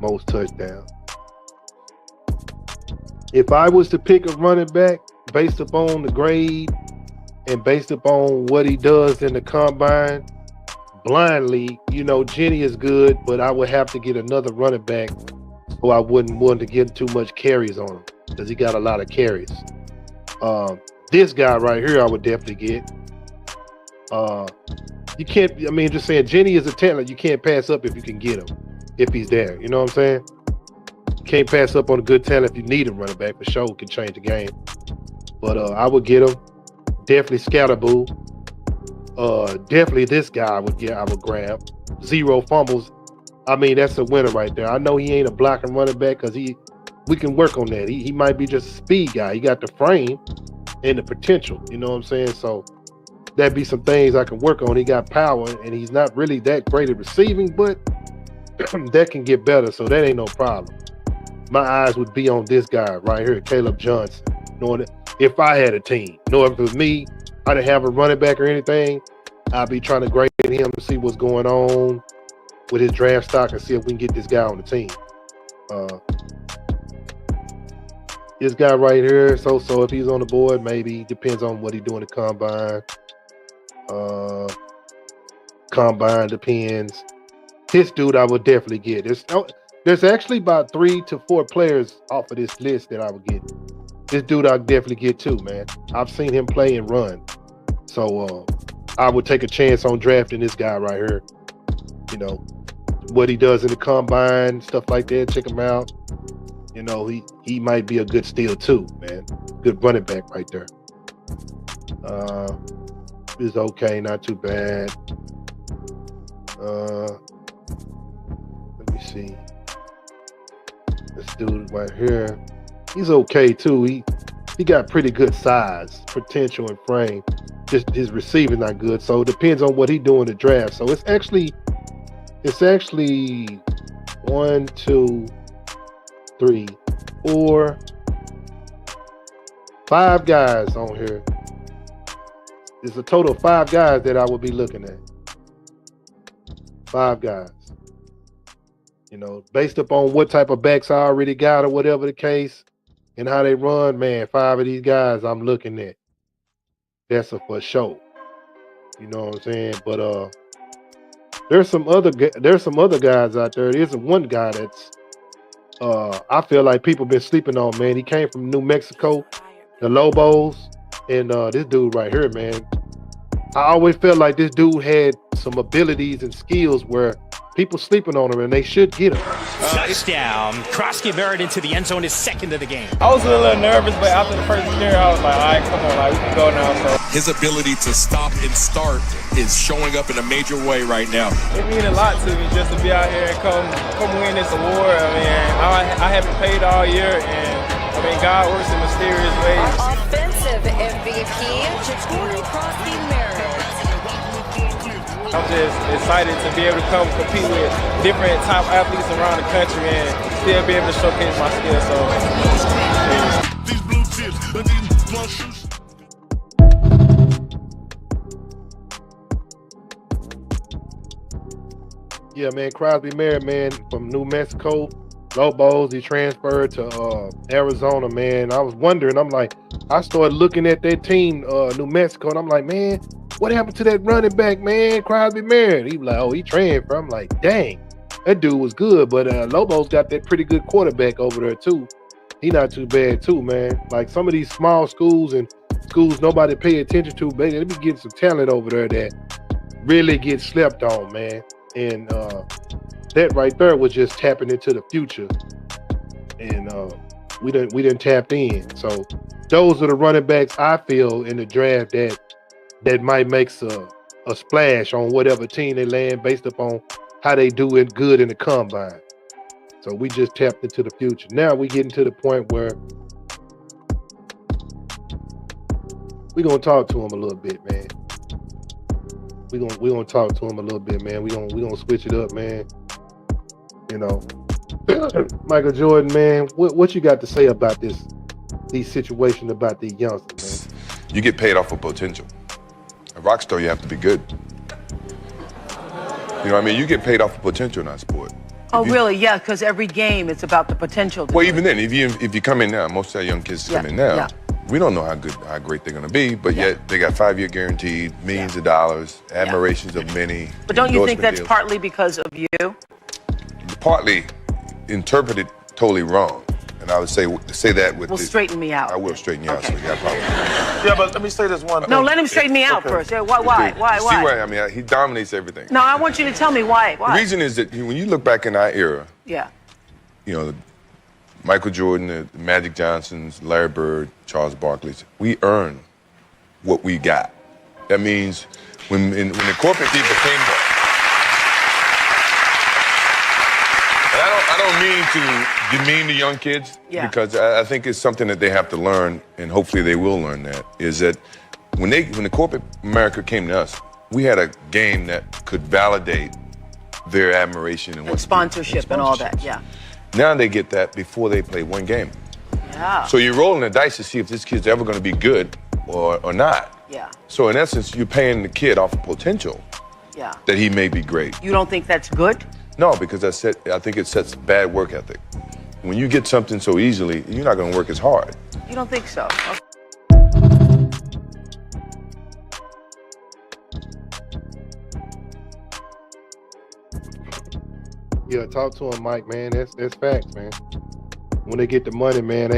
most touchdowns. If I was to pick a running back based upon the grade and based upon what he does in the combine, blindly, Jenny is good, but I would have to get another running back who I wouldn't want to get too much carries on him because he got a lot of carries. This guy right here, I would definitely get. You can't, just saying, Jenny is a talent. You can't pass up if you can get him, if he's there. You know what I'm saying? You can't pass up on a good talent if you need a running back. For sure, can change the game. But I would get him. Definitely Scatterboo. Definitely this guy I would grab. 0 fumbles. That's a winner right there. I know he ain't a blocking running back because we can work on that. He might be just a speed guy. He got the frame and the potential. You know what I'm saying? So that'd be some things I can work on. He got power and he's not really that great at receiving, but that can get better. So that ain't no problem. My eyes would be on this guy right here, Caleb Johnson. Knowing that if I had a team, if it was me, I didn't have a running back or anything, I'd be trying to grade him to see what's going on with his draft stock and see if we can get this guy on the team. This guy right here, so if he's on the board, maybe. Depends on what he's doing in the combine. Combine depends. This dude I would definitely get. There's actually about 3 to 4 players off of this list that I would get. This dude I'd definitely get too, man. I've seen him play and run. So I would take a chance on drafting this guy right here. What he does in the combine, stuff like that, check him out. He might be a good steal too, man. Good running back right there. Is okay, not too bad. Let me see. This dude right here, he's okay too. He got pretty good size, potential, and frame. Just his receiving not good, so it depends on what he do in the draft. So it's actually 1, 2, 3, 4, 5 guys on here. It's a total of 5 guys that I would be looking at. 5 guys. Based upon what type of backs I already got or whatever the case and how they run, man, 5 of these guys I'm looking at. That's a for sure. You know what I'm saying? But there's some other guys out there. There's one guy that's I feel like people been sleeping on, man. He came from New Mexico, the Lobos, and this dude right here, man. I always felt like this dude had some abilities and skills where People sleeping on him, and they should get him. Touchdown. Krosky Barrett into the end zone, his second of the game. I was a little nervous, but after the first carry, I was like, all right, come on, like, we can go now. So his ability to stop and start is showing up in a major way right now. It means a lot to me just to be out here and come win this award. I mean, I haven't played all year, and I mean, God works in mysterious ways. Our offensive MVP, Jacory Krosky Barrett. I'm just excited to be able to come compete with different top athletes around the country and still be able to showcase my skills. So, These blue chips, these blue shoes. Yeah, man, Crosby Merritt, man, from New Mexico, Lobos, he transferred to Arizona, man. I was wondering, I started looking at that team, New Mexico, and I'm like, man, what happened to that running back, man, Crosby Merritt? He was like, oh, he transferred. I'm like, dang, that dude was good, but Lobos got that pretty good quarterback over there, too. He not too bad, too, man. Like, some of these small schools and schools nobody pay attention to, baby, they be getting some talent over there that really get slept on, man. And that right there was just tapping into the future, and we didn't tap in. So those are the running backs I feel in the draft that might make a splash on whatever team they land based upon how they do it good in the combine. So we just tapped into the future. Now we getting to the point where we're gonna talk to him a little bit, man. We gonna talk to him a little bit, man. We gonna switch it up, man. You know, Michael Jordan, man. What you got to say about these situations about these youngsters, man? You get paid off of potential. A rock star, you have to be good. You know what I mean? You get paid off of potential in our sport. Oh, really? Yeah, because every game it's about the potential. Well, even then, if you come in now, most of our young kids come in now. We don't know how great they're going to be, but yet they got 5-year guaranteed, millions of dollars, admirations of many. But don't you think that's partly because of you? Partly interpreted totally wrong. And I would say that with straighten me out. I will straighten you out, so you got a problem. Yeah, but let me say this one thing. No, let him straighten me out first. Why? See why? I mean, he dominates everything. No, I want you to tell me why. The reason is that when you look back in our era, yeah, you know, Michael Jordan, the Magic Johnsons, Larry Bird, Charles Barkley's, we earned what we got. That means when the corporate people came back, and I don't mean to demean the young kids, because I think it's something that they have to learn, and hopefully they will learn that, is that when the corporate America came to us, we had a game that could validate their admiration and sponsorship and all that, yeah. Now they get that before they play one game. Yeah. So you're rolling the dice to see if this kid's ever going to be good or not. Yeah. So in essence, you're paying the kid off of potential. Yeah. That he may be great. You don't think that's good? No, because I think it sets bad work ethic. When you get something so easily, you're not going to work as hard. You don't think so? Okay. Yeah, talk to him, Mike, man. That's facts, man. When they get the money, man,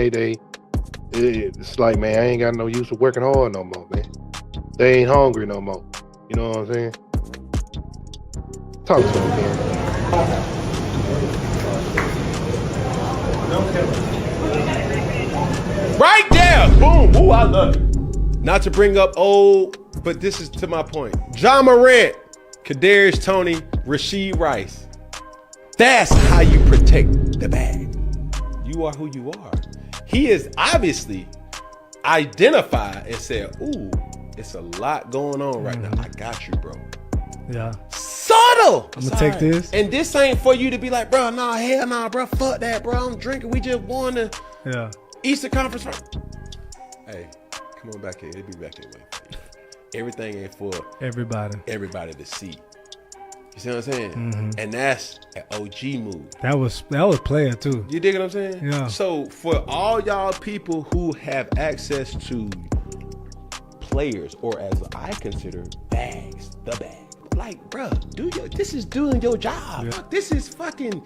it's like, man, I ain't got no use of working hard no more, man. They ain't hungry no more. You know what I'm saying? Talk to him, man. Right there! Boom! Ooh, I love it. Not to bring up old, but this is to my point. John Morant, Kadarius Toney, Rasheed Rice. That's how you protect the bag. You are who you are. He is obviously identified and said, ooh, it's a lot going on right now. I got you, bro. Yeah. Subtle. I'm gonna take this. And this ain't for you to be like, bro, nah, hell nah, bro, fuck that, bro. I'm drinking. We just won the Eastern Conference. Hey, come on back here. It'll be back that way. Everything ain't for everybody to see. You see what I'm saying? Mm-hmm. And that's an OG move. That was player too. You dig what I'm saying? Yeah. So for all y'all people who have access to players, or as I consider bags, the bag. Like, bro, this is doing your job. Yeah. This is fucking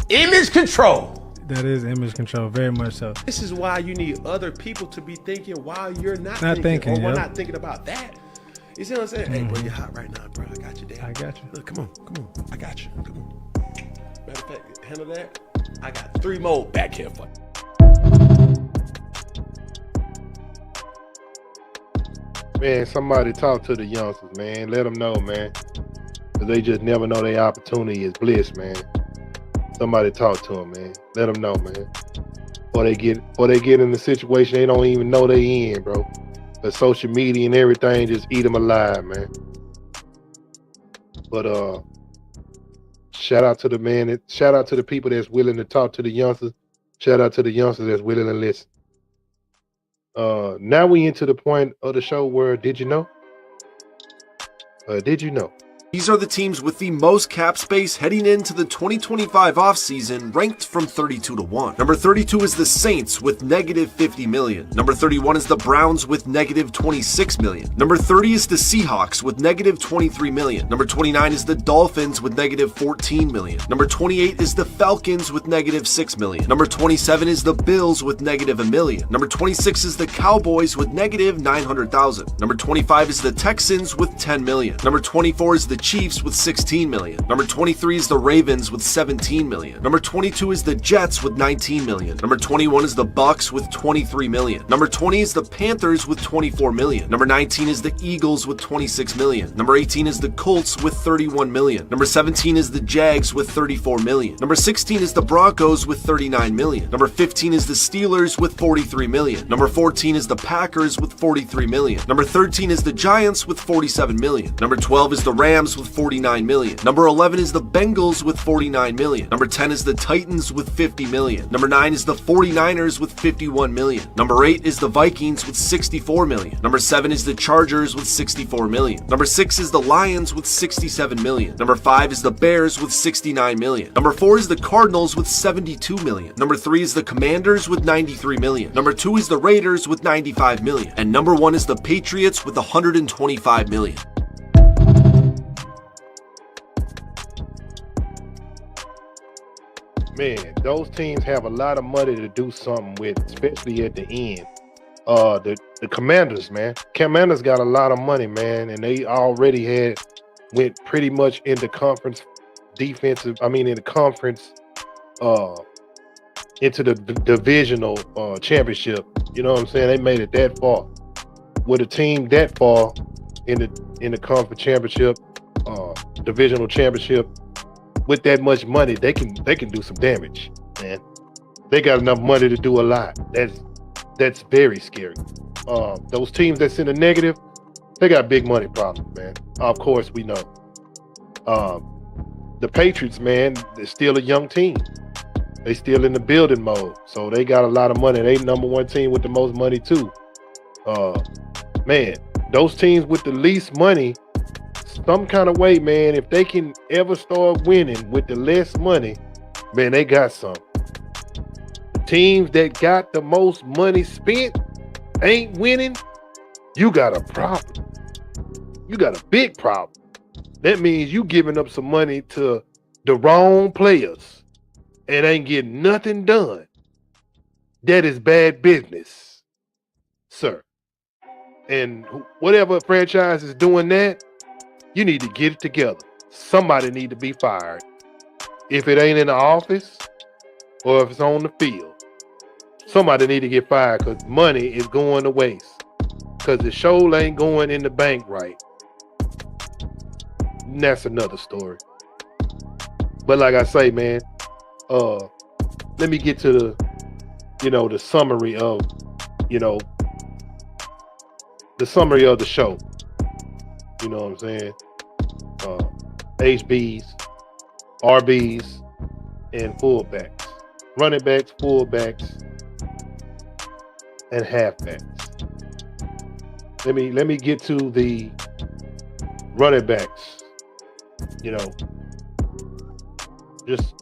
image control. That is image control, very much so. This is why you need other people to be thinking while you're not thinking or we're not thinking about that. You see what I'm saying? Hey, bro, you're hot right now, bro. I got you, Dad. I got you. Look, come on. I got you. Come on. Matter of fact, handle that. I got 3 more back here for you. Man, somebody talk to the youngsters, man. Let them know, man. Because they just never know their opportunity is bliss, man. Somebody talk to them, man. Let them know, man. Or they get in the situation they don't even know they in, bro. The social media and everything just eat them alive, man. But shout out to the man. Shout out to the people that's willing to talk to the youngsters. Shout out to the youngsters that's willing to listen. Now we into the point of the show where did you know? Did you know? These are the teams with the most cap space heading into the 2025 offseason, ranked from 32 to 1. Number 32 is the Saints with negative $50 million. Number 31 is the Browns with negative $26 million. Number 30 is the Seahawks with negative $23 million. Number 29 is the Dolphins with negative $14 million. Number 28 is the Falcons with negative $6 million. Number 27 is the Bills with negative $1 million. Number 26 is the Cowboys with negative $900,000. Number 25 is the Texans with $10 million. Number 24 is the Chiefs with $16 million. Number 23 is the Ravens with $17 million. Number 22 is the Jets with $19 million. Number 21 is the Bucks with $23 million. Number 20 is the Panthers with $24 million. Number 19 is the Eagles with $26 million. Number 18 is the Colts with $31 million. Number 17 is the Jags with $34 million. Number 16 is the Broncos with $39 million. Number 15 is the Steelers with $43 million. Number 14 is the Packers with $43 million. Number 13 is the Giants with $47 million. Number 12 is the Rams with $49 million. Number 11 is the Bengals with $49 million. Number 10 is the Titans with $50 million. Number 9 is the 49ers with $51 million. Number 8 is the Vikings with $64 million. Number 7 is the Chargers with $64 million. Number 6 is the Lions with $67 million. Number 5 is the Bears with $69 million. Number 4 is the Cardinals with $72 million. Number 3 is the Commanders with $93 million. Number 2 is the Raiders with $95 million. And number 1 is the Patriots with $125 million. Man, those teams have a lot of money to do something with, especially at the end. The Commanders, man. Commanders got a lot of money, man, and they already went pretty much into conference defensive. I mean, in the conference, into the divisional championship. You know what I'm saying? They made it that far. With a team that far in the conference championship, divisional championship. With that much money, they can do some damage, man. They got enough money to do a lot. That's very scary. Those teams that's in the negative, they got big money problems, man. Of course, we know. The Patriots, man, they're still a young team. They still in the building mode, so they got a lot of money. They number 1 team with the most money too. Man, those teams with the least money, some kind of way, man, if they can ever start winning with the less money, man, they got some. The teams that got the most money spent ain't winning, you got a problem. You got a big problem. That means you giving up some money to the wrong players and ain't getting nothing done. That is bad business, sir. And whatever franchise is doing that, you need to get it together. Somebody need to be fired. If it ain't in the office or if it's on the field, somebody need to get fired because money is going to waste. Because the show ain't going in the bank right. And that's another story. But like I say, man, let me get to the summary of, the summary of the show. You know what I'm saying? HBs, RBs, and fullbacks. Running backs, fullbacks, and halfbacks. Let me get to the running backs.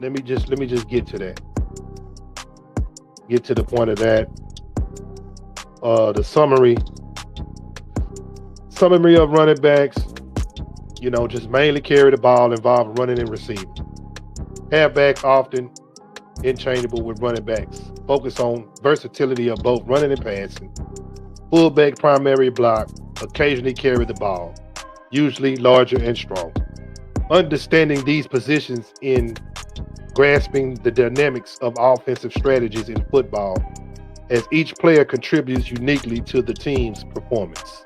Let me just get to that. Get to the point of that. The summary of running backs, just mainly carry the ball, involve running and receiving. Halfbacks often interchangeable with running backs. Focus on versatility of both running and passing. Fullback primary block, occasionally carry the ball. usually larger and strong. Understanding these positions in grasping the dynamics of offensive strategies in football, as each player contributes uniquely to the team's performance.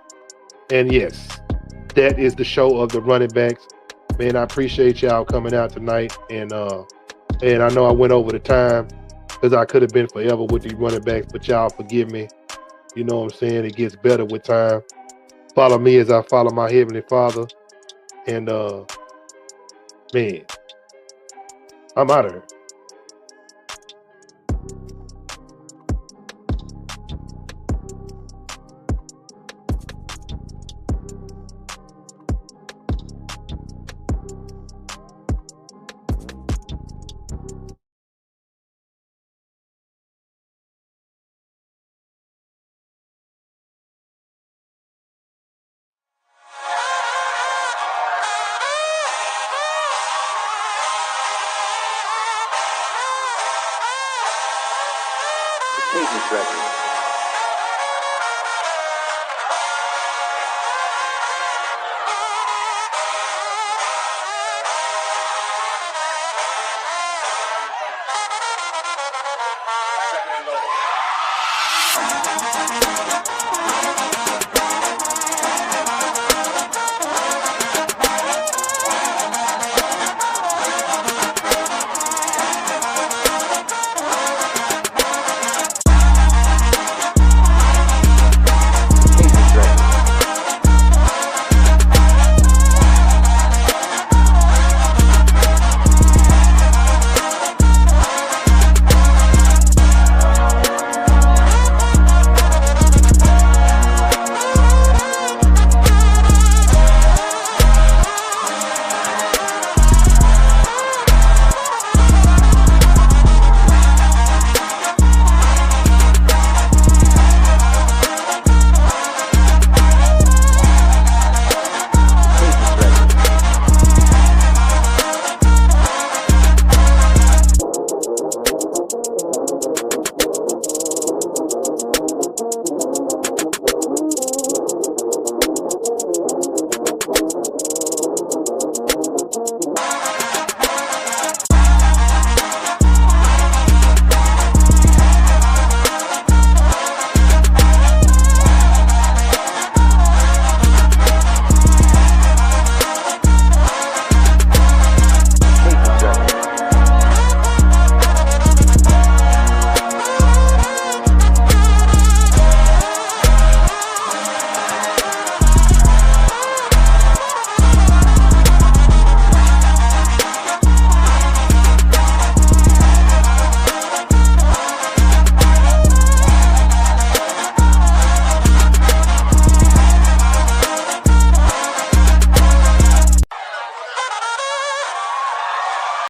And yes, that is the show of the running backs. Man, I appreciate y'all coming out tonight. And I know I went over the time because I could have been forever with these running backs, but y'all forgive me. You know what I'm saying? It gets better with time. Follow me as I follow my Heavenly Father. And man, I'm out of here. Pages record.